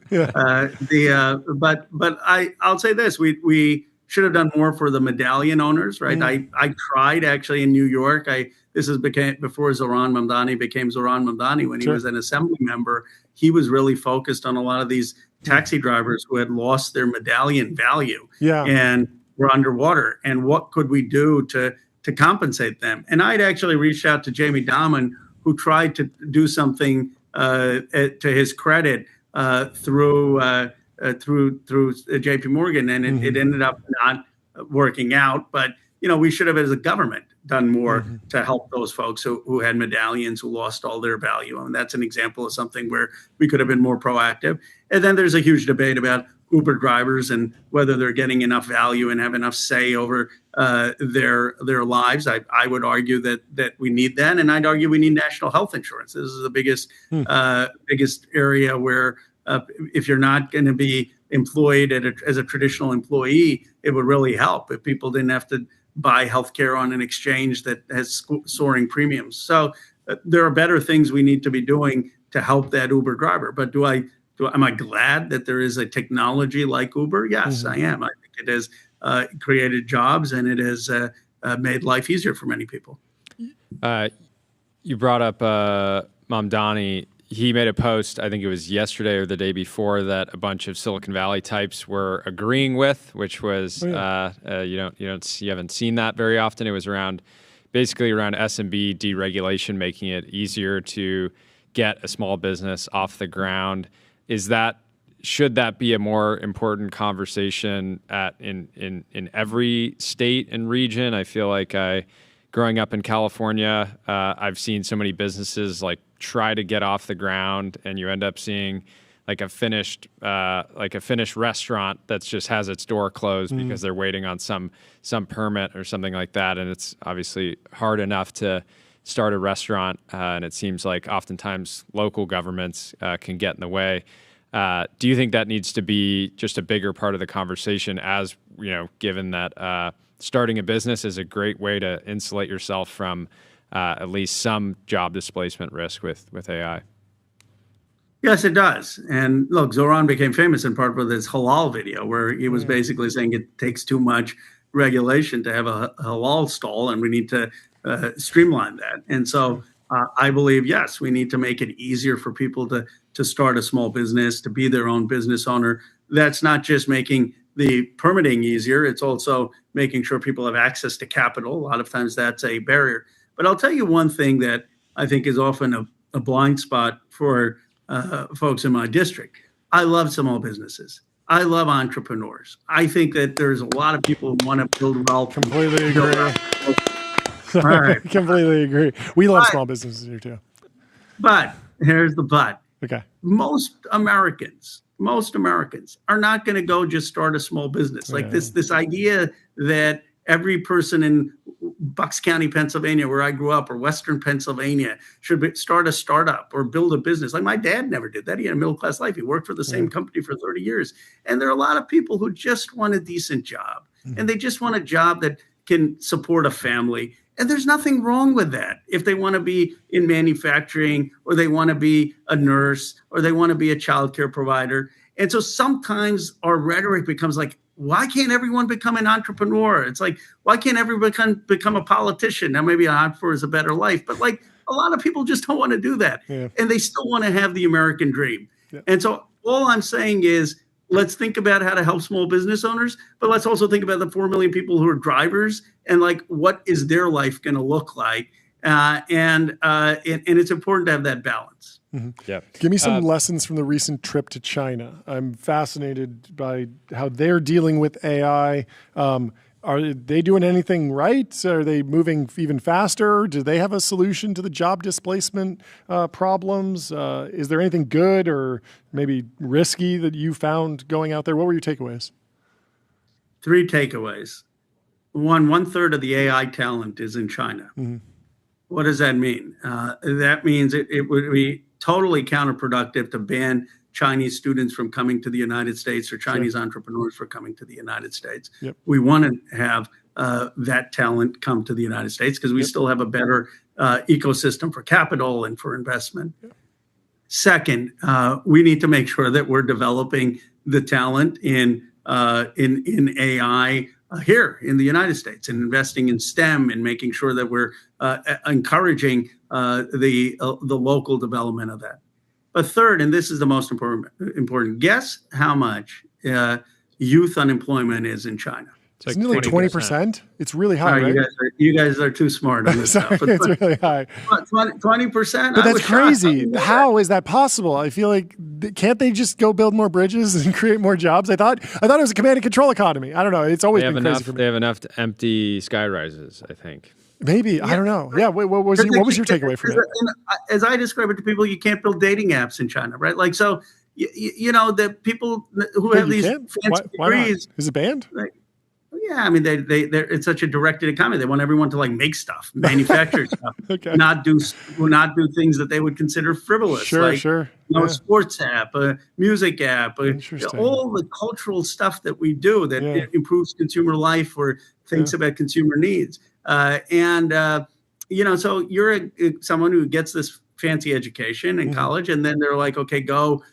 [SPEAKER 7] But I'll say this: we should have done more for the medallion owners, right? I tried actually in New York. This became before Zoran Mamdani became Zoran Mamdani. When he was an assembly member, he was really focused on a lot of these taxi drivers who had lost their medallion value and were underwater. And what could we do to compensate them? And I'd actually reached out to Jamie Dimon, who tried to do something to his credit through JP Morgan, and it ended up not working out. But we should have, as a government, done more to help those folks who had medallions, who lost all their value. And that's an example of something where we could have been more proactive. And then there's a huge debate about Uber drivers and whether they're getting enough value and have enough say over their lives. I would argue that we need that, and I'd argue we need national health insurance. This is the biggest area where if you're not going to be employed as a traditional employee, it would really help if people didn't have to buy healthcare on an exchange that has soaring premiums. So there are better things we need to be doing to help that Uber driver. But am I glad that there is a technology like Uber? Yes, I am. I think it has created jobs, and it has made life easier for many people.
[SPEAKER 2] You brought up Mamdani. He made a post, I think it was yesterday or the day before, that a bunch of Silicon Valley types were agreeing with, which was you haven't seen that very often. It was basically around SMB deregulation, making it easier to get a small business off the ground. Should that be a more important conversation in every state and region? I feel like growing up in California, I've seen so many businesses try to get off the ground, and you end up seeing a finished restaurant that just has its door closed because they're waiting on some permit or something like that. And it's obviously hard enough to start a restaurant, and it seems like oftentimes local governments can get in the way. Do you think that needs to be just a bigger part of the conversation, as given that starting a business is a great way to insulate yourself from at least some job displacement risk with AI?
[SPEAKER 7] Yes, it does. And look, Zoran became famous in part with his halal video, where he was basically saying it takes too much regulation to have a halal stall, and we need to streamline that. And so I believe, yes, we need to make it easier for people to start a small business, to be their own business owner. That's not just making the permitting easier. It's also making sure people have access to capital. A lot of times that's a barrier. But I'll tell you one thing that I think is often a blind spot for folks in my district. I love small businesses. I love entrepreneurs. I think that there's a lot of people who want to build wealth.
[SPEAKER 3] Completely agree.
[SPEAKER 7] Right.
[SPEAKER 3] Completely agree. We love small businesses here too.
[SPEAKER 7] But here's the but.
[SPEAKER 3] Okay.
[SPEAKER 7] Most Americans are not going to go just start a small business. This idea that every person in Bucks County, Pennsylvania, where I grew up, or Western Pennsylvania, should start a startup or build a business. Like my dad never did that. He had a middle-class life. He worked for the same company for 30 years. And there are a lot of people who just want a decent job. And they just want a job that can support a family. And there's nothing wrong with that. If they want to be in manufacturing, or they want to be a nurse, or they want to be a childcare provider. And so sometimes our rhetoric becomes like, why can't everyone become an entrepreneur? It's like, why can't everyone become a politician? Now, maybe an entrepreneur is a better life, but like a lot of people just don't want to do that.
[SPEAKER 3] Yeah.
[SPEAKER 7] And they still want to have the American dream.
[SPEAKER 3] Yeah.
[SPEAKER 7] And so all I'm saying is, let's think about how to help small business owners, but let's also think about the 4 million people who are drivers and like, what is their life going to look like? And it's important to have that balance.
[SPEAKER 2] Yeah.
[SPEAKER 3] Give me some lessons from the recent trip to China. I'm fascinated by how they're dealing with AI. Are they doing anything right? Are they moving even faster? Do they have a solution to the job displacement problems? Is there anything good or maybe risky that you found going out there? What were your takeaways?
[SPEAKER 7] 3 takeaways. 1/3 of the AI talent is in China. What does that mean? That means it would be totally counterproductive to ban Chinese students from coming to the United States, or Chinese entrepreneurs from coming to the United States.
[SPEAKER 3] Yep.
[SPEAKER 7] We want to have that talent come to the United States because we still have a better ecosystem for capital and for investment.
[SPEAKER 3] Yep.
[SPEAKER 7] Second, we need to make sure that we're developing the talent in AI here in the United States, and investing in STEM, and making sure that we're encouraging the local development of that. But third, and this is the most important, guess how much youth unemployment is in China?
[SPEAKER 2] It's
[SPEAKER 3] Isn't it like 20%? It's really high, right?
[SPEAKER 7] You guys are too smart on this
[SPEAKER 3] Sorry,
[SPEAKER 7] stuff.
[SPEAKER 3] it's really high.
[SPEAKER 7] 20%?
[SPEAKER 3] But that's crazy. How is that possible? I feel like, can't they just go build more bridges and create more jobs? I thought it was a command and control economy. I don't know. It's always been crazy for me.
[SPEAKER 2] They have enough empty sky rises, I think.
[SPEAKER 3] Maybe. I don't know. Yeah. What was your takeaway from it?
[SPEAKER 7] As I describe it to people, you can't build dating apps in China, right? Like, so, you know, the people who have these fancy degrees.
[SPEAKER 3] Is it banned?
[SPEAKER 7] Like, yeah, I mean, it's such a directed economy. They want everyone to like make stuff, manufacture stuff,
[SPEAKER 3] Okay.
[SPEAKER 7] not do things that they would consider frivolous.
[SPEAKER 3] Sure,
[SPEAKER 7] like,
[SPEAKER 3] sure.
[SPEAKER 7] You know,
[SPEAKER 3] Yeah.
[SPEAKER 7] a sports app, a music app,
[SPEAKER 3] Interesting.
[SPEAKER 7] all the cultural stuff that we do that improves consumer life or thinks about consumer needs. You know, so you're someone who gets this fancy education in college, and then they're like, okay, go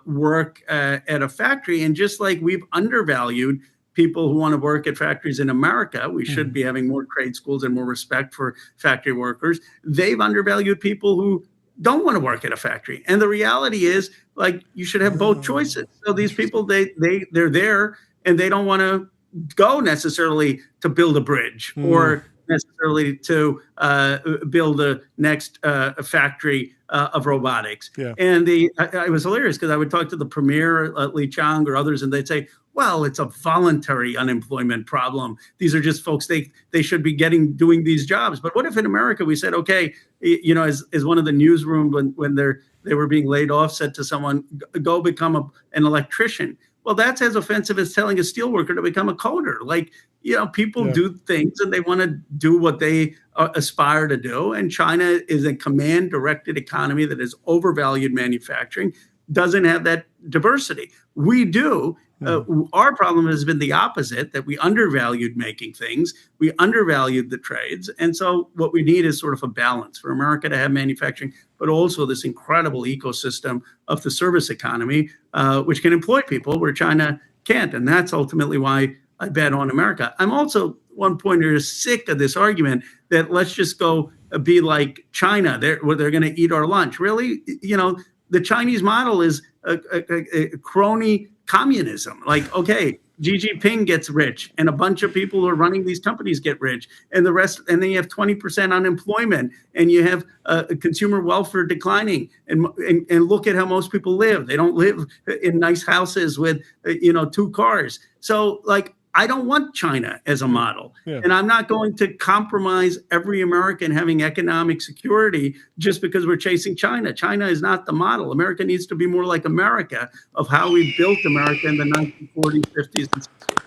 [SPEAKER 7] work at a factory. And just like we've undervalued people who want to work at factories in America, we should be having more trade schools and more respect for factory workers. They've undervalued people who don't want to work at a factory. And the reality is, like, you should have both choices. So these people, they're there, and they don't want to go necessarily to build a bridge or necessarily to build the next factory of robotics. Yeah. And it was hilarious because I would talk to the premier, Li Chang or others, and they'd say, well, it's a voluntary unemployment problem. These are just folks, they should be doing these jobs. But what if in America we said, okay, you know, as one of the newsroom when they were being laid off said to someone, go become an electrician. Well, that's as offensive as telling a steelworker to become a coder. Like, you know, people do things and they want to do what they aspire to do. And China is a command-directed economy that has overvalued manufacturing, doesn't have that diversity. We do. Our problem has been the opposite, that we undervalued making things. We undervalued the trades. And so what we need is sort of a balance for America to have manufacturing, but also this incredible ecosystem of the service economy, which can employ people where China can't. And that's ultimately why I bet on America. I'm also, one pointer, sick of this argument that let's just go be like China. They're going to eat our lunch. Really? You know, the Chinese model is a crony communism. Like, okay, Xi Jinping gets rich and a bunch of people who are running these companies get rich, and the rest, and then you have 20% unemployment, and you have consumer welfare declining, and look at how most people live. They don't live in nice houses with 2 cars. So, like, I don't want China as a model. And I'm not going to compromise every American having economic security just because we're chasing China. China is not the model. America needs to be more like America, of how we built America in the 1940s, 50s, and 60s.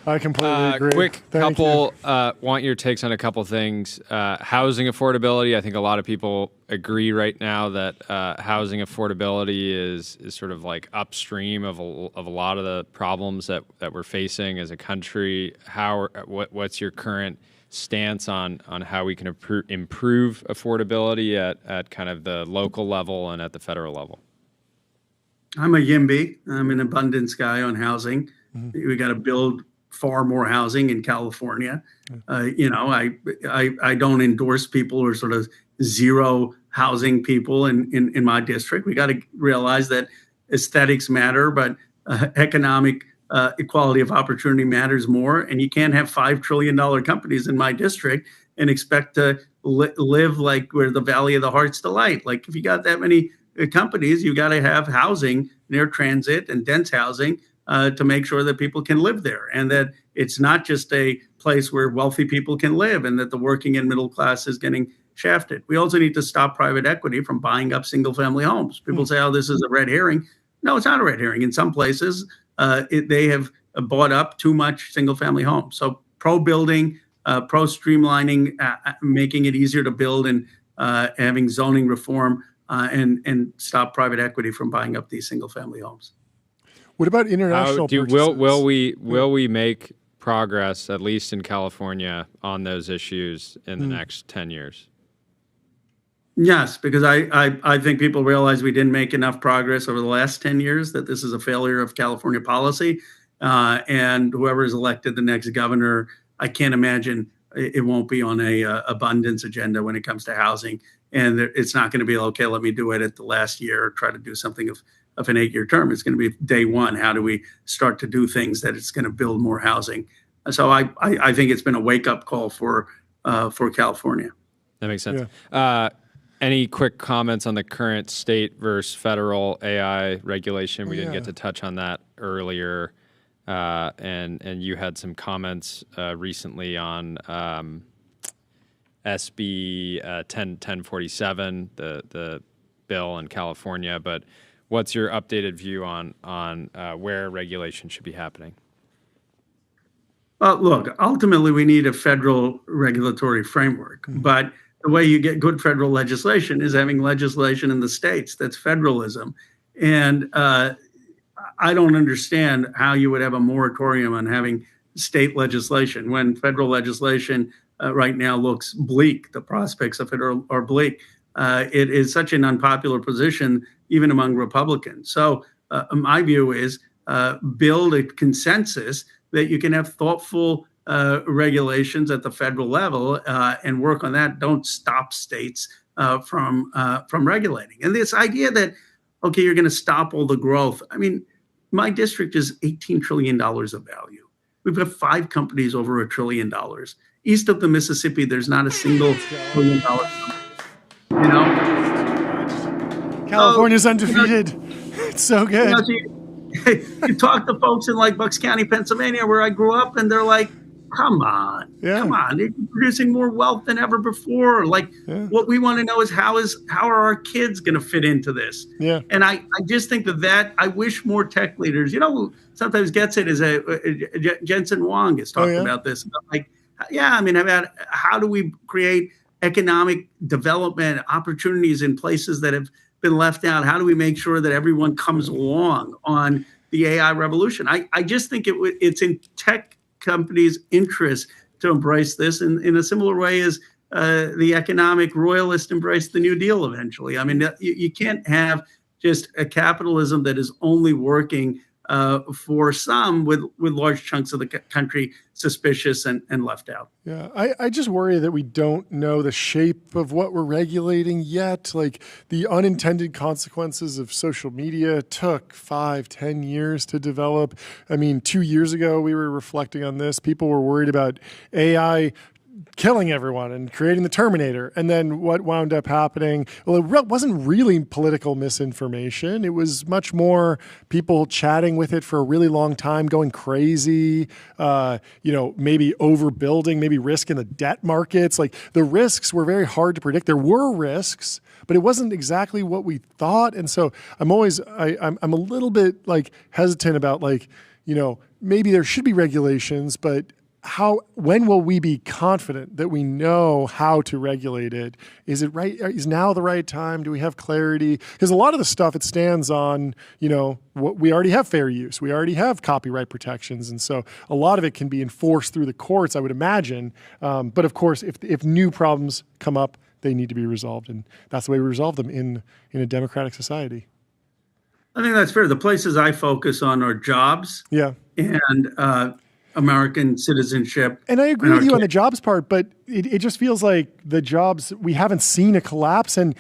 [SPEAKER 3] I completely agree.
[SPEAKER 2] Quick
[SPEAKER 3] Thank
[SPEAKER 2] couple, want your takes on a couple things. Housing affordability. I think a lot of people agree right now that housing affordability is sort of like upstream of a lot of the problems that we're facing as a country. What's your current stance on how we can improve affordability at kind of the local level and at the federal level?
[SPEAKER 7] I'm a YIMBY. I'm an abundance guy on housing. We got to build far more housing in California. I don't endorse people who are sort of zero housing people in my district. We got to realize that aesthetics matter, but economic equality of opportunity matters more. And you can't have $5 trillion companies in my district and expect to live like we're the Valley of the Heart's Delight. Like if you got that many companies, you got to have housing, near transit and dense housing to make sure that people can live there, and that it's not just a place where wealthy people can live and that the working and middle class is getting shafted. We also need to stop private equity from buying up single family homes. People say, oh, this is a red herring. No, it's not a red herring. In some places, they have bought up too much single family homes. So pro-building, pro-streamlining, making it easier to build, and having zoning reform and stop private equity from buying up these single family homes.
[SPEAKER 3] What about international purchases?
[SPEAKER 2] Will we make progress, at least in California, on those issues in the next 10 years?
[SPEAKER 7] Yes, because I think people realize we didn't make enough progress over the last 10 years, that this is a failure of California policy. And whoever is elected the next governor, I can't imagine it won't be on a abundance agenda when it comes to housing. And it's not going to be, okay, let me do it at the last year or try to do something of an 8-year term. It's going to be day one. How do we start to do things that it's going to build more housing? So I think it's been a wake-up call for California.
[SPEAKER 2] That makes sense.
[SPEAKER 3] Yeah.
[SPEAKER 2] Any quick comments on the current state versus federal AI regulation? We didn't get to touch on that earlier. And you had some comments recently on SB 1047, the bill in California. But what's your updated view on where regulation should be happening?
[SPEAKER 7] Well, look, ultimately we need a federal regulatory framework, but the way you get good federal legislation is having legislation in the states. That's federalism. And I don't understand how you would have a moratorium on having state legislation when federal legislation right now looks bleak. The prospects of it are bleak. It is such an unpopular position, even among Republicans. So my view is build a consensus that you can have thoughtful regulations at the federal level and work on that. Don't stop states from regulating. And this idea that, okay, you're going to stop all the growth. I mean, my district is $18 trillion of value. We've got 5 companies over $1 trillion. East of the Mississippi, there's not a single $1 trillion company. You know,
[SPEAKER 3] California's undefeated. It's so good.
[SPEAKER 7] You talk to folks in like Bucks County, Pennsylvania, where I grew up, and they're like, come on, come on. They're producing more wealth than ever before. Like what we want to know is how are our kids going to fit into this? Yeah. And I just think that I wish more tech leaders, who sometimes gets it is Jensen Huang has talked about this. Like, about how do we create economic development opportunities in places that have been left out? How do we make sure that everyone comes along on the AI revolution? I just think it's in tech companies' interest to embrace this in a similar way as the economic royalists embraced the New Deal eventually. I mean, you can't have just a capitalism that is only working for some, with large chunks of the country suspicious and left out.
[SPEAKER 3] Yeah, I just worry that we don't know the shape of what we're regulating yet. Like the unintended consequences of social media took 5-10 years to develop. I mean, 2 years ago, we were reflecting on this. People were worried about AI killing everyone and creating the Terminator. And then what wound up happening, well, it wasn't really political misinformation. It was much more people chatting with it for a really long time, going crazy, maybe overbuilding, maybe risk in the debt markets. Like the risks were very hard to predict. There were risks, but it wasn't exactly what we thought. And so I'm a little bit like hesitant about maybe there should be regulations, but when will we be confident that we know how to regulate it? Is it right? Is now the right time? Do we have clarity? Because a lot of the stuff, it stands on, what we already have fair use. We already have copyright protections. And so a lot of it can be enforced through the courts, I would imagine. But of course, if new problems come up, they need to be resolved. And that's the way we resolve them in a democratic society.
[SPEAKER 7] I think that's fair. The places I focus on are jobs.
[SPEAKER 3] Yeah.
[SPEAKER 7] And American citizenship.
[SPEAKER 3] And I agree with you on the jobs part, but it just feels like the jobs, we haven't seen a collapse. And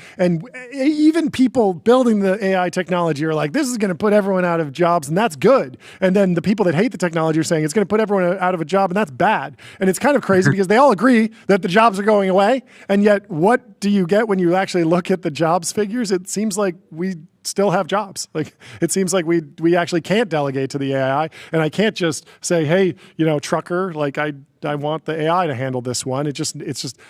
[SPEAKER 3] even people building the AI technology are like, this is going to put everyone out of jobs, and that's good. And then the people that hate the technology are saying it's going to put everyone out of a job, and that's bad. And it's kind of crazy because they all agree that the jobs are going away. And yet, what do you get when you actually look at the jobs figures? It seems like we still have jobs. Like, it seems like we actually can't delegate to the AI, and I can't just say, hey, trucker, like I want the AI to handle this one. It's just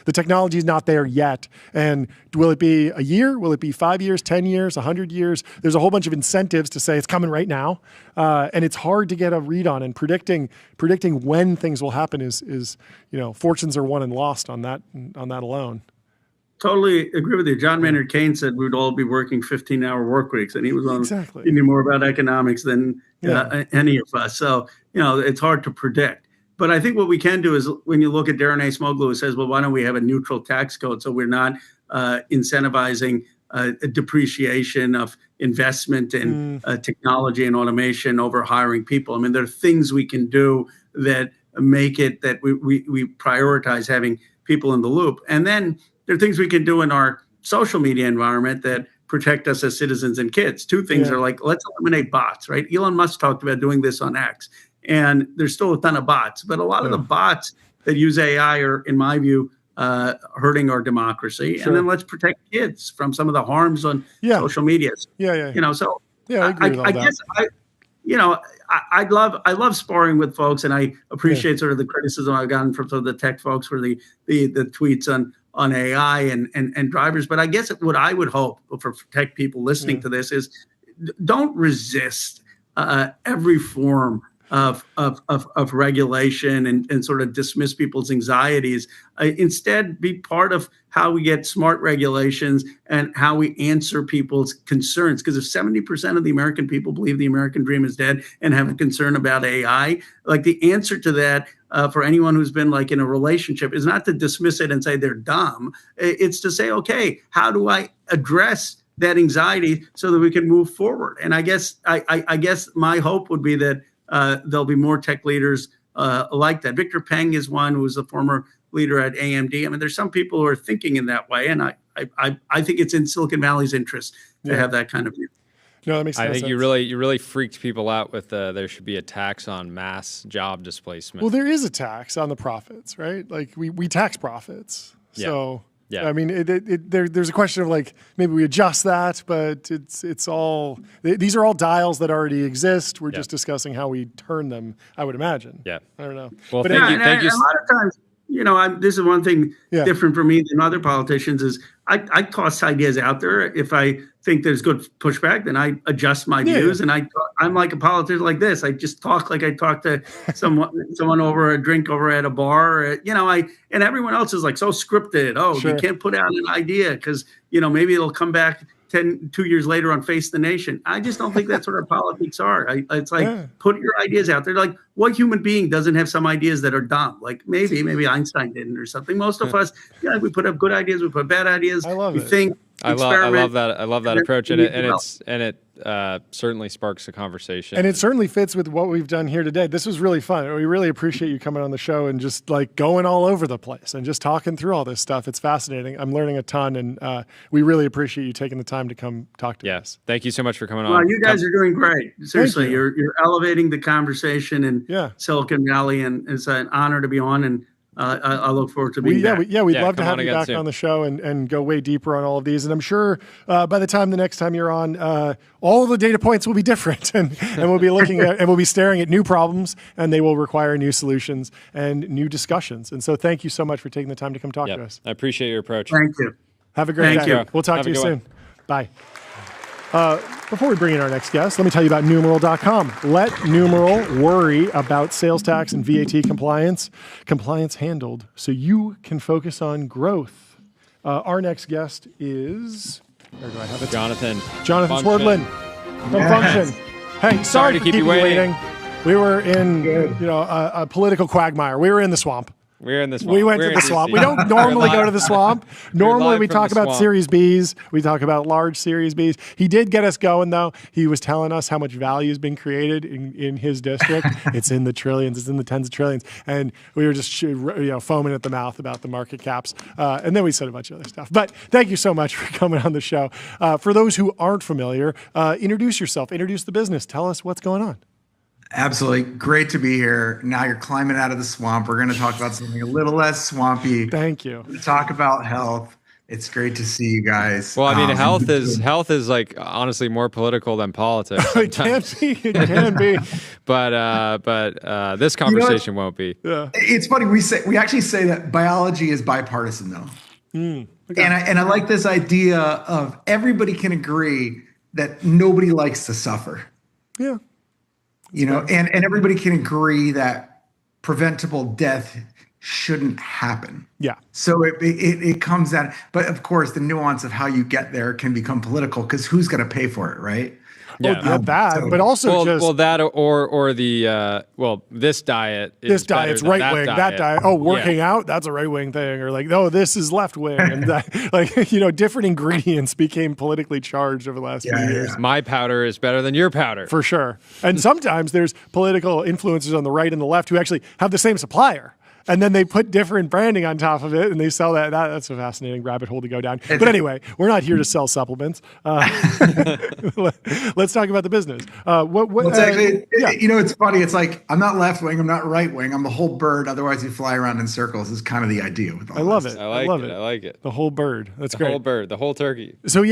[SPEAKER 3] the technology is not there yet. And will it be a year? Will it be 5 years, 10 years, 100 years? There's a whole bunch of incentives to say it's coming right now, and it's hard to get a read on. And predicting when things will happen is fortunes are won and lost on that alone.
[SPEAKER 7] Totally agree with you. John Maynard Keynes said we'd all be working 15-hour work weeks, and he was he knew more about economics than any of us. So, it's hard to predict. But I think what we can do is, when you look at Darren Acemoglu, who says, well, why don't we have a neutral tax code so we're not incentivizing a depreciation of investment in technology and automation over hiring people. I mean, there are things we can do that make it that we prioritize having people in the loop. And then there are things we can do in our social media environment that protect us as citizens and kids. Two things are like, let's eliminate bots, right? Elon Musk talked about doing this on X, and there's still a ton of bots. But a lot of the bots that use AI are, in my view, hurting our democracy. And then let's protect kids from some of the harms on social media. So
[SPEAKER 3] I agree with all that.
[SPEAKER 7] guess I love sparring with folks, and I appreciate sort of the criticism I've gotten from some of the tech folks for the tweets on AI and drivers. But I guess what I would hope for tech people listening to this is, don't resist every form of regulation and sort of dismiss people's anxieties. Instead, be part of how we get smart regulations and how we answer people's concerns. Because if 70% of the American people believe the American dream is dead and have a concern about AI, like, the answer to that for anyone who's been like in a relationship is not to dismiss it and say they're dumb. It's to say, okay, how do I address that anxiety so that we can move forward? And I guess my hope would be that there'll be more tech leaders like that. Victor Peng is one who was a former leader at AMD. I mean, there's some people who are thinking in that way, and I think it's in Silicon Valley's interest to have that kind of view.
[SPEAKER 3] No, that makes sense.
[SPEAKER 2] I think you really freaked people out with there should be a tax on mass job displacement.
[SPEAKER 3] Well, there is a tax on the profits, right? Like, we tax profits. So I mean, there's a question of, like, maybe we adjust that, but it's all, these are all dials that already exist. We're just discussing how we turn them, I would imagine. I don't know.
[SPEAKER 2] Well,
[SPEAKER 3] but
[SPEAKER 2] thank you.
[SPEAKER 7] A lot of times, this is one thing different for me than other politicians is I toss ideas out there. If I think there's good pushback, then I adjust my views. And I'm like a politician like this. I just talk like I talk to someone over a drink over at a bar. And everyone else is like so scripted. You can't put out an idea because, maybe it'll come back 2 years later on Face the Nation. I just don't think that's what our politics are. It's like, put your ideas out there. Like, what human being doesn't have some ideas that are dumb? Like, maybe Einstein didn't or something. Most of us, we put up good ideas, we put bad ideas.
[SPEAKER 3] I love it.
[SPEAKER 7] Think.
[SPEAKER 2] I love that. I love that approach, and it certainly sparks a conversation.
[SPEAKER 3] And it certainly fits with what we've done here today. This was really fun. We really appreciate you coming on the show and just like going all over the place and just talking through all this stuff. It's fascinating. I'm learning a ton, and we really appreciate you taking the time to come talk to us.
[SPEAKER 2] Thank you so much for coming on.
[SPEAKER 7] Well, you guys are doing great. Seriously, you're elevating the conversation in Silicon Valley, and it's an honor to be on. And I look forward to being back.
[SPEAKER 3] We'd love to have you back on the show and go way deeper on all of these. And I'm sure by the next time you're on, all of the data points will be different, and we'll be looking at and we'll be staring at new problems, and they will require new solutions and new discussions. And so, thank you so much for taking the time to come talk to us.
[SPEAKER 2] I appreciate your approach.
[SPEAKER 7] Thank you.
[SPEAKER 3] Have a great day.
[SPEAKER 7] You.
[SPEAKER 3] We'll talk to you soon. Bye. Before we bring in our next guest, let me tell you about numeral.com. Let Numeral worry about sales tax and VAT compliance. Compliance handled so you can focus on growth. Our next guest is, where do I have it?
[SPEAKER 2] Jonathan
[SPEAKER 3] Swerdlin from Function. Hey, sorry to keep you waiting. We were in a political quagmire. We were in the swamp.
[SPEAKER 2] We're in the swamp.
[SPEAKER 3] We went to the swamp. We don't normally go to the swamp. Normally we talk about Series Bs. We talk about large Series Bs. He did get us going, though. He was telling us how much value has been created in his district. It's in the trillions. It's in the tens of trillions. And we were just foaming at the mouth about the market caps. And then we said a bunch of other stuff. But thank you so much for coming on the show. For those who aren't familiar, introduce yourself. Introduce the business. Tell us what's going on.
[SPEAKER 8] Absolutely. Great to be here. Now you're climbing out of the swamp. We're going to talk about something a little less swampy.
[SPEAKER 3] Thank you.
[SPEAKER 8] Talk about health. It's great to see you guys.
[SPEAKER 2] Well, I mean, health is like honestly more political than politics.
[SPEAKER 3] It can be. It can be.
[SPEAKER 2] but this conversation won't be.
[SPEAKER 3] Yeah.
[SPEAKER 8] It's funny. We actually say that biology is bipartisan, though. Okay. And I like this idea of everybody can agree that nobody likes to suffer.
[SPEAKER 3] Yeah.
[SPEAKER 8] And everybody can agree that preventable death shouldn't happen.
[SPEAKER 3] Yeah.
[SPEAKER 8] So it comes down, but of course the nuance of how you get there can become political because who's going to pay for it, right?
[SPEAKER 2] Yeah,
[SPEAKER 3] but also
[SPEAKER 2] that or the this diet.
[SPEAKER 3] This diet's right wing. That diet. Oh, working out. That's a right wing thing. Or like, no, this is left wing. And that, different ingredients became politically charged over the last few years.
[SPEAKER 2] Yeah. My powder is better than your powder,
[SPEAKER 3] for sure. And sometimes there's political influencers on the right and the left who actually have the same supplier. And then they put different branding on top of it, and they sell that. That's a fascinating rabbit hole to go down. But anyway, we're not here to sell supplements. Let's talk about the business.
[SPEAKER 8] It's funny. It's like I'm not left wing. I'm not right wing. I'm the whole bird. Otherwise, you fly around in circles. Is kind of the idea with all
[SPEAKER 3] I love it.
[SPEAKER 2] I like it.
[SPEAKER 3] The whole bird. That's great.
[SPEAKER 2] The whole bird. The whole turkey.
[SPEAKER 3] So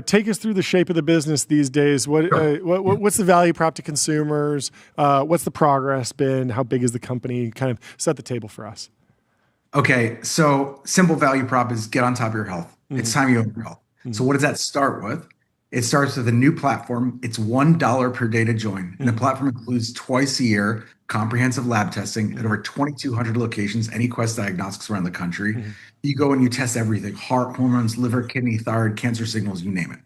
[SPEAKER 3] take us through the shape of the business these days. What's the value prop to consumers? What's the progress been? How big is the company? Kind of set the table for us.
[SPEAKER 8] Okay, so simple value prop is get on top of your health. It's time you own your health. So what does that start with? It starts with a new platform. It's $1 per day to join. And the platform includes twice a year comprehensive lab testing at over 2,200 locations, any Quest diagnostics around the country. You go and you test everything: heart, hormones, liver, kidney, thyroid, cancer signals, you name it.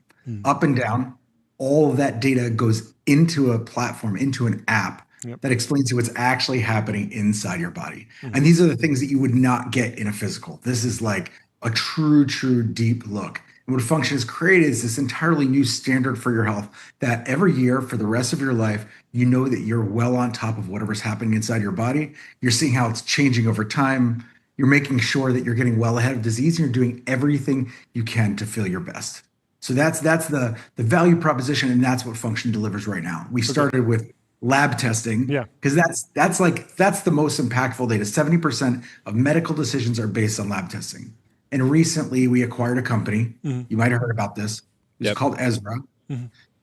[SPEAKER 8] Up and down, all of that data goes into a platform, into an app that explains to you what's actually happening inside your body. And these are the things that you would not get in a physical. This is like a true deep look. And what Function has created is this entirely new standard for your health that every year for the rest of your life, you know that you're well on top of whatever's happening inside your body. You're seeing how it's changing over time. You're making sure that you're getting well ahead of disease, and you're doing everything you can to feel your best. So that's the value proposition, and that's what Function delivers right now. We started with lab testing, because that's the most impactful data. 70% of medical decisions are based on lab testing. And recently we acquired a company. You might have heard about this. It's called Ezra.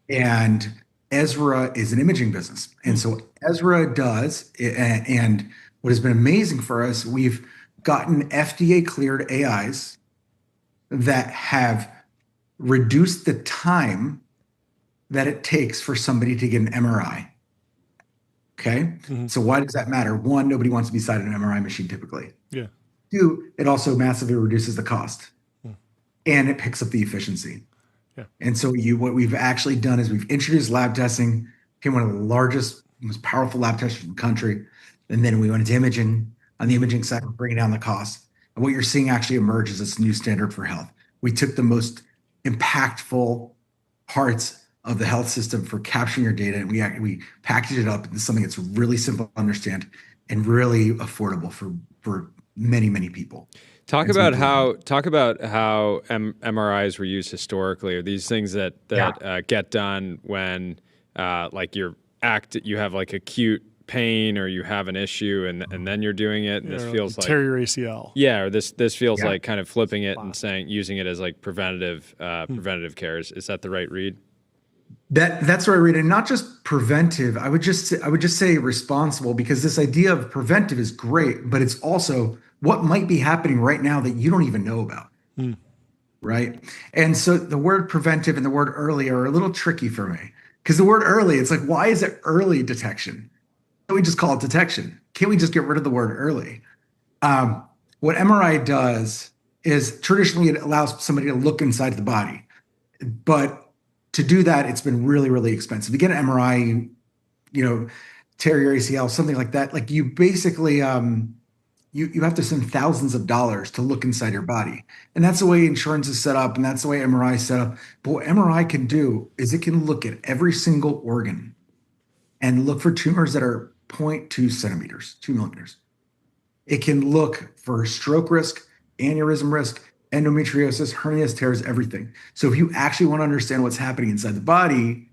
[SPEAKER 8] And Ezra is an imaging business. And so Ezra does, and what has been amazing for us, we've gotten FDA cleared AIs that have reduced the time that it takes for somebody to get an MRI. Okay. So why does that matter? One, nobody wants to be beside an MRI machine typically.
[SPEAKER 3] Yeah.
[SPEAKER 8] Two, it also massively reduces the cost and it picks up the efficiency.
[SPEAKER 3] Yeah.
[SPEAKER 8] And so what we've actually done is we've introduced lab testing, became one of the largest, most powerful lab testers in the country. And then we went into imaging. On the imaging side, we're bringing down the cost. And what you're seeing actually emerge is this new standard for health. We took the most impactful parts of the health system for capturing your data, and we packaged it up into something that's really simple to understand and really affordable for many people.
[SPEAKER 2] Talk about how MRIs were used historically. Are these things that get done when you have like acute pain or you have an issue and then you're doing it, and this feels like
[SPEAKER 3] tear your ACL.
[SPEAKER 2] Yeah, or this feels like kind of flipping it and using it as like preventative care. Is that the right read?
[SPEAKER 8] That's right, Rita. And not just preventive. I would just say responsible, because this idea of preventive is great, but it's also what might be happening right now that you don't even know about. right? And so the word preventive and the word early are a little tricky for me because the word early, it's like, why is it early detection? Can't we just call it detection? Can't we just get rid of the word early? What MRI does is traditionally it allows somebody to look inside the body, but to do that, it's been really, really expensive. To get an MRI, tear your ACL, something like that. Like you basically, you have to spend thousands of dollars to look inside your body. And that's the way insurance is set up. And that's the way MRI is set up. But what MRI can do is it can look at every single organ and look for tumors that are 0.2 centimeters, 2 millimeters. It can look for stroke risk, aneurysm risk, endometriosis, hernias, tears, everything. So if you actually want to understand what's happening inside the body,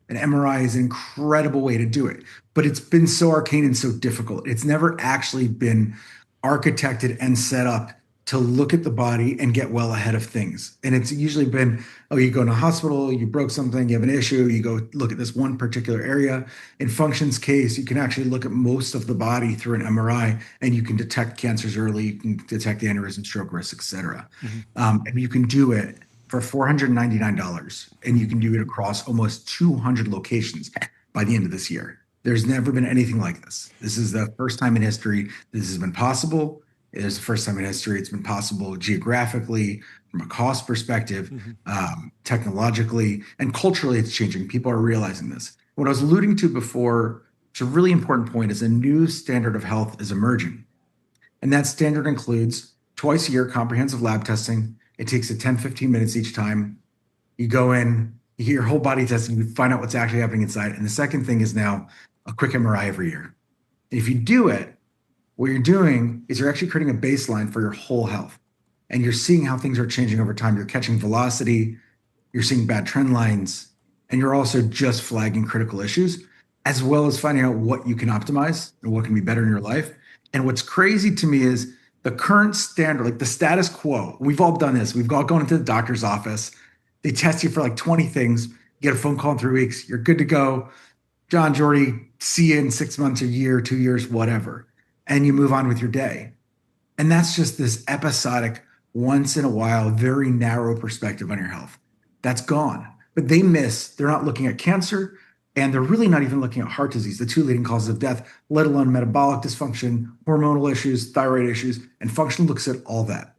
[SPEAKER 8] an MRI is an incredible way to do it. But it's been so arcane and so difficult. It's never actually been architected and set up to look at the body and get well ahead of things. And it's usually been, you go in a hospital, you broke something, you have an issue, you go look at this one particular area. In Function's case, you can actually look at most of the body through an MRI and you can detect cancers early, you can detect aneurysm, stroke risk, et cetera. And you can do it for $499 and you can do it across almost 200 locations by the end of this year. There's never been anything like this. This is the first time in history this has been possible. It is the first time in history it's been possible geographically, from a cost perspective, technologically, and culturally it's changing. People are realizing this. What I was alluding to before, it's a really important point, is a new standard of health is emerging. And that standard includes twice a year comprehensive lab testing. It takes 10, 15 minutes each time. You go in, you get your whole body tested, you find out what's actually happening inside. And the second thing is now a quick MRI every year. And if you do it, what you're doing is you're actually creating a baseline for your whole health. And you're seeing how things are changing over time. You're catching velocity, you're seeing bad trend lines, and you're also just flagging critical issues, as well as finding out what you can optimize and what can be better in your life. And what's crazy to me is the current standard, like the status quo. We've all done this. We've all gone into the doctor's office. They test you for like 20 things. You get a phone call in 3 weeks. You're good to go. John, Jordy, see you in 6 months, a year, 2 years, whatever. And you move on with your day. And that's just this episodic, once in a while, very narrow perspective on your health. That's gone. But they're not looking at cancer, and they're really not even looking at heart disease, the 2 leading causes of death, let alone metabolic dysfunction, hormonal issues, thyroid issues, and Function looks at all that.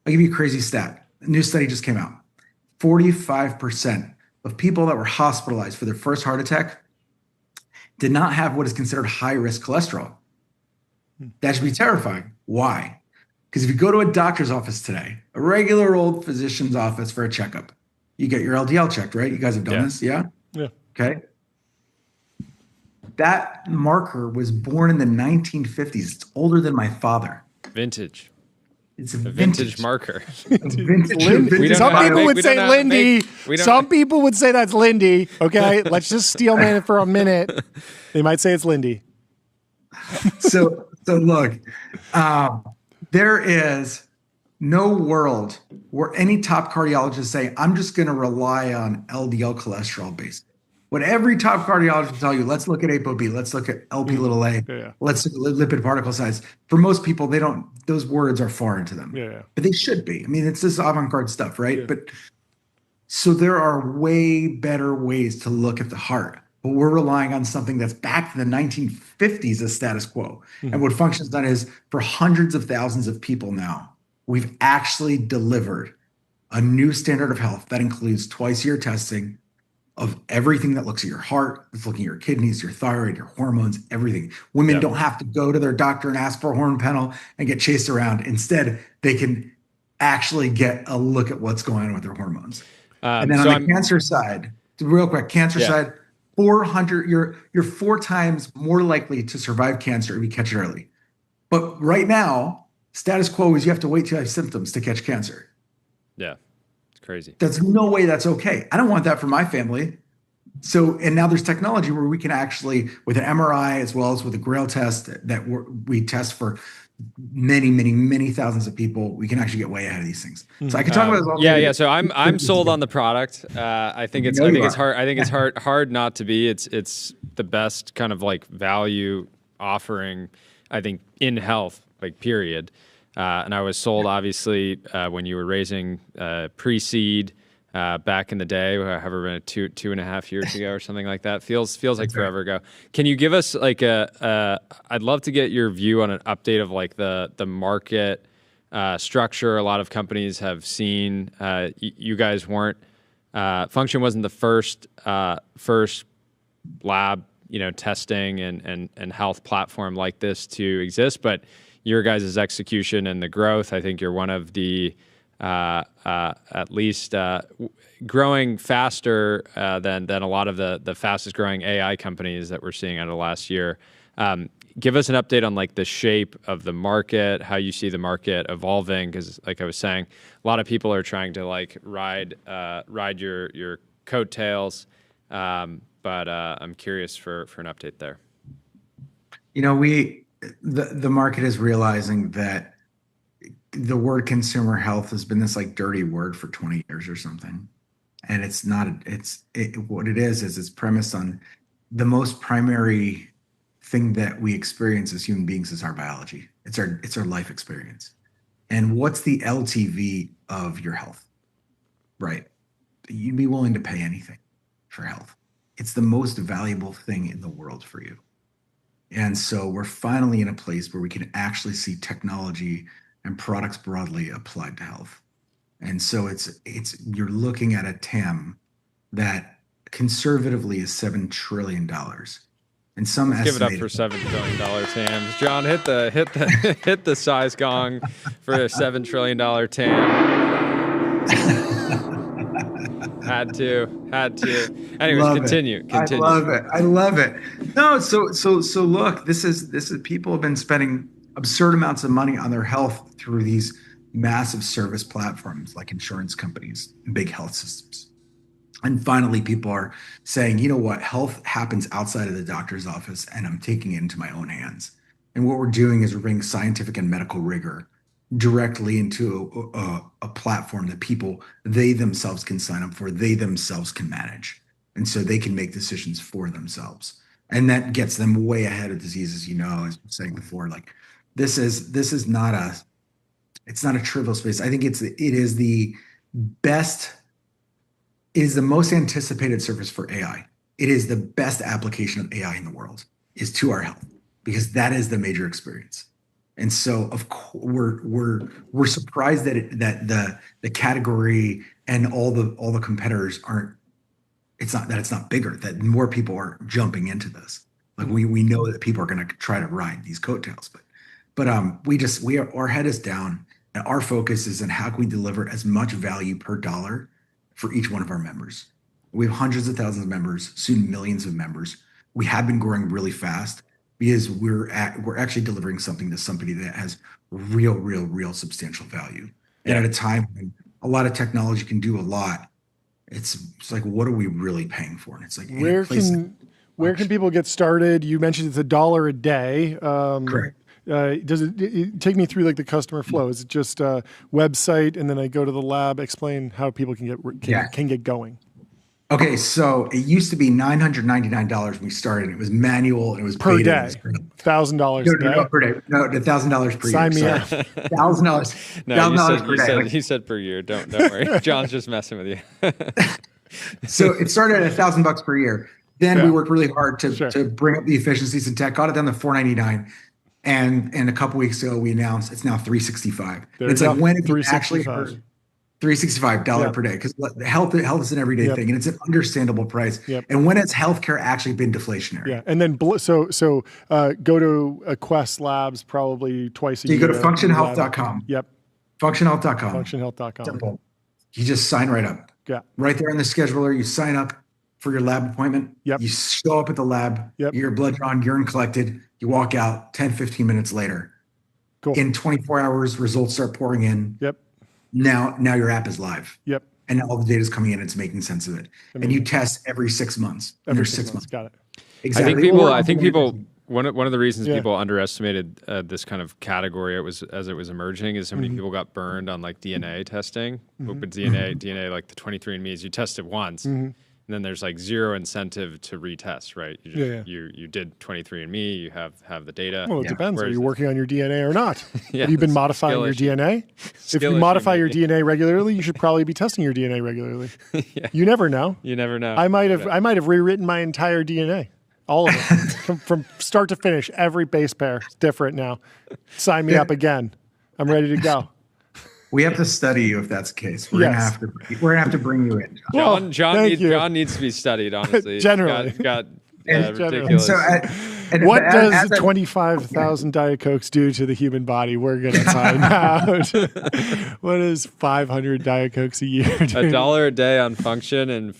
[SPEAKER 8] I'll give you a crazy stat. A new study just came out. 45% of people that were hospitalized for their first heart attack did not have what is considered high-risk cholesterol. That should be terrifying. Why? Because if you go to a doctor's office today, a regular old physician's office for a checkup, you get your LDL checked, right? You guys have done this, yeah?
[SPEAKER 3] Yeah.
[SPEAKER 8] Okay. That marker was born in the 1950s. It's older than my father.
[SPEAKER 2] Vintage.
[SPEAKER 8] It's a
[SPEAKER 2] Vintage marker.
[SPEAKER 3] Some people would say Lindy. Some people would say that's Lindy. Okay, let's just steelman it for a minute. They might say it's Lindy.
[SPEAKER 8] So look, there is no world where any top cardiologists say, I'm just going to rely on LDL cholesterol base. What every top cardiologist will tell you, let's look at ApoB, let's look at LP little a, let's look at lipid particle size. For most people, those words are foreign to them. But they should be. I mean, it's this avant-garde stuff, right? But so there are way better ways to look at the heart. But we're relying on something that's back to the 1950s as status quo. And what Function's done is, for hundreds of thousands of people now, we've actually delivered a new standard of health that includes twice-a-year testing of everything that looks at your heart, it's looking at your kidneys, your thyroid, your hormones, everything. Women don't have to go to their doctor and ask for a hormone panel and get chased around. Instead, they can actually get a look at what's going on with their hormones. And then on the cancer side, real quick, side, 400, you're 4 times more likely to survive cancer if you catch it early. But right now, status quo is you have to wait till you have symptoms to catch cancer.
[SPEAKER 2] Yeah, it's crazy.
[SPEAKER 8] There's no way that's okay. I don't want that for my family. So, and now there's technology where we can actually, with an MRI as well as with a Grail test that we test for many thousands of people, we can actually get way ahead of these things. So I can talk about this all day.
[SPEAKER 2] Yeah. So I'm sold on the product. I think it's hard. I think it's hard not to be. It's the best kind of like value offering, I think, in health, like period. And I was sold, obviously, when you were raising pre-seed back in the day, however many, 2.5 years ago or something like that. Feels like forever ago. Can you give us like I'd love to get your view on an update of like the market structure. A lot of companies have seen. You guys weren't. Function wasn't the first lab, testing and health platform like this to exist, but your guys' execution and the growth, I think you're one of the at least growing faster than a lot of the fastest growing AI companies that we're seeing out of last year. Give us an update on like the shape of the market, how you see the market evolving, because like I was saying, a lot of people are trying to like ride your coattails, but I'm curious for an update there.
[SPEAKER 8] The market is realizing that the word consumer health has been this like dirty word for 20 years or something. And it's not, what it is it's premised on the most primary thing that we experience as human beings is our biology. It's our life experience. And what's the LTV of your health, right? You'd be willing to pay anything for health. It's the most valuable thing in the world for you. And so we're finally in a place where we can actually see technology and products broadly applied to health. And so you're looking at a TAM that conservatively is $7 trillion. And some
[SPEAKER 2] give it up for $7 billion TAMs. John, hit the size gong for a $7 trillion TAM. Had to. Anyways, continue.
[SPEAKER 8] I love it. No, so look, this is people have been spending absurd amounts of money on their health through these massive service platforms like insurance companies and big health systems. And finally, people are saying, you know what, health happens outside of the doctor's office, and I'm taking it into my own hands. And what we're doing is we're bringing scientific and medical rigor directly into a platform that people, they themselves can sign up for, they themselves can manage. And so they can make decisions for themselves. And that gets them way ahead of diseases, as I was saying before. Like this is not a trivial space. I think it is the best. It is the most anticipated service for AI. It is the best application of AI in the world is to our health, because that is the major experience. And so, of course, we're surprised that the category and all the competitors aren't. It's not bigger. That more people are jumping into this. Like we know that people are going to try to ride these coattails, but our head is down, and our focus is on how can we deliver as much value per dollar for each one of our members. We have hundreds of thousands of members, soon millions of members. We have been growing really fast because we're actually delivering something to somebody that has real substantial value. And at a time when a lot of technology can do a lot, it's like, what are we really paying for? And it's like,
[SPEAKER 3] where can people get started? You mentioned it's $1 a day.
[SPEAKER 8] Correct.
[SPEAKER 3] Does it take me through like the customer flow? Is it just a website and then I go to the lab, explain how people can get going?
[SPEAKER 8] Okay, so it used to be $999 when we started. It was manual. And it was
[SPEAKER 3] per
[SPEAKER 8] paid
[SPEAKER 3] day. $1,000 a day.
[SPEAKER 8] No, per day. No, $1,000 per year.
[SPEAKER 3] Sign me up.
[SPEAKER 8] $1,000.
[SPEAKER 2] No, you said per year. Don't worry. John's just messing with you.
[SPEAKER 8] So it started at $1,000 per year. Then we worked really hard to bring up the efficiencies in tech. Got it down to $499. And a couple weeks ago, we announced it's now $365. It's like when it actually heard $365 per day, because health is an everyday thing, and it's an understandable price. And when has healthcare actually been deflationary?
[SPEAKER 3] Yeah, and then so go to Quest Labs probably twice a year.
[SPEAKER 8] You go to functionhealth.com.
[SPEAKER 3] Yep.
[SPEAKER 8] Functionhealth.com.
[SPEAKER 3] Functionhealth.com.
[SPEAKER 8] Simple. You just sign right up.
[SPEAKER 3] Yeah.
[SPEAKER 8] Right there in the scheduler, you sign up for your lab appointment.
[SPEAKER 3] Yep.
[SPEAKER 8] You show up at the lab.
[SPEAKER 3] Yep.
[SPEAKER 8] Your blood drawn, urine collected. You walk out 10, 15 minutes later.
[SPEAKER 3] Cool.
[SPEAKER 8] In 24 hours, results start pouring in.
[SPEAKER 3] Yep.
[SPEAKER 8] Now your app is live.
[SPEAKER 3] Yep.
[SPEAKER 8] And all the data is coming in. It's making sense of it. And you test every 6 months.
[SPEAKER 3] Every 6 months. Got it.
[SPEAKER 8] Exactly.
[SPEAKER 2] I think people. One of the reasons people underestimated this kind of category as it was emerging is so many people got burned on like DNA testing. But DNA like the 23andMe's, you test it once. And then there's like zero incentive to retest, right? You did 23andMe, you have the data.
[SPEAKER 3] Well, it depends. Are
[SPEAKER 2] Whereas
[SPEAKER 3] you working on your DNA or not?
[SPEAKER 2] Yeah,
[SPEAKER 3] Have you been
[SPEAKER 2] it's
[SPEAKER 3] modifying
[SPEAKER 2] skill
[SPEAKER 3] your
[SPEAKER 2] issue.
[SPEAKER 3] DNA? If
[SPEAKER 2] Skill
[SPEAKER 3] you
[SPEAKER 2] issue,
[SPEAKER 3] modify your
[SPEAKER 2] maybe.
[SPEAKER 3] DNA regularly, you should probably be testing your DNA regularly.
[SPEAKER 2] Yeah.
[SPEAKER 3] You never know.
[SPEAKER 2] You never know.
[SPEAKER 3] I might have rewritten my entire DNA. All of it. from start to finish, every base pair is different now. Sign me up again. I'm ready to go.
[SPEAKER 8] We have to study you if that's the case. We're gonna have to bring you in, John.
[SPEAKER 2] John needs to be studied, honestly.
[SPEAKER 3] Generally.
[SPEAKER 2] He's got
[SPEAKER 3] Generally.
[SPEAKER 2] ridiculous.
[SPEAKER 3] What does 25,000 Diet Cokes do to the human body? We're going to find out. What is 500 Diet Cokes a year do?
[SPEAKER 2] $1 a day on function and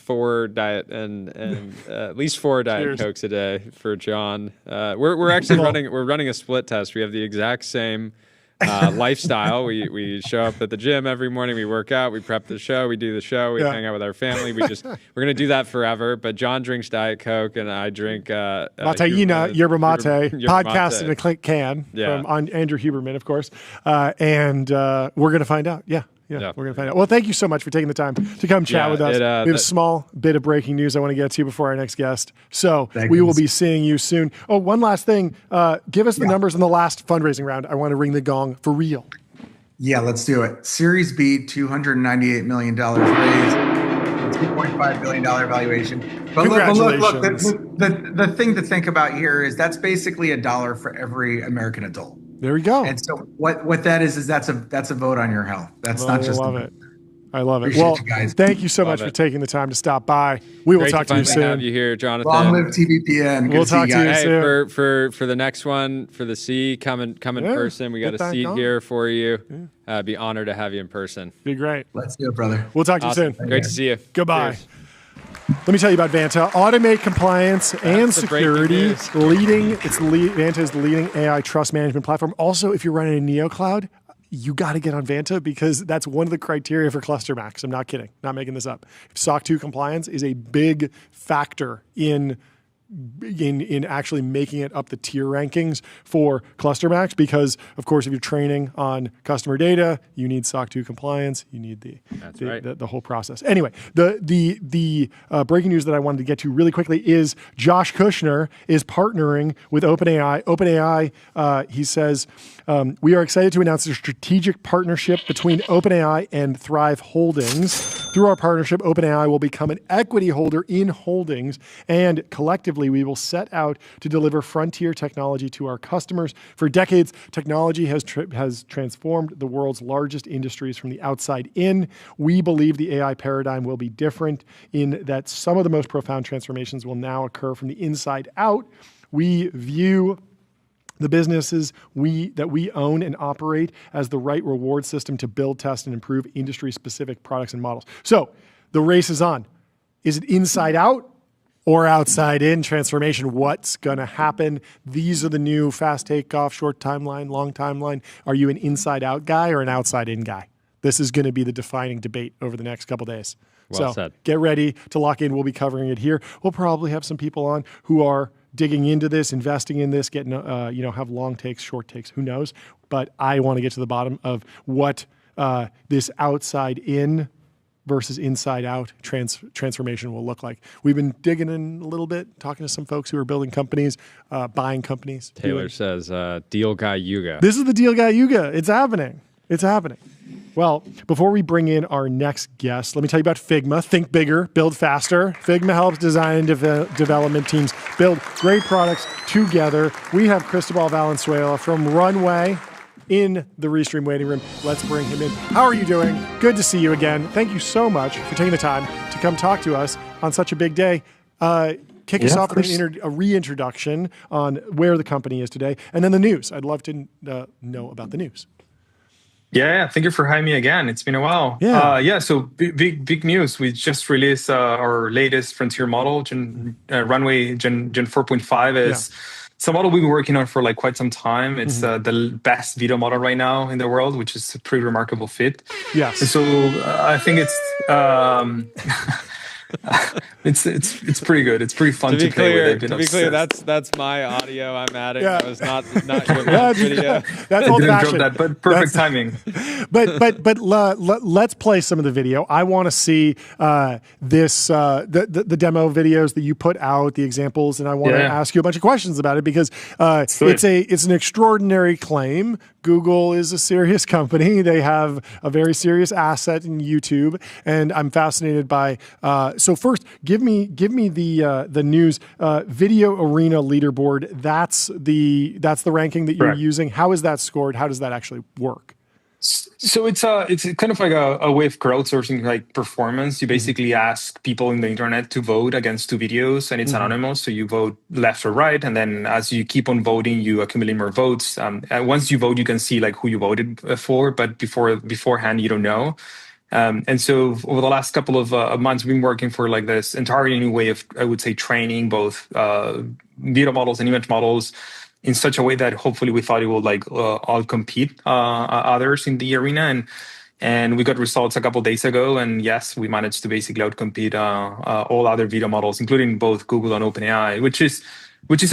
[SPEAKER 2] at least 4 Diet
[SPEAKER 3] Cheers.
[SPEAKER 2] Cokes a day for John. We're actually running a split test. We have the exact same lifestyle. We show up at the gym every morning. We work out. We prep the show. We do the show. We hang out with our family. We're gonna do that forever. But John drinks Diet Coke and I drink
[SPEAKER 3] Mateina, yerba mate, podcast in a can
[SPEAKER 2] Yeah.
[SPEAKER 3] from Andrew Huberman, of course. And we're going to find out. Yeah, we're going to find out. Well, thank you so much for taking the time to come chat with us. We have a small bit of breaking news I want to get to before our next guest. So we will be seeing you soon. Oh, one last thing. Give us the numbers in the last fundraising round. I want to ring the gong for real.
[SPEAKER 8] Yeah, let's do it. Series B, $298 million raised, $2.5 billion valuation. But look, the thing to think about here is that's basically $1 for every American adult.
[SPEAKER 3] There we go.
[SPEAKER 8] And so what that is that's a vote on your health. That's not just.
[SPEAKER 3] I love it. I love it.
[SPEAKER 8] Appreciate
[SPEAKER 3] Well,
[SPEAKER 8] you guys.
[SPEAKER 3] thank you so much for taking the time to stop by. We will
[SPEAKER 2] Great
[SPEAKER 3] talk to you
[SPEAKER 2] finally have
[SPEAKER 3] soon.
[SPEAKER 2] you here, Jonathan.
[SPEAKER 8] Long live TBPN.
[SPEAKER 3] We'll talk to you
[SPEAKER 2] Hey,
[SPEAKER 3] soon.
[SPEAKER 2] for the next one, for the C, come in person. We got
[SPEAKER 3] get
[SPEAKER 2] a
[SPEAKER 3] that
[SPEAKER 2] seat
[SPEAKER 3] going.
[SPEAKER 2] here for you. Be honored to have you in person.
[SPEAKER 3] Be great.
[SPEAKER 8] Let's do it, brother.
[SPEAKER 3] We'll talk to
[SPEAKER 2] Awesome.
[SPEAKER 3] you soon.
[SPEAKER 2] Great to see you.
[SPEAKER 3] Goodbye.
[SPEAKER 2] Cheers.
[SPEAKER 3] Let me tell you about Vanta. Automate compliance and
[SPEAKER 2] the breaking
[SPEAKER 3] security.
[SPEAKER 2] news.
[SPEAKER 3] Vanta is the leading AI trust management platform. Also, if you're running a NeoCloud, you got to get on Vanta because that's one of the criteria for Cluster Max. I'm not kidding. Not making this up. SOC 2 compliance is a big factor in actually making it up the tier rankings for Cluster Max because, of course, if you're training on customer data, you need SOC 2 compliance. You need the whole process. Anyway, the breaking news that I wanted to get to really quickly is Josh Kushner is partnering with OpenAI. OpenAI, he says, we are excited to announce a strategic partnership between OpenAI and Thrive Holdings. Through our partnership, OpenAI will become an equity holder in Holdings, and collectively, we will set out to deliver frontier technology to our customers. For decades, technology has transformed the world's largest industries from the outside in. We believe the AI paradigm will be different in that some of the most profound transformations will now occur from the inside out. We view the businesses that we own and operate as the right reward system to build, test, and improve industry-specific products and models. So the race is on. Is it inside out or outside in transformation? What's going to happen? These are the new fast takeoff, short timeline, long timeline. Are you an inside out guy or an outside in guy? This is going to be the defining debate over the next couple days.
[SPEAKER 2] Well said.
[SPEAKER 3] Get ready to lock in. We'll be covering it here. We'll probably have some people on who are digging into this, investing in this, getting, have long takes, short takes, who knows? But I want to get to the bottom of what this outside in versus inside out transformation will look like. We've been digging in a little bit, talking to some folks who are building companies, buying companies.
[SPEAKER 2] Taylor says, deal guy Yuga.
[SPEAKER 3] This is the deal guy Yuga. It's happening. It's happening. Well, before we bring in our next guest, let me tell you about Figma. Think bigger, build faster. Figma helps design and development teams build great products together. We have Cristobal Valenzuela from Runway in the Restream waiting room. Let's bring him in. How are you doing? Good to see you again. Thank you so much for taking the time to come talk to us on such a big day. Kick us off with a reintroduction on where the company is today, and then the news. I'd love to know about the news.
[SPEAKER 9] Yeah, thank you for having me again. It's been a while. So big news. We just released our latest frontier model, Runway Gen 4.5 is it's a model we've been working on for like quite some time. It's the best video model right now in the world, which is a pretty remarkable fit.
[SPEAKER 3] Yes.
[SPEAKER 9] And so I think it's It's pretty good. It's pretty fun to play with.
[SPEAKER 2] To be clear, that's my audio I'm adding.
[SPEAKER 3] Yeah.
[SPEAKER 2] That was not your mom's video.
[SPEAKER 3] That's
[SPEAKER 9] I
[SPEAKER 3] old
[SPEAKER 9] didn't drop
[SPEAKER 3] fashioned.
[SPEAKER 9] that, but perfect timing.
[SPEAKER 3] Let's play some of the video. I want to see this the demo videos that you put out, the examples, and I want to ask you a bunch of questions about it because it's an extraordinary claim. Google is a serious company. They have a very serious asset in YouTube, and I'm fascinated by. So first, give me the news video arena leaderboard. That's the ranking that you're using. How is that scored? How does that actually work?
[SPEAKER 9] So it's kind of like a way of crowdsourcing like performance. You basically ask people in the internet to vote against two videos, and it's anonymous. So you vote left or right, and then as you keep on voting, you accumulate more votes. And once you vote, you can see like who you voted for, but beforehand you don't know. And so over the last couple of months, we've been working for like this entirely new way of, I would say, training both video models and image models in such a way that hopefully we thought it would like all compete others in the arena. And we got results a couple of days ago. And yes, we managed to basically outcompete all other video models, including both Google and OpenAI, which is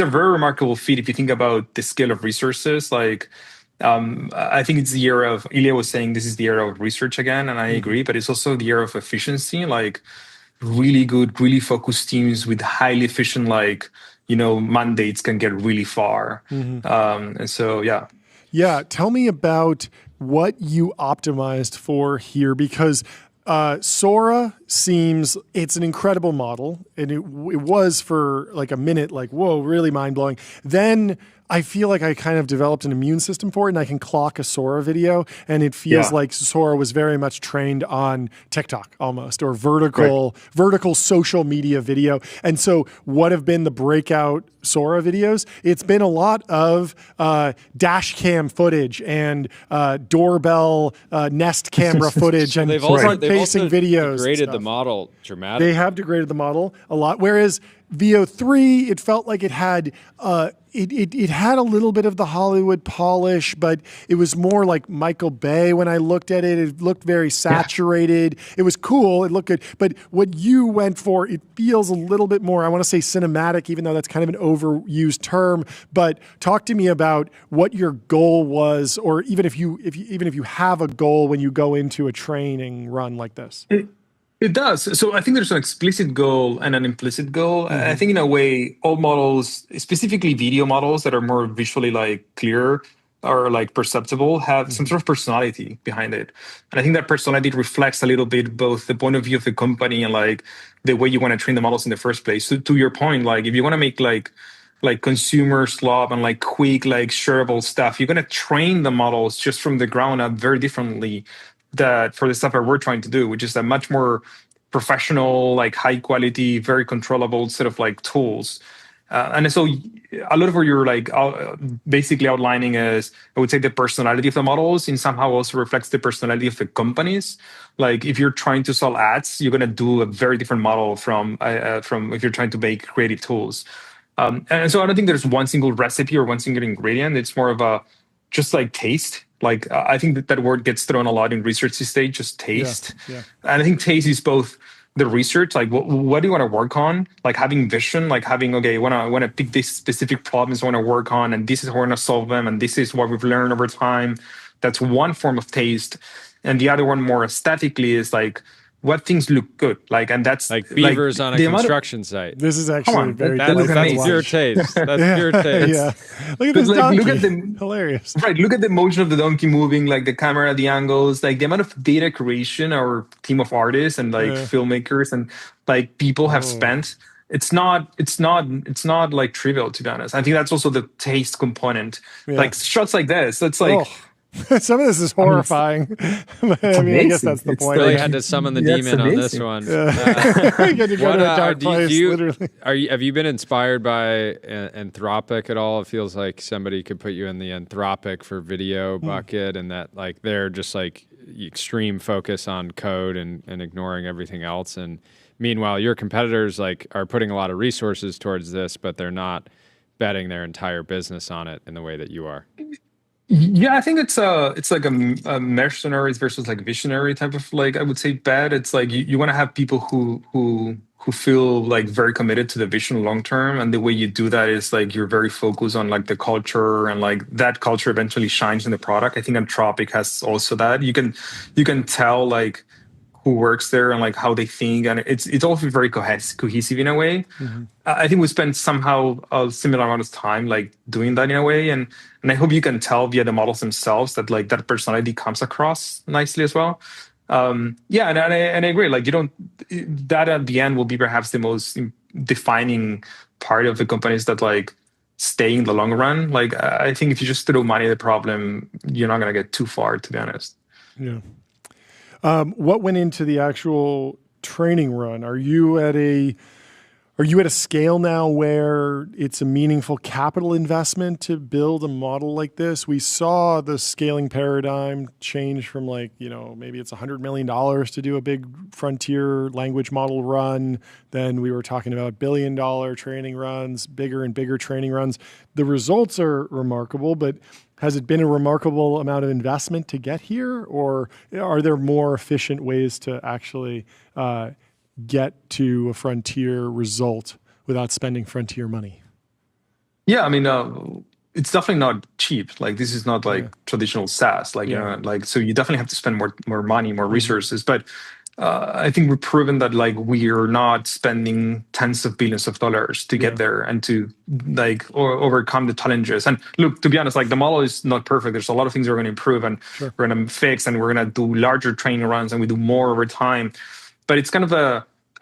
[SPEAKER 9] a very remarkable feat if you think about the scale of resources. Like, I think it's the era of, Ilya was saying this is the era of research again, and I agree, but it's also the era of efficiency, like really good, really focused teams with highly efficient, like, mandates can get really far. And so, yeah.
[SPEAKER 3] Yeah. Tell me about what you optimized for here, because Sora seems, it's an incredible model, and it was for like a minute, like, whoa, really mind-blowing. Then I feel like I kind of developed an immune system for it, and I can clock a Sora video, and it feels like Sora was very much trained on TikTok almost, or vertical social media video. And so what have been the breakout Sora videos? It's been a lot of dash cam footage and doorbell Nest camera footage and front-facing videos.
[SPEAKER 2] Degraded the model dramatically.
[SPEAKER 3] They have degraded the model a lot, whereas VO3, it felt like it had it had a little bit of the Hollywood polish, but it was more like Michael Bay when I looked at it. It looked very saturated. Yeah. It was cool. It looked good. But what you went for, it feels a little bit more, I want to say cinematic, even though that's kind of an overused term. But talk to me about what your goal was, or even if you have a goal when you go into a training run like this.
[SPEAKER 9] It does. So I think there's an explicit goal and an implicit goal. I think in a way, all models, specifically video models that are more visually like clear or like perceptible, have some sort of personality behind it. And I think that personality reflects a little bit both the point of view of the company and like the way you want to train the models in the first place. So to your point, like if you want to make like consumer slop and like quick, like shareable stuff, you're going to train the models just from the ground up very differently that for the stuff that we're trying to do, which is a much more professional, like high quality, very controllable set of like tools. And so a lot of what you're like basically outlining is, I would say, the personality of the models in somehow also reflects the personality of the companies. Like if you're trying to sell ads, you're going to do a very different model from if you're trying to make creative tools. And so I don't think there's one single recipe or one single ingredient. It's more of a just like taste. Like I think that word gets thrown a lot in research these days, just taste. Yeah. And I think taste is both the research, like what do you want to work on? Like having vision, like having, okay, I want to pick these specific problems I want to work on, and this is how I want to solve them, and this is what we've learned over time. That's one form of taste. And the other one more aesthetically is like, what things look good, like, and that's
[SPEAKER 2] like beavers on a construction site.
[SPEAKER 3] This is actually very.
[SPEAKER 2] That's your taste. That's your taste.
[SPEAKER 3] Yeah. Look at this donkey.
[SPEAKER 9] Look at the
[SPEAKER 3] hilarious.
[SPEAKER 9] Right. Look at the motion of the donkey moving, like the camera, the angles, like the amount of data creation our team of artists and like filmmakers and like people have spent. It's not like trivial, to be honest. I think that's also the taste component. Yeah. Like shots like this. It's like.
[SPEAKER 3] Some of this is horrifying. I mean, I guess that's the point.
[SPEAKER 2] Really had to summon the demon on this one.
[SPEAKER 3] Get to go to a dark place, literally.
[SPEAKER 2] Have you been inspired by Anthropic at all? It feels like somebody could put you in the Anthropic for video bucket, and that like they're just like extreme focus on code and ignoring everything else. And meanwhile, your competitors like are putting a lot of resources towards this, but they're not betting their entire business on it in the way that you are.
[SPEAKER 9] Yeah, I think it's like a mercenaries versus like visionary type of like I would say bet. It's like you want to have people who feel like very committed to the vision long term, and the way you do that is like you're very focused on like the culture, and like that culture eventually shines in the product. I think Anthropic has also that. You can tell like who works there and like how they think, and it's also very cohesive in a way. I think we spent somehow a similar amount of time like doing that in a way, and I hope you can tell via the models themselves that like that personality comes across nicely as well. Yeah, and I agree. Like you don't that at the end will be perhaps the most defining part of the companies that like stay in the long run. Like I think if you just throw money at the problem, you're not gonna get too far, to be honest.
[SPEAKER 3] Yeah. What went into the actual training run? Are you at a scale now where it's a meaningful capital investment to build a model like this? We saw the scaling paradigm change from like, maybe it's $100 million to do a big frontier language model run. Then we were talking about $1 billion training runs, bigger and bigger training runs. The results are remarkable, but has it been a remarkable amount of investment to get here, or are there more efficient ways to actually get to a frontier result without spending frontier money?
[SPEAKER 9] Yeah, I mean, it's definitely not cheap. Like this is not like traditional SaaS. Like like so you definitely have to spend more money, more resources. But I think we've proven that like we are not spending tens of billions of dollars to get there and to like overcome the challenges. And look, to be honest, like the model is not perfect. There's a lot of things we're going to improve and we're going to fix, and we're going to do larger training runs and we do more over time. But it's kind of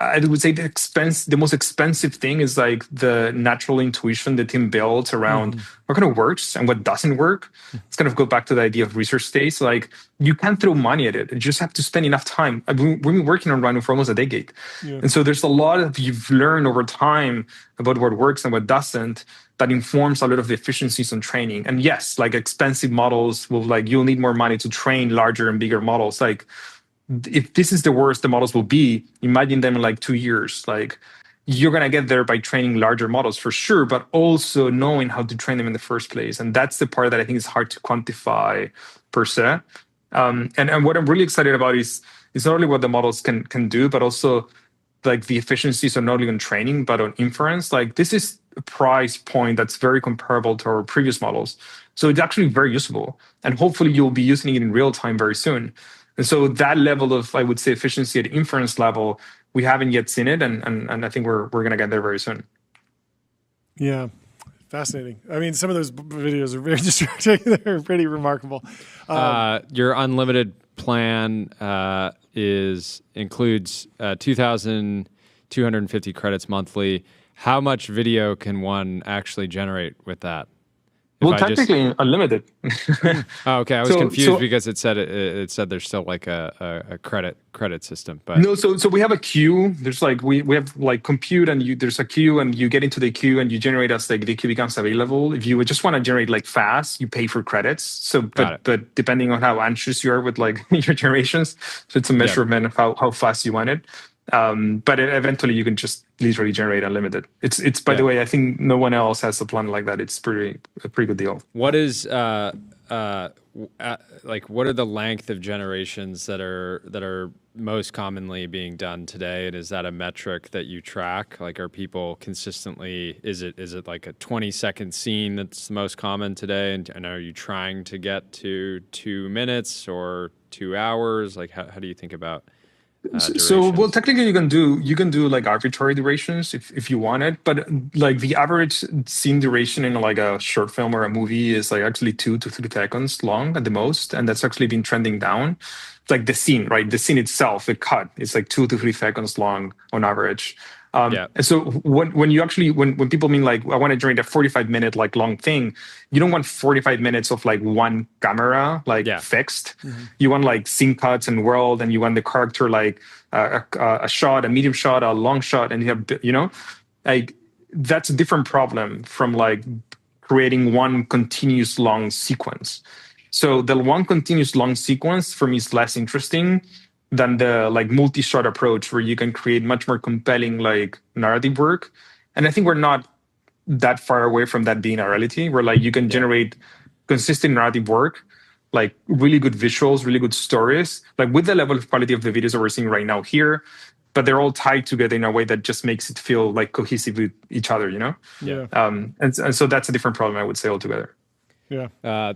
[SPEAKER 9] I would say the most expensive thing is like the natural intuition the team builds around what kind of works and what doesn't work. It's kind of go back to the idea of research stage. Like you can't throw money at it. You just have to spend enough time. We've been working on Rhino for almost a decade. And so there's a lot of you've learned over time about what works and what doesn't that informs a lot of the efficiencies on training. And yes, like expensive models will like, you'll need more money to train larger and bigger models. Like, if this is the worst the models will be, imagine them in like 2 years. Like you're going to get there by training larger models for sure, but also knowing how to train them in the first place. And that's the part that I think is hard to quantify per se. And what I'm really excited about is not only what the models can do, but also like the efficiencies are not only on training, but on inference. Like this is a price point that's very comparable to our previous models. So it's actually very usable. And hopefully you'll be using it in real time very soon. And so that level of, I would say, efficiency at inference level, we haven't yet seen it, and I think we're going to get there very soon.
[SPEAKER 3] Yeah, fascinating. I mean, some of those videos are very distracting. They're pretty remarkable.
[SPEAKER 2] Your unlimited plan includes 2,250 credits monthly. How much video can one actually generate with that?
[SPEAKER 9] Well, technically unlimited.
[SPEAKER 2] Oh, okay. I was confused because it said there's still like a credit system. But
[SPEAKER 9] no, so we have a queue. There's like we have like compute, and there's a queue, and you get into the queue and you generate as like the queue becomes available. If you just want to generate like fast, you pay for credits. So but depending on how anxious you are with like your generations, so it's a measurement of how fast you want it. But eventually you can just literally generate unlimited. It's by the way, I think no one else has a plan like that. It's a pretty good deal.
[SPEAKER 2] What is like what are the length of generations that are most commonly being done today? And is that a metric that you track? Like, are people consistently? Is it like a 20-second scene that's the most common today? And are you trying to get to 2 minutes or 2 hours? Like, how do you think about?
[SPEAKER 9] So well, technically you can do like arbitrary durations if you want it, but like the average scene duration in like a short film or a movie is like actually 2 to 3 seconds long at the most, and that's actually been trending down. It's like the scene, right? The scene itself, the cut, is like 2 to 3 seconds long on average. And so when people mean like I want to generate a 45-minute like long thing, you don't want 45 minutes of like one camera fixed. You want like scene cuts and world, and you want the character like a shot, a medium shot, a long shot, and you have like that's a different problem from like creating one continuous long sequence. So the one continuous long sequence for me is less interesting than the like multi-shot approach where you can create much more compelling like narrative work. And I think we're not that far away from that being a reality, where like you can generate consistent narrative work, like really good visuals, really good stories, like with the level of quality of the videos that we're seeing right now here, but they're all tied together in a way that just makes it feel like cohesive with each other,
[SPEAKER 3] Yeah.
[SPEAKER 9] And so that's a different problem, I would say, altogether.
[SPEAKER 3] Yeah.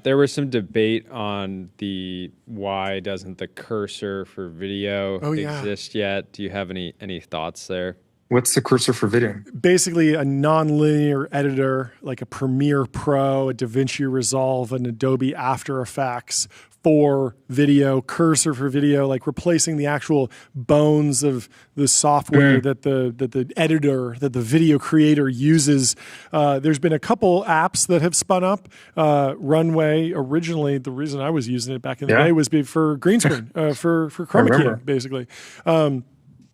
[SPEAKER 2] There was some debate on the why doesn't the cursor for video exist yet. Do you have any thoughts there?
[SPEAKER 9] What's the cursor for video?
[SPEAKER 3] Basically, a non-linear editor like a Premiere Pro, a DaVinci Resolve, an Adobe After Effects for video, cursor for video, like replacing the actual bones of the software that the editor, that the video creator uses. There's been a couple apps that have spun up. Runway, originally, the reason I was using it back in the day was for green screen, for chroma key, basically.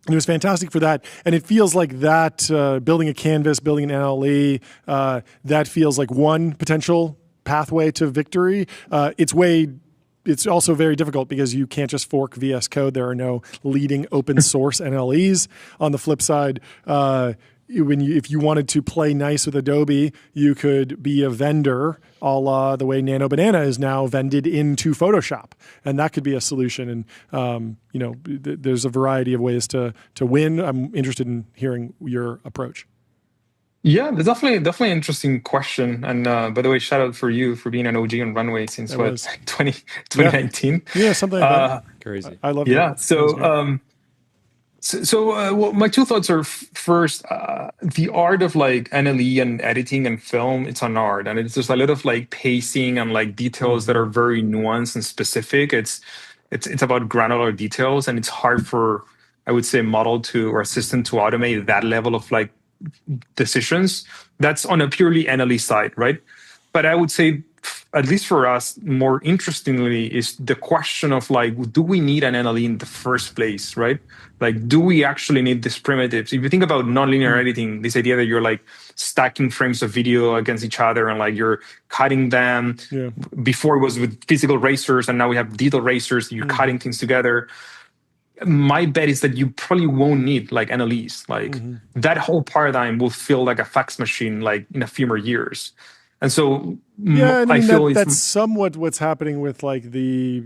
[SPEAKER 3] And it was fantastic for that. And it feels like that, building a canvas, building an NLE, that feels like one potential pathway to victory. It's also very difficult because you can't just fork VS Code. There are no leading open source NLEs. On the flip side, if you wanted to play nice with Adobe, you could be a vendor, a la the way Nano Banana is now vended into Photoshop, and that could be a solution. And there's a variety of ways to win. I'm interested in hearing your approach.
[SPEAKER 9] Yeah, there's definitely an interesting question. And by the way, shout out for you for being an OG on Runway since 2019.
[SPEAKER 3] Yeah, something like that.
[SPEAKER 2] Crazy.
[SPEAKER 3] I love
[SPEAKER 9] yeah.
[SPEAKER 3] that.
[SPEAKER 9] So my two thoughts are first, the art of like NLE and editing and film, it's an art, and it's just a lot of like pacing and like details that are very nuanced and specific. It's about granular details, and it's hard for, I would say, model to or assistant to automate that level of like decisions. That's on a purely NLE side, right? But I would say, at least for us, more interestingly, is the question of like, do we need an NLE in the first place, right? Like, do we actually need these primitives? If you think about nonlinear editing, this idea that you're like stacking frames of video against each other and like you're cutting them. Before it was with physical racers, and now we have digital racers, you're cutting things together. My bet is that you probably won't need like NLEs. Like that whole paradigm will feel like a fax machine like in a few more years. And so I feel
[SPEAKER 3] that's somewhat what's happening with like the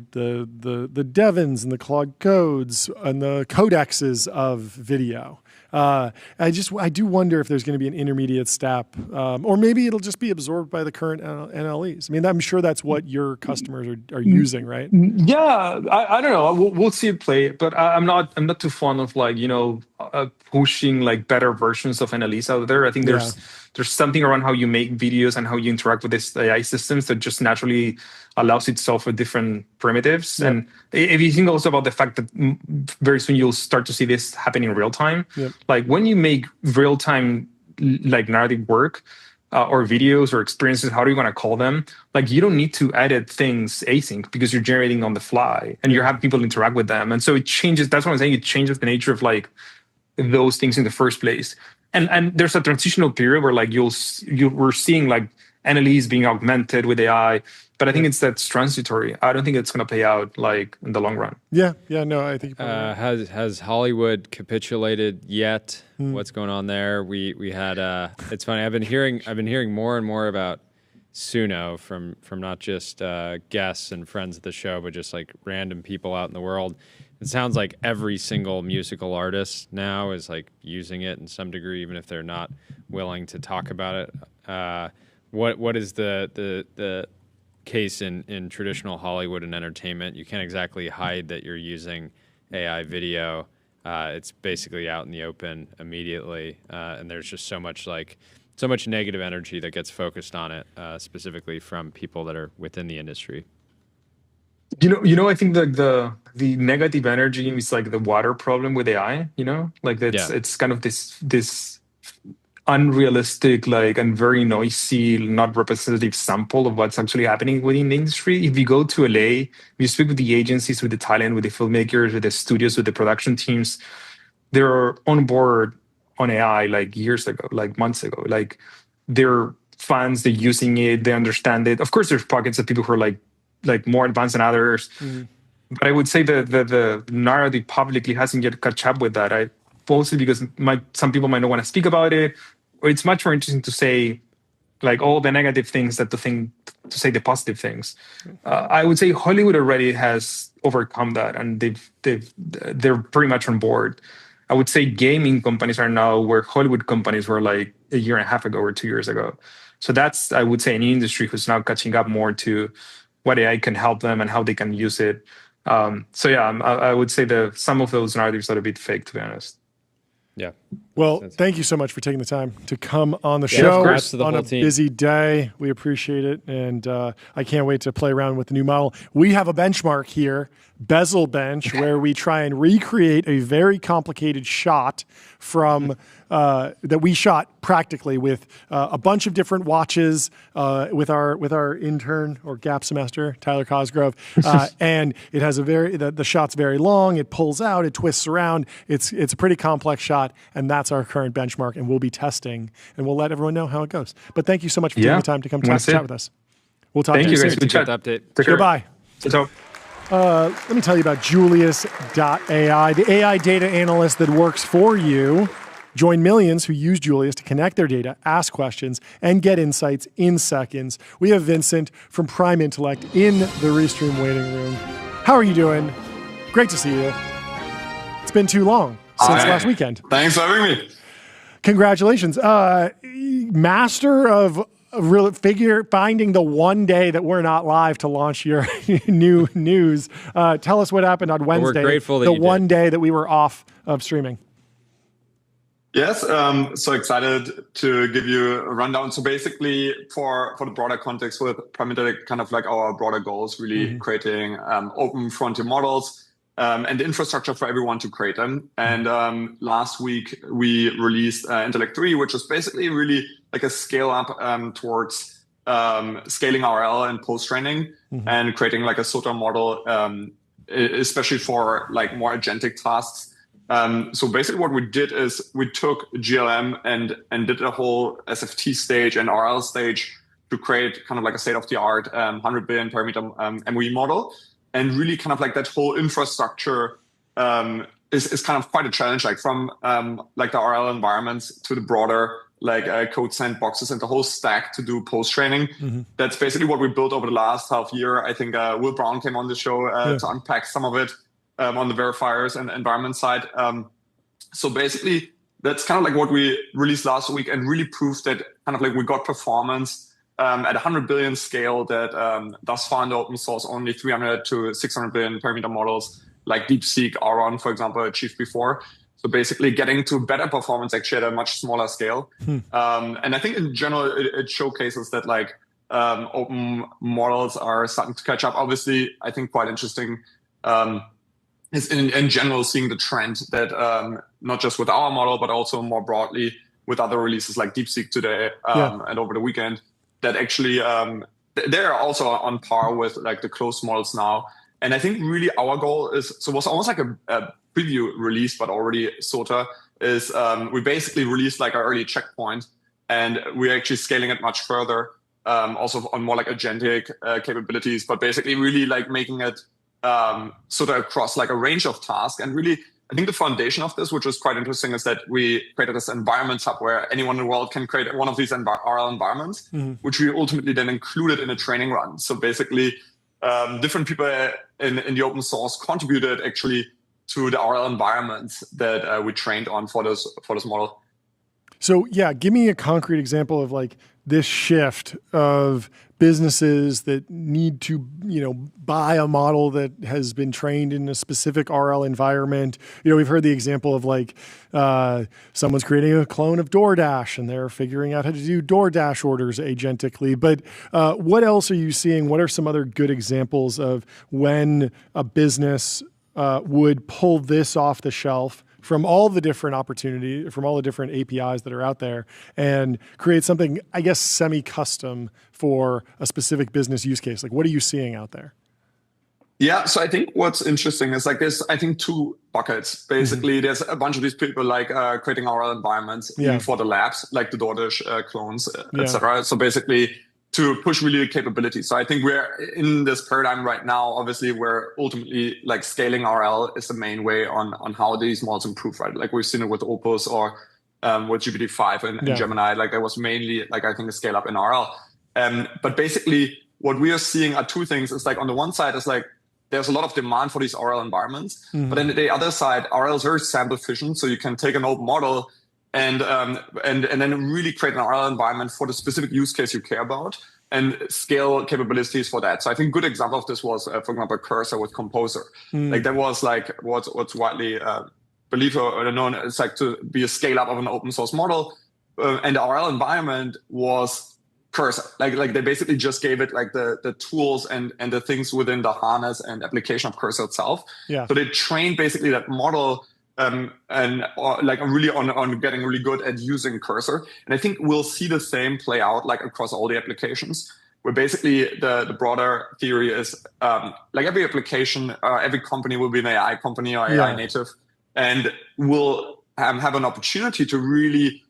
[SPEAKER 3] Devons and the Claude Codes and the codexes of video. I do wonder if there's going to be an intermediate step, or maybe it'll just be absorbed by the current NLEs. I mean, I'm sure that's what your customers are using, right?
[SPEAKER 9] Yeah, I don't know. We'll see it play, but I'm not too fond of like pushing like better versions of NLEs out there. I think there's something around how you make videos and how you interact with these AI systems that just naturally allows itself with different primitives.
[SPEAKER 3] Yeah.
[SPEAKER 9] And if you think also about the fact that very soon you'll start to see this happen in real time, like when you make real time like narrative work or videos or experiences, how do you want to call them? Like you don't need to edit things async because you're generating on the fly and you have people interact with them. And so it changes. That's what I'm saying. It changes the nature of like those things in the first place. And there's a transitional period where like we're seeing like NLEs being augmented with AI, but I think that's transitory. I don't think it's going to pay out like in the long run.
[SPEAKER 3] No, I think
[SPEAKER 2] has Hollywood capitulated yet? What's going on there? We had it's funny. I've been hearing more and more about Suno from not just guests and friends of the show, but just like random people out in the world. It sounds like every single musical artist now is like using it in some degree, even if they're not willing to talk about it. What is the case in traditional Hollywood and entertainment? You can't exactly hide that you're using AI video. It's basically out in the open immediately, and there's just so much negative energy that gets focused on it, specifically from people that are within the industry.
[SPEAKER 9] I think the negative energy is like the water problem with AI. Like it's kind of this unrealistic, like, and very noisy, not representative sample of what's actually happening within the industry. If you go to LA, if you speak with the agencies, with the talent, with the filmmakers, with the studios, with the production teams, they're on board on AI like years ago, like months ago. Like they're fans, they're using it, they understand it. Of course, there's pockets of people who are like more advanced than others. But I would say the narrative publicly hasn't yet catch up with that. Mostly because some people might not want to speak about it, or it's much more interesting to say, like all the negative things to say the positive things. I would say Hollywood already has overcome that, and they're pretty much on board. I would say gaming companies are now where Hollywood companies were like a year and a half ago or 2 years ago. So that's, I would say, an industry who's now catching up more to what AI can help them and how they can use it. So yeah, I would say some of those narratives are a bit fake, to be honest.
[SPEAKER 2] Yeah.
[SPEAKER 3] Well, thank you so much for taking the time to come on the show on a busy day. We appreciate it. And I can't wait to play around with the new model. We have a benchmark here, Bezel Bench, where we try and recreate a very complicated shot from that we shot practically with a bunch of different watches with our intern or gap semester, Tyler Cosgrove. And it has the shot's very long. It pulls out, it twists around. It's a pretty complex shot. And that's our current benchmark. And we'll be testing and we'll let everyone know how it goes. But thank you so much for taking the time to come chat with us. We'll talk to you soon.
[SPEAKER 9] Thank you guys. Good
[SPEAKER 2] update.
[SPEAKER 3] Goodbye. Let me tell you about Julius.ai, the AI data analyst that works for you. Join millions who use Julius to connect their data, ask questions, and get insights in seconds. We have Vincent from Prime Intellect in the Restream waiting room. How are you doing? Great to see you. It's been too long since last weekend.
[SPEAKER 10] Thanks for having me.
[SPEAKER 3] Congratulations. Master of finding the one day that we're not live to launch your new news. Tell us what happened on Wednesday.
[SPEAKER 2] We're grateful that
[SPEAKER 3] the one day that we were off of streaming.
[SPEAKER 10] Yes, so excited to give you a rundown. So basically, for the broader context with Prime Intellect, kind of like our broader goals, really creating open frontier models and the infrastructure for everyone to create them. And last week, we released Intellect 3, which is basically really like a scale up towards scaling RL and post-training and creating like a SOTA model, especially for like more agentic tasks. So basically what we did is we took GLM and did a whole SFT stage and RL stage to create kind of like a state-of-the-art 100 billion parameter MOE model. And really kind of like that whole infrastructure is kind of quite a challenge, like from like the RL environments to the broader like code sandboxes and the whole stack to do post-training. That's basically what we built over the last half year. I think Will Brown came on the show to unpack some of it. On the verifiers and environment side. So basically, that's kind of like what we released last week and really proved that kind of like we got performance at 100 billion scale that thus far in the open source only 300 to 600 billion parameter models like DeepSeek, Auron, for example, achieved before. So basically getting to better performance actually at a much smaller scale. And I think in general, it showcases that like open models are starting to catch up. Obviously, I think quite interesting is in general seeing the trend that not just with our model, but also more broadly with other releases like DeepSeek today and over the weekend, that actually they're also on par with like the closed models now. And I think really our goal is, so it was almost like a preview release, but already SOTA is we basically released like our early checkpoint and we're actually scaling it much further, also on more like agentic capabilities, but basically really like making it sort of across like a range of tasks. And really, I think the foundation of this, which is quite interesting, is that we created this environment hub where anyone in the world can create one of these RL environments, which we ultimately then included in a training run. So basically, different people in the open source contributed actually to the RL environments that we trained on for this model.
[SPEAKER 3] So yeah, give me a concrete example of like this shift of businesses that need to, buy a model that has been trained in a specific RL environment. We've heard the example of like someone's creating a clone of DoorDash and they're figuring out how to do DoorDash orders agentically. But what else are you seeing? What are some other good examples of when a business would pull this off the shelf from all the different opportunities, from all the different APIs that are out there, and create something, I guess, semi-custom for a specific business use case? Like, what are you seeing out there?
[SPEAKER 10] Yeah, so I think what's interesting is like there's, I think, two buckets. Basically, there's a bunch of these people like creating our environments for the labs, like the DoorDash clones, etc. So basically, to push really capability. So I think we're in this paradigm right now, obviously, where ultimately like scaling RL is the main way on how these models improve, right? Like we've seen it with Opus or with GPT-5 and Gemini. Like there was mainly like I think a scale up in RL. But basically what we are seeing are two things. It's like on the one side is like there's a lot of demand for these RL environments, but then the other side, RL is very sample efficient, so you can take an open model and then really create an RL environment for the specific use case you care about and scale capabilities for that. So I think a good example of this was, for example, Cursor with Composer. Like that was like what's widely believed or known as like to be a scale up of an open source model, and the RL environment was Cursor. Like they basically just gave it like the tools and the things within the harness and application of Cursor itself. So they trained basically that model like really on getting really good at using Cursor. And I think we'll see the same play out like across all the applications, where basically the broader theory is like every application, every company will be an AI company or AI native, and will have an opportunity to really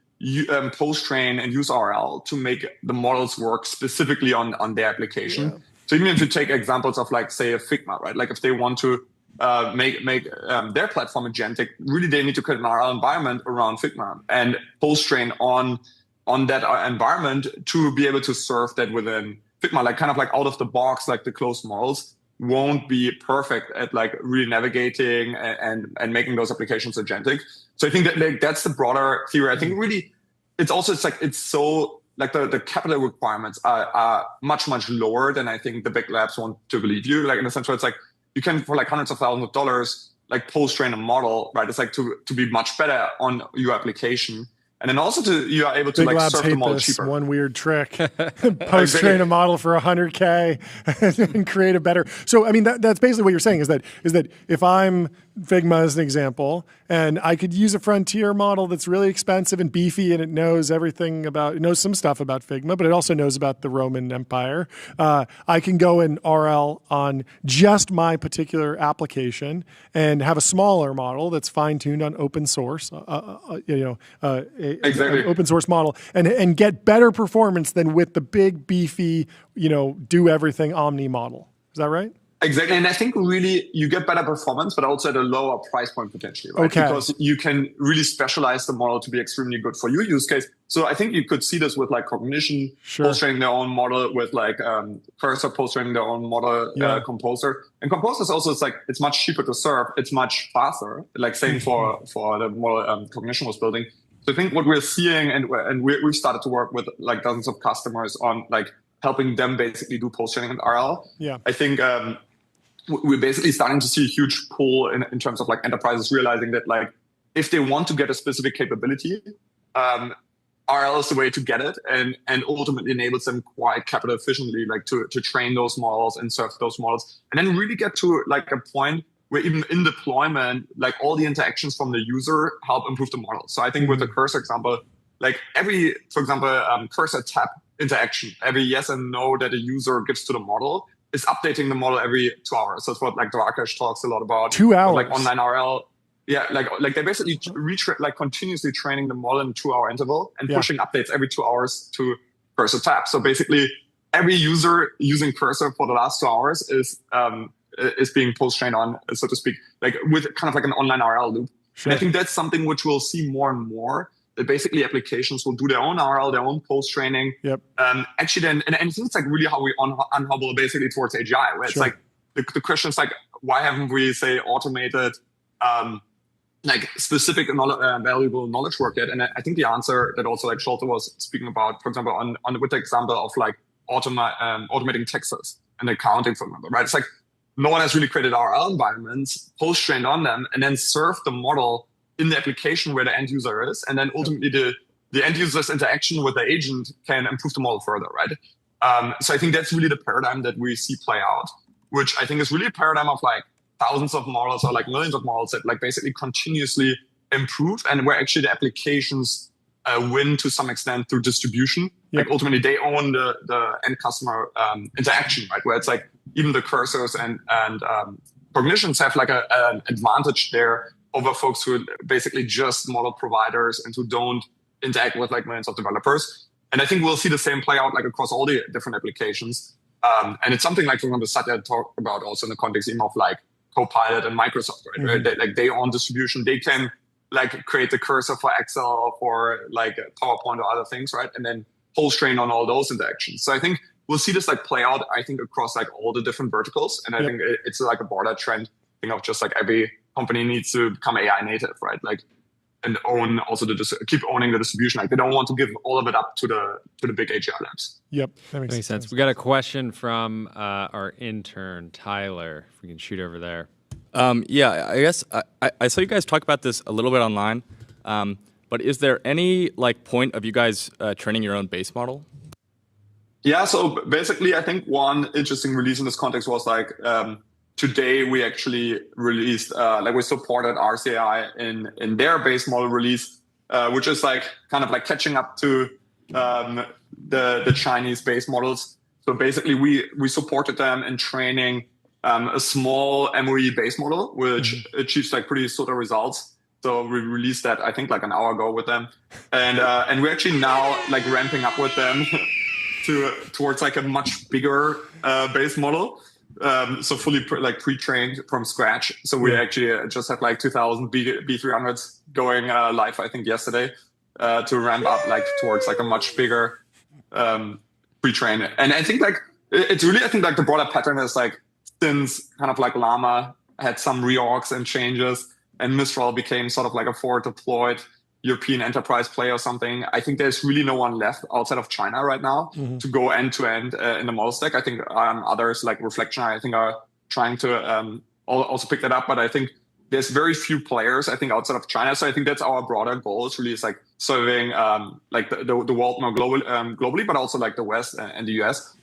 [SPEAKER 10] post-train and use RL to make the models work specifically on their application. So even if you take examples of like, say, a Figma, right? Like if they want to make their platform agentic, really they need to create an RL environment around Figma and post-train on that environment to be able to serve that within Figma. Like kind of like out of the box, like the closed models won't be perfect at like really navigating and making those applications agentic. So I think that like, that's the broader theory. I think really it's so like the capital requirements are much, much lower than I think the big labs want to believe you. Like in the sense where it's like you can for like hundreds of thousands of dollars like post-train a model, right? It's like to be much better on your application. And then also you are able to
[SPEAKER 3] Big
[SPEAKER 10] like
[SPEAKER 3] labs
[SPEAKER 10] serve
[SPEAKER 3] hate
[SPEAKER 10] the model
[SPEAKER 3] this
[SPEAKER 10] cheaper.
[SPEAKER 3] one weird trick. Post-train a model for $100K and create a better. So I mean that's basically what you're saying is that if I'm Figma as an example, and I could use a frontier model that's really expensive and beefy, and it knows some stuff about Figma, but it also knows about the Roman Empire. I can go in RL on just my particular application and have a smaller model that's fine-tuned on open source, an open source model, and get better performance than with the big beefy, do everything Omni model. Is that right?
[SPEAKER 10] Exactly. And I think really you get better performance, but also at a lower price point potentially, right?
[SPEAKER 3] Okay.
[SPEAKER 10] Because you can really specialize the model to be extremely good for your use case. So I think you could see this with like Cognition post-training their own model, with like Cursor post-training their own model, Composer. And Composer is also, it's much cheaper to serve. It's much faster, like same for the model Cognition was building. So I think what we're seeing, and we've started to work with like dozens of customers on like helping them basically do post-training in RL. I think we're basically starting to see a huge pull in terms of like enterprises realizing that like if they want to get a specific capability, RL is the way to get it, and ultimately enables them quite capital efficiently like to train those models and serve those models, and then really get to like a point where even in deployment, like all the interactions from the user help improve the model. So I think with the Cursor example, like for example, Cursor tab interaction, every yes and no that a user gives to the model is updating the model every 2 hours. So that's what like Rakesh talks a lot about.
[SPEAKER 3] 2 hours.
[SPEAKER 10] Like online RL. Yeah, like they basically continuously training the model in a 2-hour interval and pushing updates every 2 hours to Cursor tab. So basically every user using Cursor for the last 2 hours is being post-trained on, so to speak, like with kind of like an online RL loop. And I think that's something which we'll see more and more, that basically applications will do their own RL, their own post-training. Actually then, and I think it's like really how we unhobble basically towards AGI, where it's like, the question is like, why haven't we, say, automated like specific valuable knowledge work yet? And I think the answer that also like Schulte was speaking about, for example, with the example of like automating taxes and accounting, for example, right? It's like, no one has really created RL environments, post-trained on them, and then served the model in the application where the end user is, and then ultimately the end user's interaction with the agent can improve the model further, right? So I think that's really the paradigm that we see play out, which I think is really a paradigm of like thousands of models or like millions of models that like basically continuously improve, and where actually the applications win to some extent through distribution. Like ultimately they own the end customer interaction, right? Where it's like even the cursors and cognitions have like an advantage there over folks who are basically just model providers and who don't interact with like millions of developers. And I think we'll see the same play out like across all the different applications. And it's something like, for example, Satya talked about also in the context even of like Copilot and Microsoft, right? Like they own distribution. They can like create the cursor for Excel or for like PowerPoint or other things, right? And then post train on all those interactions. So I think we'll see this like play out, I think, across like all the different verticals. And I think it's like a broader trend, thing of just like every company needs to become AI native, right? Like, and own also keep owning the distribution. Like they don't want to give all of it up to the big AGI labs.
[SPEAKER 3] Yep, that
[SPEAKER 2] makes sense. We got a question from our intern Tyler. If we can shoot over there.
[SPEAKER 5] Yeah, I guess I saw you guys talk about this a little bit online, but is there any like point of you guys training your own base model?
[SPEAKER 10] Yeah, so basically, I think one interesting release in this context was like today we actually released like we supported RCAI in their base model release, which is like kind of like catching up to the Chinese base models. So basically, we supported them in training a small MOE base model, which achieves like pretty sort of results. So we released that, I think, like an hour ago with them, and we're actually now like ramping up with them towards like a much bigger base model. So fully pre-trained from scratch. So we actually just had like 2,000 B300s going live, I think, yesterday to ramp up like towards like a much bigger pre-train. And I think like it's really, I think like the broader pattern is like since kind of like Llama had some reorgs and changes and Mistral became sort of like a forward deployed European enterprise play or something, I think there's really no one left outside of China right now to go end to end in the model stack. I think others like Reflection, I think, are trying to also pick that up. But I think there's very few players, I think, outside of China. So I think that's our broader goal. Is really is like serving like the world more globally, but also like the West and the US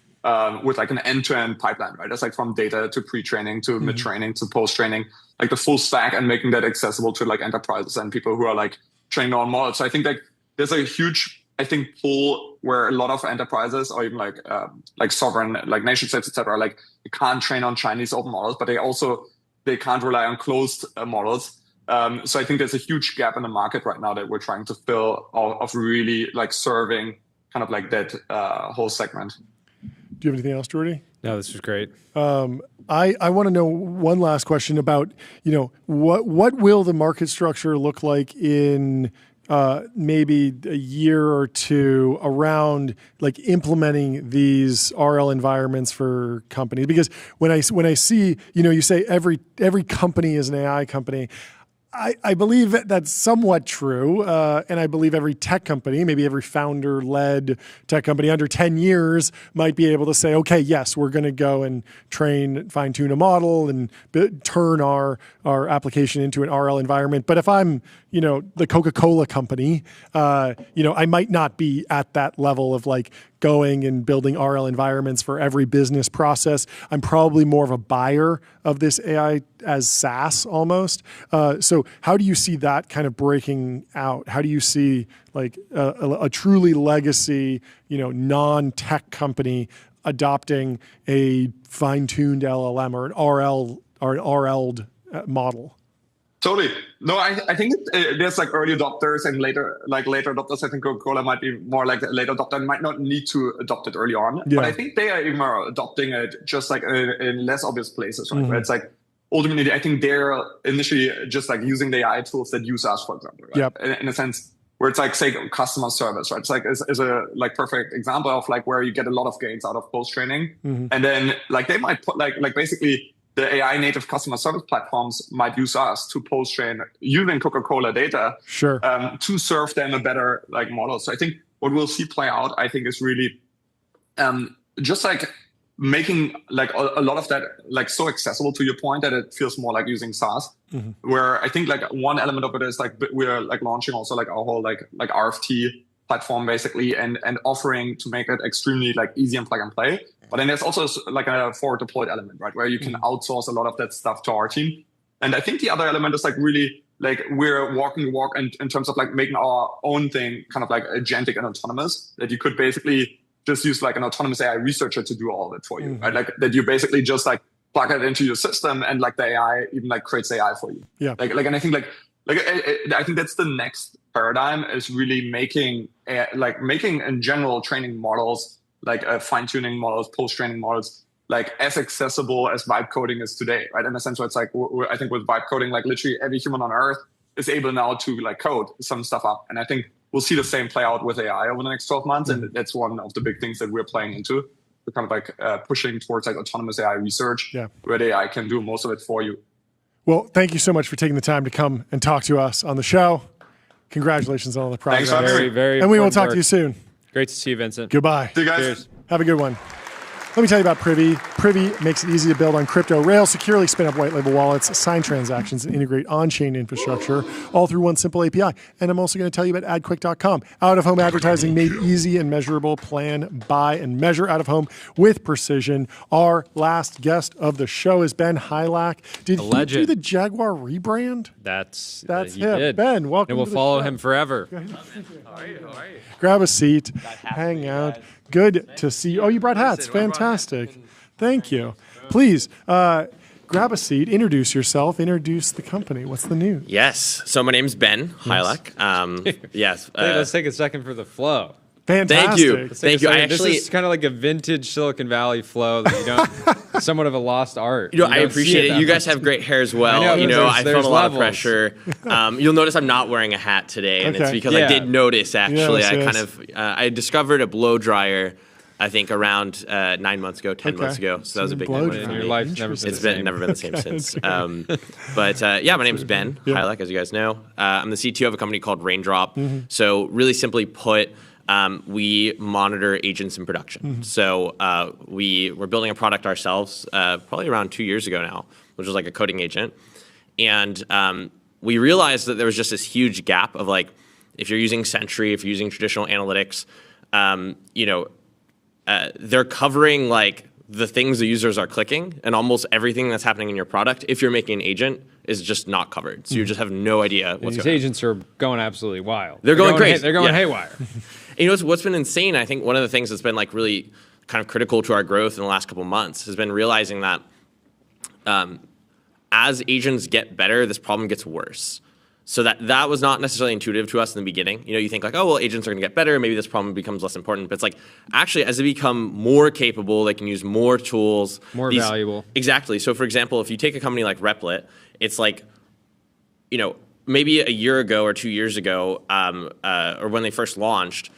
[SPEAKER 10] with like an end-to-end pipeline, right? That's like from data to pre-training to mid-training to post-training, like the full stack, and making that accessible to like enterprises and people who are like training on models. So I think like there's a huge, I think, pull where a lot of enterprises or even like sovereign, like nation states, etc., like they can't train on Chinese open models, but they can't rely on closed models. So I think there's a huge gap in the market right now that we're trying to fill of really like serving kind of like that whole segment.
[SPEAKER 3] Do you have anything else, Jordy?
[SPEAKER 2] No, this was great.
[SPEAKER 3] I want to know one last question about, what will the market structure look like in maybe a year or two around like implementing these RL environments for companies? Because when I see, you say every company is an AI company. I believe that's somewhat true, and I believe every tech company, maybe every founder-led tech company under 10 years might be able to say, okay, yes, we're going to go and train, fine-tune a model and turn our application into an RL environment. But if I'm, the Coca-Cola company, I might not be at that level of like going and building RL environments for every business process. I'm probably more of a buyer of this AI as SaaS almost. So how do you see that kind of breaking out? How do you see like a truly legacy, non-tech company adopting a fine-tuned LLM or an RL'd model?
[SPEAKER 10] Totally. No, I think there's like early adopters and later adopters. I think Coca-Cola might be more like a late adopter and might not need to adopt it early on. Yeah. But I think they are even adopting it just like in less obvious places, right? Where it's like ultimately, I think they're initially just like using the AI tools that use us, for example, right? Yep. In a sense where it's like, say, customer service, right? It's like is a like perfect example of like where you get a lot of gains out of post training, and then like they might put like basically. The AI native customer service platforms might use us to post train using Coca-Cola data to serve them a better like model. So I think what we'll see play out, I think, is really just like making like a lot of that like so accessible to your point that it feels more like using SaaS. Where I think like one element of it is like we're like launching also like our whole like RFT platform basically and offering to make it extremely like easy and plug and play. But then there's also like a forward deployed element, right? Where you can outsource a lot of that stuff to our team. And I think the other element is like really like we're walking the walk in terms of like making our own thing kind of like agentic and autonomous, that you could basically just use like an autonomous AI researcher to do all of it for you, right? Like that you basically just like plug it into your system and like the AI even like creates AI for you. Yeah. And I think I think that's the next paradigm is really making in general training models like fine-tuning models, post-training models, like as accessible as vibe coding is today, right? In a sense where it's like, I think with vibe coding, like literally every human on earth is able now to like code some stuff up. And I think we'll see the same play out with AI over the next 12 months. And that's one of the big things that we're playing into. We're kind of like pushing towards like autonomous AI research, where the AI can do most of it for you.
[SPEAKER 3] Well, thank you so much for taking the time to come and talk to us on the show. Congratulations on all the progress.
[SPEAKER 10] Thanks,
[SPEAKER 2] very, very
[SPEAKER 3] and we will
[SPEAKER 2] important
[SPEAKER 3] talk
[SPEAKER 2] work.
[SPEAKER 3] to you soon.
[SPEAKER 2] Great to see you, Vincent.
[SPEAKER 3] Goodbye.
[SPEAKER 10] See you guys.
[SPEAKER 2] Cheers.
[SPEAKER 3] Have a good one. Let me tell you about Privy. Privy makes it easy to build on crypto rails, securely spin up white label wallets, sign transactions, and integrate on-chain infrastructure all through one simple API. And I'm also going to tell you about adquick.com. Out-of-home advertising made easy and measurable. Plan, buy, and measure out-of-home with precision. Our last guest of the show is Ben Hylack. Did he do the Jaguar rebrand?
[SPEAKER 2] That's
[SPEAKER 3] He
[SPEAKER 2] him.
[SPEAKER 3] did. Ben, welcome
[SPEAKER 2] And we'll
[SPEAKER 3] to the
[SPEAKER 2] follow
[SPEAKER 3] show.
[SPEAKER 2] him forever.
[SPEAKER 3] Grab a seat, hang out. Good to see you. Oh, you brought hats. Fantastic. Thank you. Please, grab a seat, introduce yourself, introduce the company. What's the news?
[SPEAKER 11] Yes. So my name's Ben Hylack. Yes.
[SPEAKER 2] Let's take a second for the flow.
[SPEAKER 3] Fantastic.
[SPEAKER 11] Thank you.
[SPEAKER 2] Let's take
[SPEAKER 11] Thank
[SPEAKER 2] a
[SPEAKER 11] you.
[SPEAKER 2] second. This is kind of like a vintage Silicon Valley flow that you don't, somewhat of a lost art.
[SPEAKER 11] I appreciate it. You guys have great hair as well. I felt a lot of pressure. You'll notice I'm not wearing a hat today, and it's because I did notice, actually.
[SPEAKER 3] Yes.
[SPEAKER 11] I discovered a blow dryer, I think, around 9 months ago, 10 months ago. So that was a big moment for me.
[SPEAKER 2] Your life's never been the same.
[SPEAKER 11] Never been the same since. But my name's Ben Hylack, as you guys know. I'm the CTO of a company called Raindrop. So really simply put, we monitor agents in production. So we were building a product ourselves probably around 2 years ago now, which was like a coding agent. And we realized that there was just this huge gap of like, if you're using Sentry, if you're using traditional analytics, they're covering like the things the users are clicking, and almost everything that's happening in your product, if you're making an agent, is just not covered. So you just have no idea what's
[SPEAKER 2] These
[SPEAKER 11] going on.
[SPEAKER 2] agents are going absolutely wild.
[SPEAKER 11] They're going crazy.
[SPEAKER 2] They're going haywire.
[SPEAKER 11] And what's been insane, I think one of the things that's been like really kind of critical to our growth in the last couple of months has been realizing that as agents get better, this problem gets worse. So that was not necessarily intuitive to us in the beginning. You think like, oh, well, agents are going to get better. Maybe this problem becomes less important. But it's like, actually, as they become more capable, they can use more tools.
[SPEAKER 2] More valuable.
[SPEAKER 11] Exactly. So for example, if you take a company like Replit, it's like, maybe a year ago or 2 years ago, or when they first launched,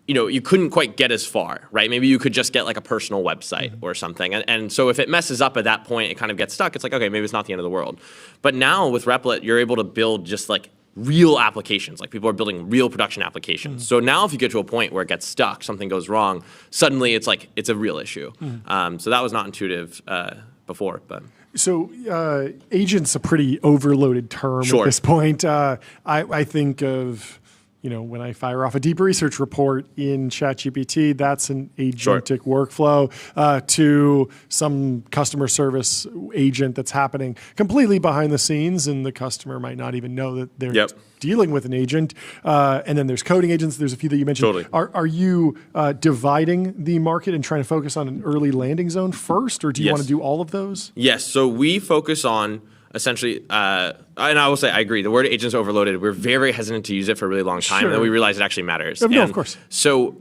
[SPEAKER 11] you couldn't quite get as far, right? Maybe you could just get like a personal website or something. And so if it messes up at that point, it kind of gets stuck. It's like, okay, maybe it's not the end of the world. But now with Replit, you're able to build just like real applications. Like people are building real production applications. So now if you get to a point where it gets stuck, something goes wrong, suddenly it's like, it's a real issue. So that was not intuitive before, but.
[SPEAKER 3] So agent's a pretty overloaded term at this point. I think of, when I fire off a deep research report in ChatGPT, that's an agentic workflow to some customer service agent that's happening completely behind the scenes, and the customer might not even know that they're dealing with an agent. And then there's coding agents. There's a few that you mentioned.
[SPEAKER 11] Totally.
[SPEAKER 3] Are you dividing the market and trying to focus on an early landing zone first, or do you want to do all of those?
[SPEAKER 11] Yes. So we focus on essentially, and I will say, I agree. The word agent's overloaded. We're very hesitant to use it for a really long time, and then we realize it actually matters.
[SPEAKER 3] No, of course.
[SPEAKER 11] So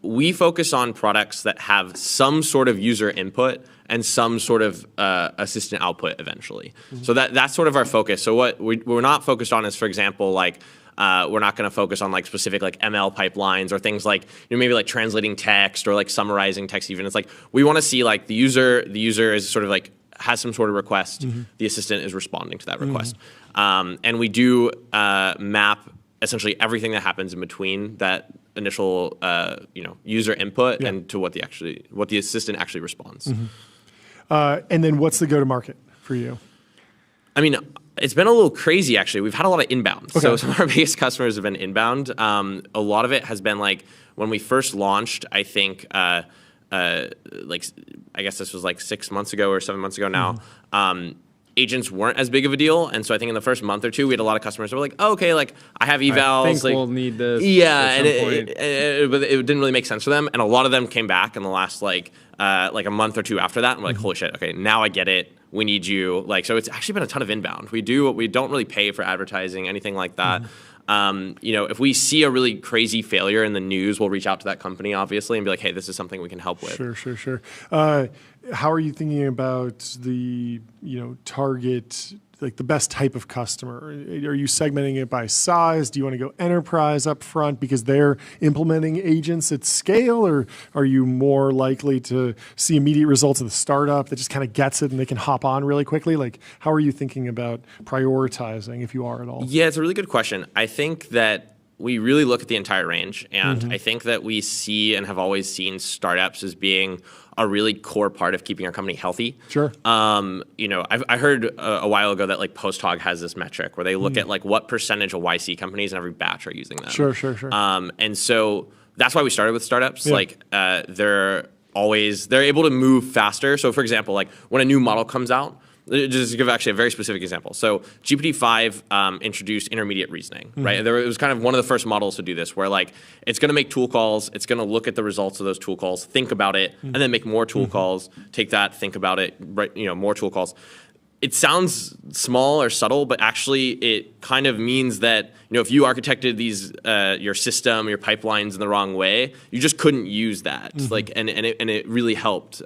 [SPEAKER 11] we focus on products that have some sort of user input and some sort of assistant output eventually. So that's sort of our focus. So what we're not focused on is, for example, like, we're not going to focus on like specific like ML pipelines or things like maybe like translating text or like summarizing text even. It's like we want to see like the user is sort of like has some sort of request, the assistant is responding to that request. And we do map essentially everything that happens in between that initial user input and to what the assistant actually responds.
[SPEAKER 3] And then what's the go-to-market for you?
[SPEAKER 11] I mean, it's been a little crazy, actually. We've had a lot of inbound. Okay. So some of our biggest customers have been inbound. A lot of it has been like when we first launched, I think, I guess this was like 6 months ago or 7 months ago now, agents weren't as big of a deal. And so I think in the first month or two, we had a lot of customers who were like, oh, okay, like I have evals.
[SPEAKER 2] I think
[SPEAKER 11] like,
[SPEAKER 2] we'll need this
[SPEAKER 11] at
[SPEAKER 2] some
[SPEAKER 11] some
[SPEAKER 2] point.
[SPEAKER 11] But it didn't really make sense for them. And a lot of them came back in the last like a month or two after that. And we're like, holy shit, okay, now I get it. We need you. Like, so it's actually been a ton of inbound. We don't really pay for advertising, anything like that. If we see a really crazy failure in the news, we'll reach out to that company, obviously, and be like, hey, this is something we can help with.
[SPEAKER 3] Sure. How are you thinking about the target like the best type of customer? Are you segmenting it by size? Do you want to go enterprise up front because they're implementing agents at scale, or are you more likely to see immediate results of the startup that just kind of gets it and they can hop on really quickly? Like, how are you thinking about prioritizing, if you are at all?
[SPEAKER 11] Yeah, it's a really good question. I think that we really look at the entire range, and I think that we see and have always seen startups as being a really core part of keeping our company healthy.
[SPEAKER 3] Sure.
[SPEAKER 11] I heard a while ago that like Posthog has this metric where they look at like what percentage of YC companies in every batch are using them.
[SPEAKER 3] Sure.
[SPEAKER 11] And so that's why we started with startups.
[SPEAKER 3] Yeah.
[SPEAKER 11] Like they're able to move faster. So for example, like when a new model comes out, just to give actually a very specific example. So GPT-5 introduced intermediate reasoning, right? It was kind of one of the first models to do this, where like it's going to make tool calls, it's going to look at the results of those tool calls, think about it, and then make more tool calls. Take that, think about it, right? More tool calls. It sounds small or subtle, but actually it kind of means that if you architected these your system, your pipelines in the wrong way, you just couldn't use that. Like and it really helped.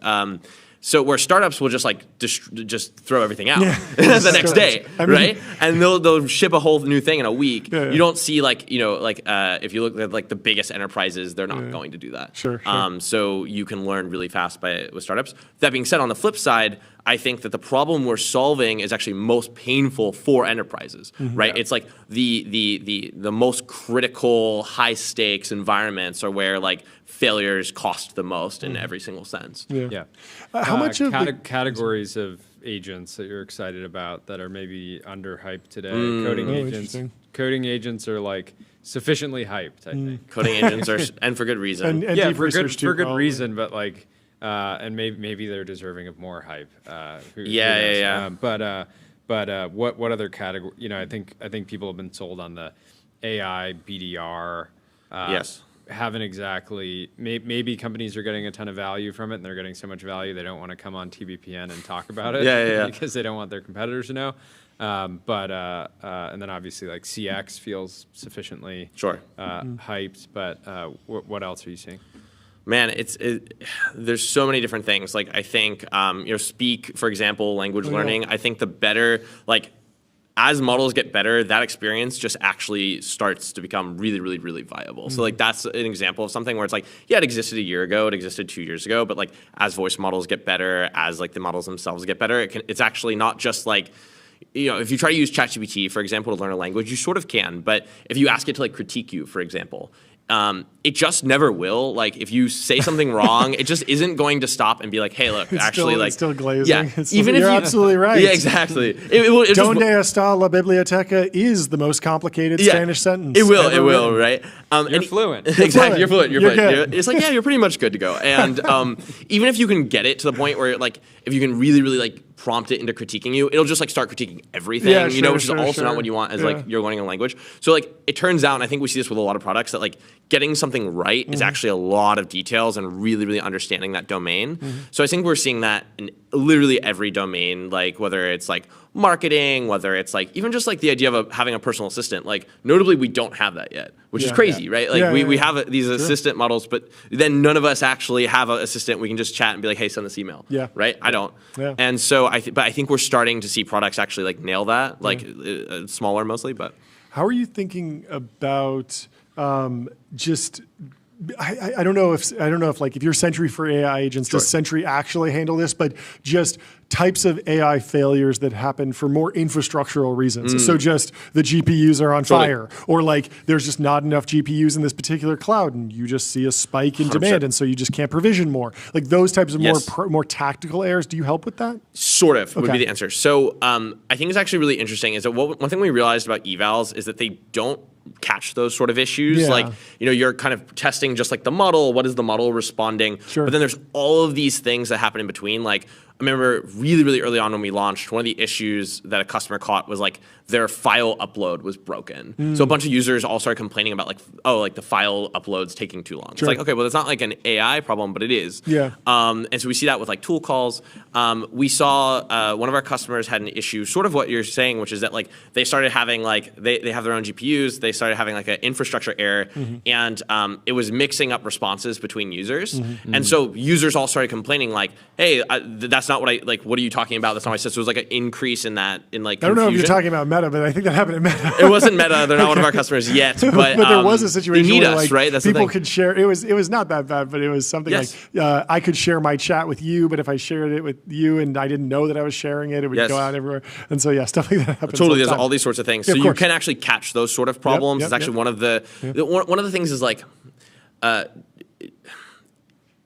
[SPEAKER 11] So where startups will just like just throw everything out the next day, right? And they'll ship a whole new thing in a week. You don't see like if you look at like the biggest enterprises, they're not going to do that.
[SPEAKER 3] Sure.
[SPEAKER 11] So you can learn really fast with startups. That being said, on the flip side, I think that the problem we're solving is actually most painful for enterprises, right? It's like the most critical, high stakes environments are where like failures cost the most in every single sense.
[SPEAKER 2] Yeah.
[SPEAKER 3] How much of
[SPEAKER 2] categories of agents that you're excited about that are maybe underhyped today? Coding agents are like sufficiently hyped, I think.
[SPEAKER 11] Coding agents are, and for good reason.
[SPEAKER 3] And
[SPEAKER 2] yeah,
[SPEAKER 3] deep
[SPEAKER 2] for
[SPEAKER 3] research too,
[SPEAKER 2] good
[SPEAKER 3] probably.
[SPEAKER 2] reason, but like, and maybe they're deserving of more hype. Who
[SPEAKER 11] Yeah.
[SPEAKER 2] knows? What other category? I think people have been sold on the AI BDR.
[SPEAKER 11] Yes.
[SPEAKER 2] Haven't exactly. Maybe companies are getting a ton of value from it, and they're getting so much value they don't want to come on TBPN and talk about it. Because they don't want their competitors to know. And then obviously like CX feels sufficiently hyped. But what else are you seeing?
[SPEAKER 11] Man, there's so many different things. Like I think speak, for example, language learning. I think the better as models get better, that experience just actually starts to become really, really, really viable. So like that's an example of something where it's like, yeah, it existed a year ago, it existed 2 years ago, but like as voice models get better, as like the models themselves get better, it's actually not just like, if you try to use ChatGPT, for example, to learn a language, you sort of can. But if you ask it to like critique you, for example, it just never will. Like if you say something wrong, it just isn't going to stop and be like, "Hey, look, it's
[SPEAKER 3] still glazing."
[SPEAKER 11] Yeah,
[SPEAKER 3] You're absolutely right.
[SPEAKER 11] Yeah, exactly.
[SPEAKER 3] Donde está la biblioteca is the most complicated Spanish sentence.
[SPEAKER 11] It will, right?
[SPEAKER 2] You're fluent.
[SPEAKER 11] Exactly, you're fluent. You're
[SPEAKER 3] good.
[SPEAKER 11] It's like, yeah, you're pretty much good to go. And even if you can get it to the point where like, if you can really, really like prompt it into critiquing you, it'll just like start critiquing everything, which is also not what you want as like you're learning a language. So like it turns out, and I think we see this with a lot of products, that like getting something right is actually a lot of details and really, really understanding that domain. So I think we're seeing that in literally every domain, like whether it's like marketing, whether it's like even just like the idea of having a personal assistant. Like notably, we don't have that yet, which is crazy, right? Like we have these assistant models, but then none of us actually have an assistant. We can just chat and be like, hey, send this email. Right? I don't. And so but I think we're starting to see products actually like nail that, like smaller mostly. But
[SPEAKER 3] how are you thinking about just? I don't know if like if you're Sentry for AI agents, does Sentry actually handle this? But just types of AI failures that happen for more infrastructural reasons. So just the GPUs are on fire, or like there's just not enough GPUs in this particular cloud, and you just see a spike in
[SPEAKER 11] 100%.
[SPEAKER 3] demand, and so you just can't provision more. Like those types of more tactical errors. Do you help with that?
[SPEAKER 11] Sort of would be the answer. So I think it's actually really interesting is that one thing we realized about evals is that they don't catch those sort of issues. Like, you're kind of testing just like the model. What is the model responding? But then there's all of these things that happen in between. Like, I remember really, really early on when we launched, one of the issues that a customer caught was like their file upload was broken. So a bunch of users all started complaining about like the file upload's taking too long. It's like, okay, well, it's not like an AI problem, but it is. And so we see that with like tool calls. we saw one of our customers had an issue, sort of what you're saying, which is that like they started having like they have their own GPUs, they started having like an infrastructure error, and it was mixing up responses between users, and so users all started complaining like, hey, that's not what I like. What are you talking about? That's not what I said. So it was like an increase in that like.
[SPEAKER 3] I don't know if you're talking about Meta, but I think that happened at Meta.
[SPEAKER 11] It wasn't Meta. They're not one of our customers yet, but
[SPEAKER 3] there was a situation
[SPEAKER 11] they need
[SPEAKER 3] where
[SPEAKER 11] us,
[SPEAKER 3] like
[SPEAKER 11] right? That's
[SPEAKER 3] people
[SPEAKER 11] the thing.
[SPEAKER 3] could share. It was not that bad, but it was something like I could share my chat with you, but if I shared it with you and I didn't know that I was sharing it, it would go out everywhere. And so stuff like that happens.
[SPEAKER 11] Totally, there's all these sorts of things.
[SPEAKER 3] Yeah,
[SPEAKER 11] so
[SPEAKER 3] of
[SPEAKER 11] you
[SPEAKER 3] course.
[SPEAKER 11] can actually catch those sort of problems. It's actually one of the one of the things is like.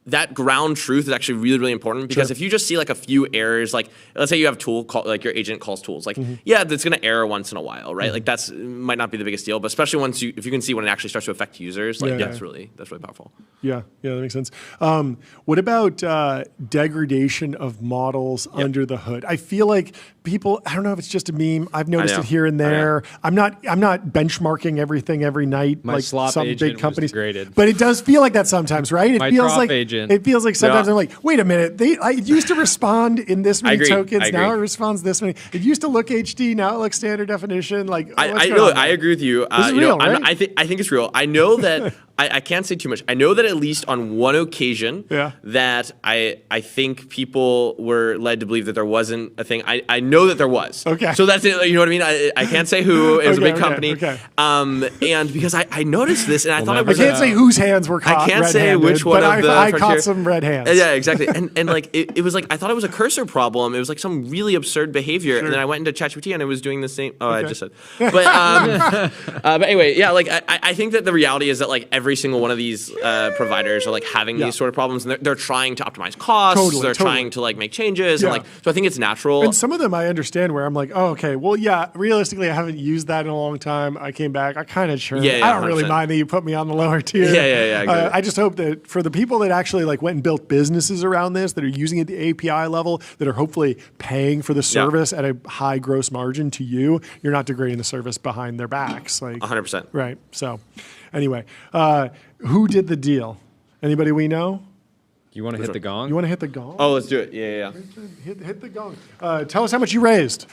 [SPEAKER 11] That ground truth is actually really, really important because if you just see like a few errors, like let's say you have a tool call, like your agent calls tools, like that's going to error once in a while, right? Like that's might not be the biggest deal, but especially if you can see when it actually starts to affect users, like that's really powerful.
[SPEAKER 3] Yeah, that makes sense. What about degradation of models under the hood? I feel like people, I don't know if it's just a meme. I've noticed it here and there. I'm not benchmarking everything every night
[SPEAKER 2] My
[SPEAKER 3] like
[SPEAKER 2] slop
[SPEAKER 3] some
[SPEAKER 2] agent
[SPEAKER 3] big
[SPEAKER 2] was
[SPEAKER 3] companies.
[SPEAKER 2] degraded.
[SPEAKER 3] But it does feel like that sometimes, right? It feels like sometimes I'm like, wait a minute. It used to respond in this many tokens. Now it responds this many. It used to look HD. Now it looks standard definition. Like
[SPEAKER 11] I agree with you.
[SPEAKER 3] This is real, right?
[SPEAKER 11] I think it's real. I know that I can't say too much. I know that at least on one occasion that I think people were led to believe that there wasn't a thing. I know that there was.
[SPEAKER 3] Okay.
[SPEAKER 11] So that's it. You know what I mean? I can't say who. It was a big company.
[SPEAKER 3] Okay.
[SPEAKER 11] And because I noticed this and I thought it
[SPEAKER 3] I
[SPEAKER 11] was.
[SPEAKER 3] can't say whose hands were caught.
[SPEAKER 11] I can't say which one of the.
[SPEAKER 3] I caught some red hands.
[SPEAKER 11] Yeah, exactly. And like it was like I thought it was a cursor problem. It was like some really absurd behavior. And then I went into ChatGPT and it was doing the same. Oh, I just said. But anyway, yeah. Like I think that the reality is that like every single one of these providers are like having these sort of problems, and they're trying to optimize costs. They're trying to like make changes, and like so I think it's natural.
[SPEAKER 3] And some of them I understand where I'm like, oh, okay, well, yeah. Realistically, I haven't used that in a long time. I came back. I kind of churned. I don't really mind that you put me on the lower tier. I just hope that for the people that actually like went and built businesses around this, that are using it at the API level, that are hopefully paying for the service at a high gross margin to you, you're not degrading the service behind their backs. Like
[SPEAKER 11] 100%.
[SPEAKER 3] Right. So, anyway, who did the deal? Anybody we know?
[SPEAKER 2] You want to hit the gong?
[SPEAKER 3] You want to hit the gong?
[SPEAKER 11] Oh, let's do it. Yeah.
[SPEAKER 3] Hit the gong. Tell us how much you raised.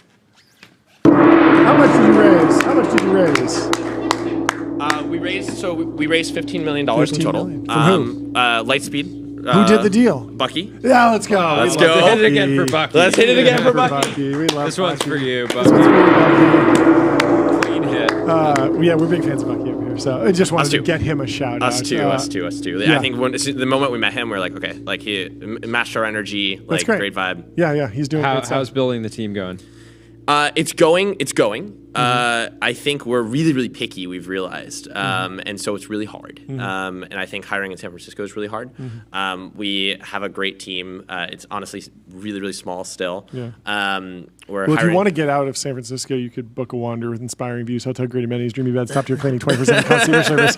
[SPEAKER 3] How much did you raise?
[SPEAKER 11] We raised $15 million in total.
[SPEAKER 3] From who?
[SPEAKER 11] Lightspeed.
[SPEAKER 3] Who did the deal?
[SPEAKER 11] Bucky.
[SPEAKER 3] Yeah, let's go.
[SPEAKER 11] Let's go.
[SPEAKER 2] Hit it again for Bucky.
[SPEAKER 11] Let's hit it again for Bucky.
[SPEAKER 3] We love
[SPEAKER 2] This one's
[SPEAKER 3] Bucky.
[SPEAKER 2] for you,
[SPEAKER 3] This one's for you, Bucky.
[SPEAKER 2] Clean hit.
[SPEAKER 3] Yeah, we're big fans of Bucky over here, so I just wanted to get him a shout out.
[SPEAKER 11] Us too. I think the moment we met him, we were like, okay, like he matched our energy, like great vibe.
[SPEAKER 3] Yeah, he's doing great stuff.
[SPEAKER 2] How's building the team going?
[SPEAKER 11] It's going. I think we're really, really picky, we've realized. And so it's really hard. And I think hiring in San Francisco is really hard. We have a great team. It's honestly really, really small still.
[SPEAKER 3] If you want to get out of San Francisco, you could book a wander with inspiring views, hotel, great amenities, dreamy beds, top tier cleaning, 20% concierge service.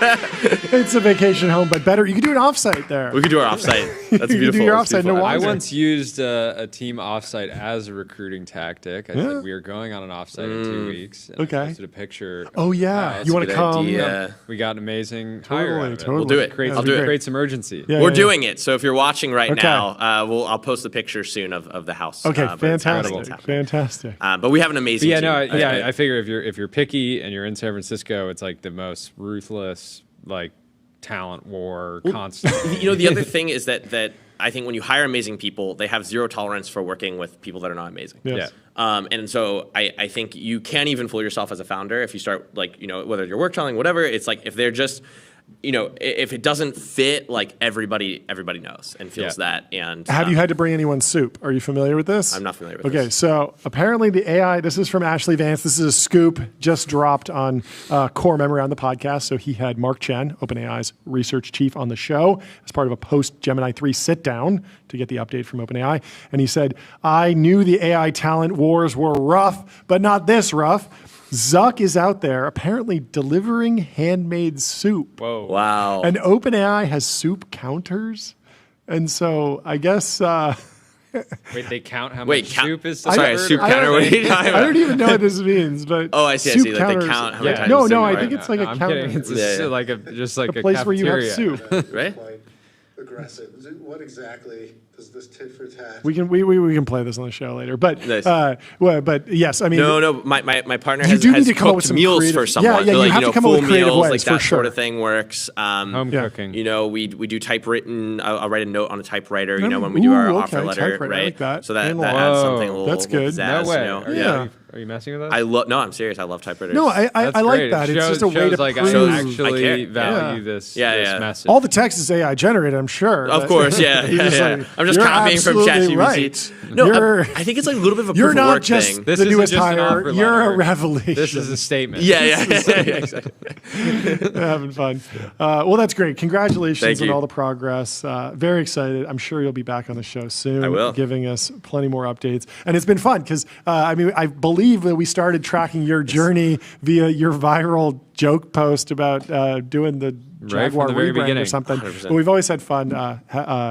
[SPEAKER 3] It's a vacation home, but better. You could do an offsite there.
[SPEAKER 11] We could do our offsite. That's beautiful.
[SPEAKER 3] You could do your offsite. No
[SPEAKER 2] I once used a team offsite as a recruiting tactic. I said we are going on an offsite in 2 weeks. And I posted a picture.
[SPEAKER 3] Oh yeah, you want to come?
[SPEAKER 2] We got an amazing hire out of it.
[SPEAKER 11] We'll do it.
[SPEAKER 2] I'll do it. Creates emergency.
[SPEAKER 11] We're doing it. So if you're watching right now, I'll post the picture soon of the house.
[SPEAKER 3] Okay, fantastic.
[SPEAKER 11] But we have an amazing team.
[SPEAKER 2] I figure if you're picky and you're in San Francisco, it's like the most ruthless like talent war constant.
[SPEAKER 11] You know, the other thing is that I think when you hire amazing people, they have zero tolerance for working with people that are not amazing.
[SPEAKER 3] Yes.
[SPEAKER 11] And so I think you can't even fool yourself as a founder if you start like, you know, whether you're work trialing, whatever, it's like if they're just, you know, if it doesn't fit, like everybody knows and feels that. And
[SPEAKER 3] have you had to bring anyone's soup? Are you familiar with this?
[SPEAKER 11] I'm not familiar with this.
[SPEAKER 3] Okay, so apparently the AI, this is from Ashley Vance. This is a scoop just dropped on Core Memory on the podcast. So he had Mark Chen, OpenAI's research chief, on the show as part of a post-Gemini 3 sit-down to get the update from OpenAI. And he said, I knew the AI talent wars were rough, but not this rough. Zuck is out there apparently delivering handmade soup.
[SPEAKER 2] Whoa.
[SPEAKER 11] Wow.
[SPEAKER 3] And OpenAI has soup counters. And so I guess...
[SPEAKER 2] Wait, they count how much soup is delivered?
[SPEAKER 11] Sorry, soup counter. What are you talking about?
[SPEAKER 3] I don't even know what this means, but
[SPEAKER 11] I see. Like they count how many times.
[SPEAKER 3] No, I think it's like a counter.
[SPEAKER 2] Kidding. It's just like a
[SPEAKER 3] place
[SPEAKER 2] cafeteria.
[SPEAKER 3] where you have soup.
[SPEAKER 11] Right?
[SPEAKER 12] Aggressive. What exactly Does this tit for tat?
[SPEAKER 3] We can play this on the show later, but
[SPEAKER 11] Nice.
[SPEAKER 3] but yes, I mean
[SPEAKER 11] No. My partner
[SPEAKER 3] You
[SPEAKER 11] has,
[SPEAKER 3] do need
[SPEAKER 11] has
[SPEAKER 3] to come up with
[SPEAKER 11] cooked
[SPEAKER 3] some
[SPEAKER 11] meals
[SPEAKER 3] creative-
[SPEAKER 11] for someone.
[SPEAKER 3] Yeah,
[SPEAKER 11] So,
[SPEAKER 3] you
[SPEAKER 11] like,
[SPEAKER 3] have to come up
[SPEAKER 11] full
[SPEAKER 3] with creative
[SPEAKER 11] meals,
[SPEAKER 3] ways,
[SPEAKER 11] like
[SPEAKER 3] for
[SPEAKER 11] that
[SPEAKER 3] sure.
[SPEAKER 11] sort of thing works.
[SPEAKER 2] Home cooking.
[SPEAKER 11] We do typewritten. I'll write a note on a typewriter. When we do our offer letter,
[SPEAKER 3] typewriter, I
[SPEAKER 11] right?
[SPEAKER 3] like that.
[SPEAKER 11] So that
[SPEAKER 3] And
[SPEAKER 11] adds something a little.
[SPEAKER 3] That's good.
[SPEAKER 11] Pizzazz,
[SPEAKER 2] No way.
[SPEAKER 11] You know?
[SPEAKER 2] Are you are you messing with us?
[SPEAKER 11] No, I'm serious. I love typewriters.
[SPEAKER 3] no, I
[SPEAKER 2] That's
[SPEAKER 3] like
[SPEAKER 2] great.
[SPEAKER 3] that.
[SPEAKER 2] It
[SPEAKER 3] It's
[SPEAKER 2] shows,
[SPEAKER 3] just a way to
[SPEAKER 2] like
[SPEAKER 3] prove.
[SPEAKER 2] I
[SPEAKER 11] I
[SPEAKER 2] actually
[SPEAKER 11] care.
[SPEAKER 2] value
[SPEAKER 3] Yeah.
[SPEAKER 2] this
[SPEAKER 11] Yeah.
[SPEAKER 2] message.
[SPEAKER 3] All the text is AI generated, I'm sure.
[SPEAKER 11] Of
[SPEAKER 3] but-
[SPEAKER 11] course, yeah.
[SPEAKER 3] You're just like,
[SPEAKER 11] I'm just
[SPEAKER 3] you're
[SPEAKER 11] copying from
[SPEAKER 3] absolutely
[SPEAKER 11] ChatGPT.
[SPEAKER 3] right.
[SPEAKER 11] No,
[SPEAKER 3] You're-
[SPEAKER 11] I think it's like a little bit of a
[SPEAKER 3] You're
[SPEAKER 11] proof of
[SPEAKER 3] not
[SPEAKER 11] work
[SPEAKER 3] just
[SPEAKER 11] thing.
[SPEAKER 2] This
[SPEAKER 3] the
[SPEAKER 2] isn't
[SPEAKER 3] newest
[SPEAKER 2] just an
[SPEAKER 3] hire.
[SPEAKER 2] offer
[SPEAKER 3] You're a
[SPEAKER 2] letter.
[SPEAKER 3] revelation.
[SPEAKER 2] This is a statement.
[SPEAKER 11] Yeah, exactly.
[SPEAKER 3] Having fun. Well, that's great. Congratulations
[SPEAKER 11] Thank
[SPEAKER 3] on
[SPEAKER 11] you.
[SPEAKER 3] all the progress. Very excited. I'm sure you'll be back on the show soon.
[SPEAKER 11] I will.
[SPEAKER 3] Giving us plenty more updates. And it's been fun because, I believe that we started tracking your journey via your viral joke post about doing the
[SPEAKER 2] Right
[SPEAKER 3] Jaguar
[SPEAKER 2] from the very
[SPEAKER 3] rebrand or
[SPEAKER 2] beginning.
[SPEAKER 3] something.
[SPEAKER 11] 100%.
[SPEAKER 3] But we've always had fun
[SPEAKER 2] Yeah,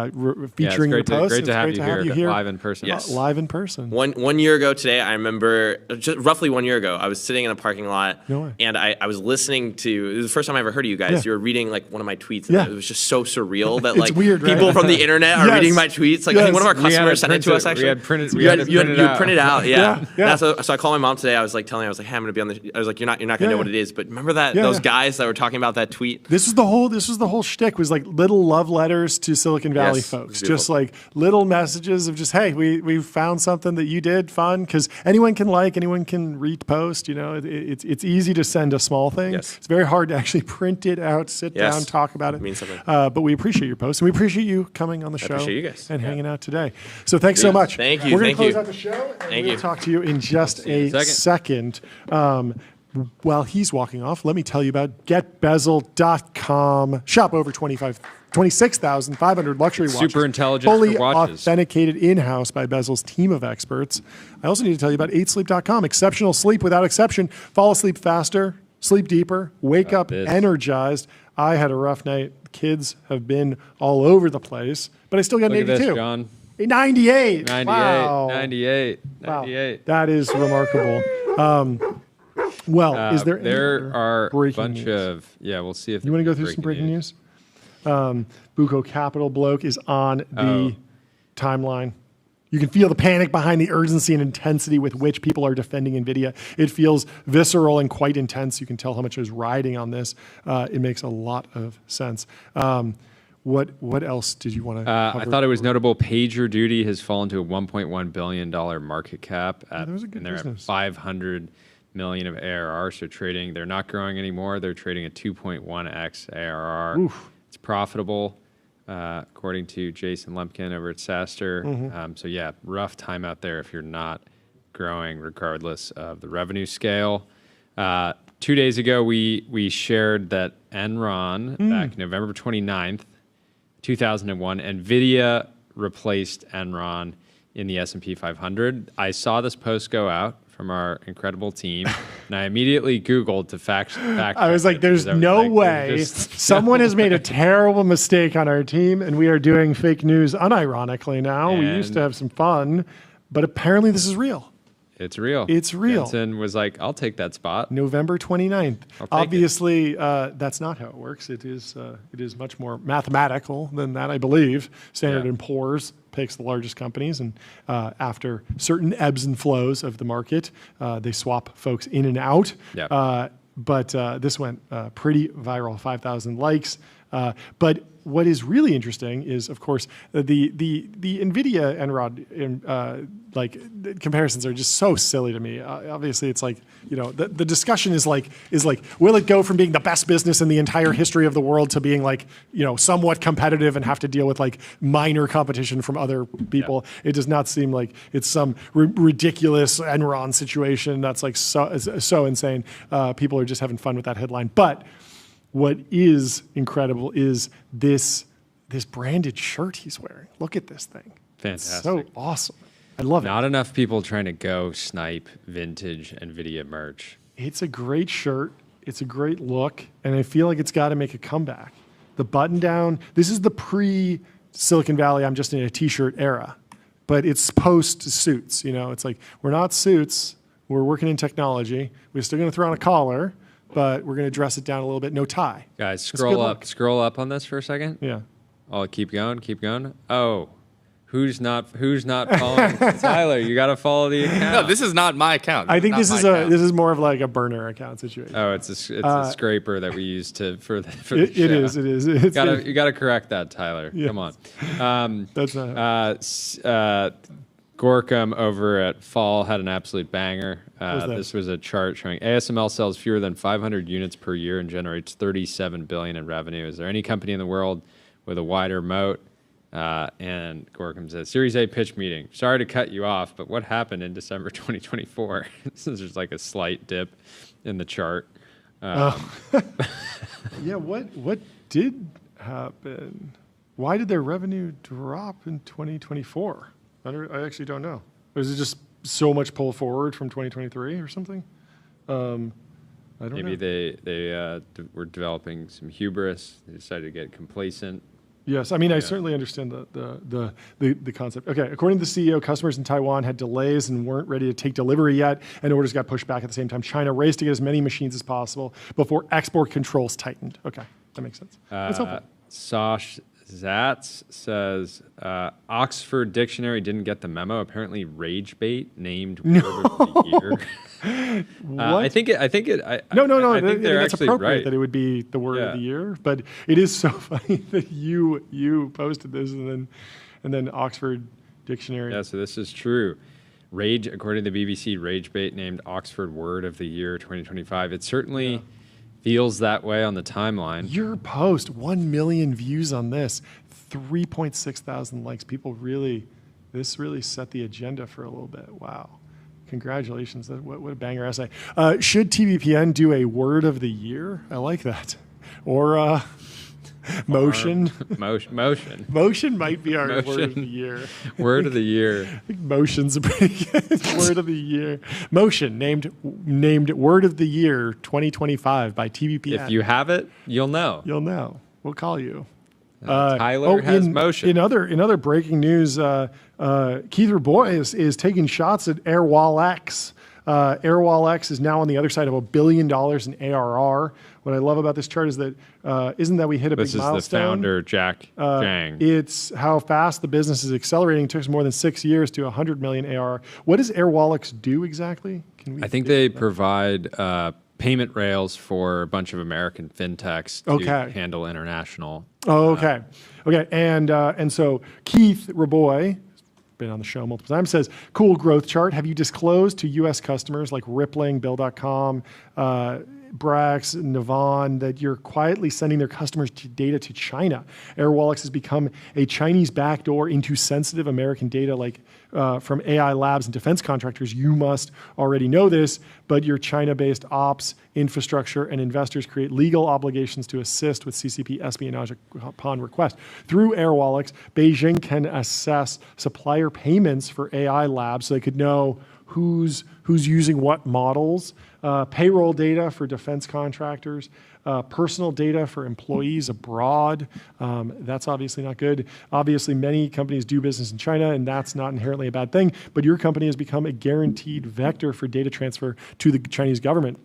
[SPEAKER 2] it's
[SPEAKER 3] featuring your posts.
[SPEAKER 2] great
[SPEAKER 3] It's
[SPEAKER 2] to have
[SPEAKER 3] great
[SPEAKER 2] you
[SPEAKER 3] to have you
[SPEAKER 2] here
[SPEAKER 3] here
[SPEAKER 2] live in person.
[SPEAKER 11] Yes.
[SPEAKER 3] Live in person.
[SPEAKER 11] One year ago today, I remember just roughly 1 year ago, I was sitting in a parking lot
[SPEAKER 3] No way.
[SPEAKER 11] and I was listening to, it was the first time I ever heard of you guys.
[SPEAKER 3] Yeah.
[SPEAKER 11] You were reading like one of my tweets and
[SPEAKER 3] Yeah.
[SPEAKER 11] it was just so surreal that
[SPEAKER 3] It's
[SPEAKER 11] like
[SPEAKER 3] weird, right?
[SPEAKER 11] people from the internet are
[SPEAKER 3] Yes.
[SPEAKER 11] reading my tweets. Like I think
[SPEAKER 3] Yes.
[SPEAKER 11] one of our
[SPEAKER 2] We had
[SPEAKER 11] customers
[SPEAKER 2] it
[SPEAKER 11] sent it to
[SPEAKER 2] printed.
[SPEAKER 11] us actually.
[SPEAKER 2] We had printed- we
[SPEAKER 11] You
[SPEAKER 2] had
[SPEAKER 11] had
[SPEAKER 2] it printed out.
[SPEAKER 11] printed out, yeah.
[SPEAKER 3] Yeah.
[SPEAKER 11] So I called my mom today. I was like telling her, I was like, hey, I'm gonna be on the, I was like, you're not gonna
[SPEAKER 3] Yeah,
[SPEAKER 11] know
[SPEAKER 3] yeah.
[SPEAKER 11] what it is, but remember that
[SPEAKER 3] Yeah,
[SPEAKER 11] those
[SPEAKER 3] yeah.
[SPEAKER 11] guys that were talking about that tweet?
[SPEAKER 3] This was the whole shtick, was like little love letters to Silicon Valley
[SPEAKER 11] Yes,
[SPEAKER 3] folks.
[SPEAKER 11] it's
[SPEAKER 3] Just
[SPEAKER 11] beautiful.
[SPEAKER 3] like little messages of just, hey, we found something that you did fun, because anyone can anyone can repost. It's easy to send a small thing.
[SPEAKER 11] Yes.
[SPEAKER 3] It's very hard to actually print it out, sit
[SPEAKER 11] Yes.
[SPEAKER 3] down, talk about it.
[SPEAKER 11] It means something.
[SPEAKER 3] But we appreciate your posts, and we appreciate you coming on the show
[SPEAKER 11] appreciate you guys.
[SPEAKER 3] and hanging out today. So thanks so
[SPEAKER 11] Yeah.
[SPEAKER 3] much.
[SPEAKER 11] Thank you,
[SPEAKER 3] We're going to
[SPEAKER 11] thank
[SPEAKER 3] close
[SPEAKER 11] you.
[SPEAKER 3] out the show, and
[SPEAKER 11] Thank
[SPEAKER 3] we'll
[SPEAKER 11] you.
[SPEAKER 3] talk to you in just a second. While he's walking off, let me tell you about GetBezel.com. Shop over 26,500 luxury watches.
[SPEAKER 2] Super intelligent
[SPEAKER 3] fully
[SPEAKER 2] for watches.
[SPEAKER 3] authenticated in-house by Bezel's team of experts. I also need to tell you about 8sleep.com. Exceptional sleep without exception. Fall asleep faster, sleep deeper, wake up
[SPEAKER 2] this.
[SPEAKER 3] energized. I had a rough night. Kids have been all over the place, but I still got an
[SPEAKER 2] Look at
[SPEAKER 3] 82.
[SPEAKER 2] this, John.
[SPEAKER 3] A 98.
[SPEAKER 2] 98,
[SPEAKER 3] Wow.
[SPEAKER 2] 98,
[SPEAKER 3] Wow.
[SPEAKER 2] 98.
[SPEAKER 3] That is remarkable. Is there any
[SPEAKER 2] There
[SPEAKER 3] other
[SPEAKER 2] are a
[SPEAKER 3] breaking
[SPEAKER 2] bunch
[SPEAKER 3] news?
[SPEAKER 2] of you want to go through
[SPEAKER 3] some breaking news? Buco Capital bloke is on the timeline. You can feel the panic behind the urgency and intensity with which people are defending NVIDIA. It feels visceral and quite intense. You can tell how much is riding on this. It makes a lot of sense. What else did you want to cover?
[SPEAKER 2] I thought it was notable. PagerDuty has fallen to a $1.1 billion market cap,
[SPEAKER 3] that was a good
[SPEAKER 2] and they're
[SPEAKER 3] business.
[SPEAKER 2] at 500 million of ARR. So trading, they're not growing anymore. They're trading at 2.1x ARR.
[SPEAKER 3] Oof.
[SPEAKER 2] It's profitable, according to Jason Lemkin over at SaaStr.
[SPEAKER 3] Mm-hmm.
[SPEAKER 2] So yeah, rough time out there if you're not growing, regardless of the revenue scale. 2 days ago, we shared that Enron back November 29th. 2001, NVIDIA replaced Enron in the S&P 500. I saw this post go out from our incredible team, and I immediately Googled to fact
[SPEAKER 3] I was
[SPEAKER 2] check
[SPEAKER 3] like,
[SPEAKER 2] it,
[SPEAKER 3] there's
[SPEAKER 2] because I was
[SPEAKER 3] no
[SPEAKER 2] like,
[SPEAKER 3] way
[SPEAKER 2] they're just-
[SPEAKER 3] someone has made a terrible mistake on our team, and we are doing fake news unironically now. We used to
[SPEAKER 2] And-
[SPEAKER 3] have some fun, but apparently this is real.
[SPEAKER 2] It's real.
[SPEAKER 3] It's real.
[SPEAKER 2] Jensen was like, I'll take that spot.
[SPEAKER 3] November 29th.
[SPEAKER 2] I'll take
[SPEAKER 3] Obviously, that's not how it works. It is much more mathematical than that, I believe. Standard
[SPEAKER 2] Yeah.
[SPEAKER 3] & Poor's picks the largest companies, and after certain ebbs and flows of the market, they swap folks in and out.
[SPEAKER 2] Yeah.
[SPEAKER 3] But this went pretty viral, 5,000 likes. But what is really interesting is, of course, the NVIDIA Enron the comparisons are just so silly to me. Obviously, it's like, the discussion is like, will it go from being the best business in the entire history of the world to being like, somewhat competitive and have to deal with like minor competition from other people? Yeah. It does not seem like it's some ridiculous Enron situation that's like so insane. People are just having fun with that headline. But what is incredible is this branded shirt he's wearing. Look at this thing.
[SPEAKER 2] Fantastic.
[SPEAKER 3] It's so awesome. I love it.
[SPEAKER 2] Not enough people trying to go snipe vintage NVIDIA merch.
[SPEAKER 3] It's a great shirt. It's a great look. And I feel like it's got to make a comeback. The button down, this is the pre-Silicon Valley, I'm just in a t-shirt era. But it's post-suits. It's like, we're not suits. We're working in technology. We're still going to throw on a collar, but we're going to dress it down a little bit. No tie.
[SPEAKER 2] Guys,
[SPEAKER 3] It's a
[SPEAKER 2] scroll
[SPEAKER 3] good
[SPEAKER 2] up.
[SPEAKER 3] look.
[SPEAKER 2] Scroll up on this for a second.
[SPEAKER 3] Yeah.
[SPEAKER 2] Oh, keep going. Oh, Who's not following Tyler? You got to follow the account.
[SPEAKER 5] No, this is not my account.
[SPEAKER 3] I think
[SPEAKER 5] Not my account.
[SPEAKER 3] this is more of like a burner account situation.
[SPEAKER 2] Oh, it's a scraper that we use for the show.
[SPEAKER 3] It is. You
[SPEAKER 2] got to correct that, Tyler.
[SPEAKER 3] Yes.
[SPEAKER 2] Come on.
[SPEAKER 3] That's not.
[SPEAKER 2] Gorkum over at Fall had an absolute banger.
[SPEAKER 3] was that?
[SPEAKER 2] This was a chart showing ASML sells fewer than 500 units per year and generates $37 billion in revenue. Is there any company in the world with a wider moat? And Gorkum says, Series A pitch meeting. Sorry to cut you off, but what happened in December 2024? This is just like a slight dip in the chart.
[SPEAKER 3] Yeah, what did happen? Why did their revenue drop in 2024? I actually don't know. Was it just so much pull forward from 2023 or something? I don't know.
[SPEAKER 2] Maybe they were developing some hubris. They decided to get complacent.
[SPEAKER 3] Yes, I mean, I certainly understand the concept. Okay, according to the CEO, customers in Taiwan had delays and weren't ready to take delivery yet, and orders got pushed back at the same time. China raced to get as many machines as possible before export controls tightened. Okay, that makes sense. That's helpful.
[SPEAKER 2] Sash Zatz says Oxford Dictionary didn't get the memo. Apparently, rage bait named word of the year. I think it. I think
[SPEAKER 3] that's
[SPEAKER 2] actually
[SPEAKER 3] appropriate
[SPEAKER 2] right.
[SPEAKER 3] that it would be the word of the year. But it is so funny that you posted this and then Oxford Dictionary.
[SPEAKER 2] Yeah, so this is true. Rage, according to the BBC, rage bait named Oxford Word of the Year 2025. It certainly feels that way on the timeline.
[SPEAKER 3] Your post, 1 million views on this, 3.6 thousand likes. This really set the agenda for a little bit. Wow. Congratulations. What a banger essay. Should TBPN do a word of the year? I like that. Or motion. Motion might be our word of the year.
[SPEAKER 2] Word of the year.
[SPEAKER 3] I think motion's a pretty good word of the year. Motion, named Word of the Year 2025 by TBPN.
[SPEAKER 2] If you have it, you'll know.
[SPEAKER 3] You'll know. We'll call you.
[SPEAKER 2] Tyler has motion.
[SPEAKER 3] In other breaking news, Keith Rabois is taking shots at AirWall-X. AirWall-X is now on the other side of $1 billion in ARR. What I love about this chart is that isn't that we hit a big milestone.
[SPEAKER 2] This is the founder, Jack Zhang.
[SPEAKER 3] It's how fast the business is accelerating. It took us more than 6 years to 100 million ARR. What does AirWall-X do exactly?
[SPEAKER 2] I think they provide payment rails for a bunch of American fintechs to handle international.
[SPEAKER 3] Okay. And so Keith Rabois, been on the show multiple times, says, cool growth chart. Have you disclosed to U.S. customers like Rippling, Bill.com, Brax, Navan, that you're quietly sending their customers data to China? AirWall-X has become a Chinese backdoor into sensitive American data like from AI labs and defense contractors. You must already know this, but your China-based ops, infrastructure, and investors create legal obligations to assist with CCP espionage upon request. Through AirWall-X, Beijing can assess supplier payments for AI labs so they could know who's using what models, payroll data for defense contractors, personal data for employees abroad. That's obviously not good. Obviously, many companies do business in China, and that's not inherently a bad thing, but your company has become a guaranteed vector for data transfer to the Chinese government.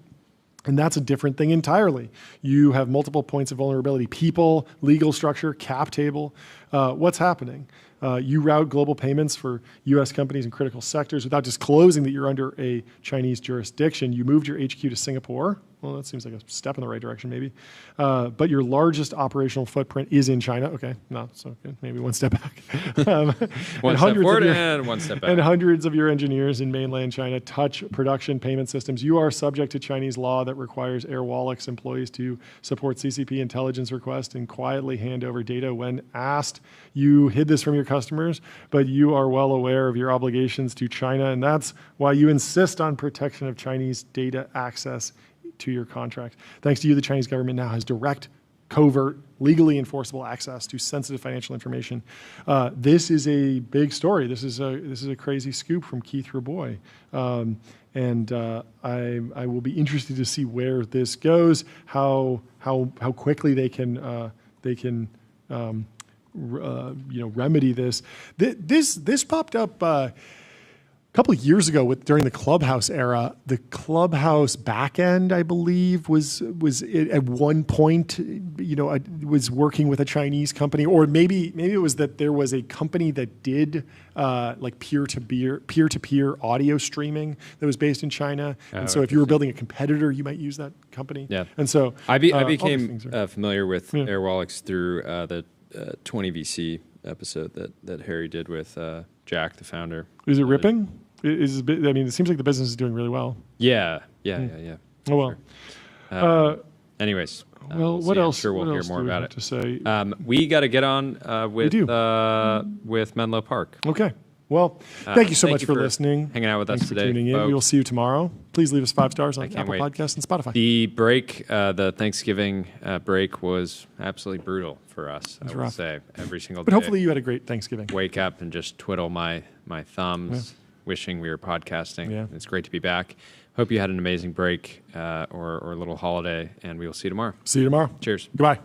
[SPEAKER 3] And that's a different thing entirely. You have multiple points of vulnerability: people, legal structure, cap table. What's happening? You route global payments for U.S. companies in critical sectors without disclosing that you're under a Chinese jurisdiction. You moved your HQ to Singapore. Well, that seems like a step in the right direction, maybe. But your largest operational footprint is in China. Okay, no, so good. Maybe one step back.
[SPEAKER 2] One step forward and one step back.
[SPEAKER 3] And hundreds of your engineers in mainland China touch production payment systems. You are subject to Chinese law that requires AirWall-X employees to support CCP intelligence requests and quietly hand over data when asked. You hid this from your customers, but you are well aware of your obligations to China, and that's why you insist on protection of Chinese data access to your contract. Thanks to you, the Chinese government now has direct, covert, legally enforceable access to sensitive financial information. This is a big story. This is a crazy scoop from Keith Rabois. And I will be interested to see where this goes, how quickly they can remedy this. This popped up a couple of years ago, during the Clubhouse era, the Clubhouse backend, I believe, was at one point, was working with a Chinese company, or maybe it was that there was a company that did like peer-to-peer audio streaming that was based in China. And so if you were building a competitor, you might use that company.
[SPEAKER 2] Yeah.
[SPEAKER 3] And so
[SPEAKER 2] I became familiar with Airwallex through the 20VC episode that Harry did with Jack, the founder.
[SPEAKER 3] Is it ripping? It seems like the business is doing really well.
[SPEAKER 2] Yeah.
[SPEAKER 3] Oh, well.
[SPEAKER 2] Anyways.
[SPEAKER 3] Well, what else?
[SPEAKER 2] I'm sure we'll hear more about it.
[SPEAKER 3] To say?
[SPEAKER 2] We got to get on with Menlo Park.
[SPEAKER 3] Okay. Well, thank you so much for listening.
[SPEAKER 2] Hanging out with us today.
[SPEAKER 3] Tuning in.
[SPEAKER 2] Folks.
[SPEAKER 3] We will see you tomorrow. Please leave us 5 stars on Apple Podcasts and Spotify.
[SPEAKER 2] The break, the Thanksgiving break, was absolutely brutal for us. I would say every single day.
[SPEAKER 3] But hopefully you had a great Thanksgiving.
[SPEAKER 2] Wake up and just twiddle my thumbs, wishing we were podcasting. Yeah. It's great to be back. Hope you had an amazing break or a little holiday, and we will see you tomorrow.
[SPEAKER 3] See you tomorrow.
[SPEAKER 2] Cheers.
[SPEAKER 3] Goodbye.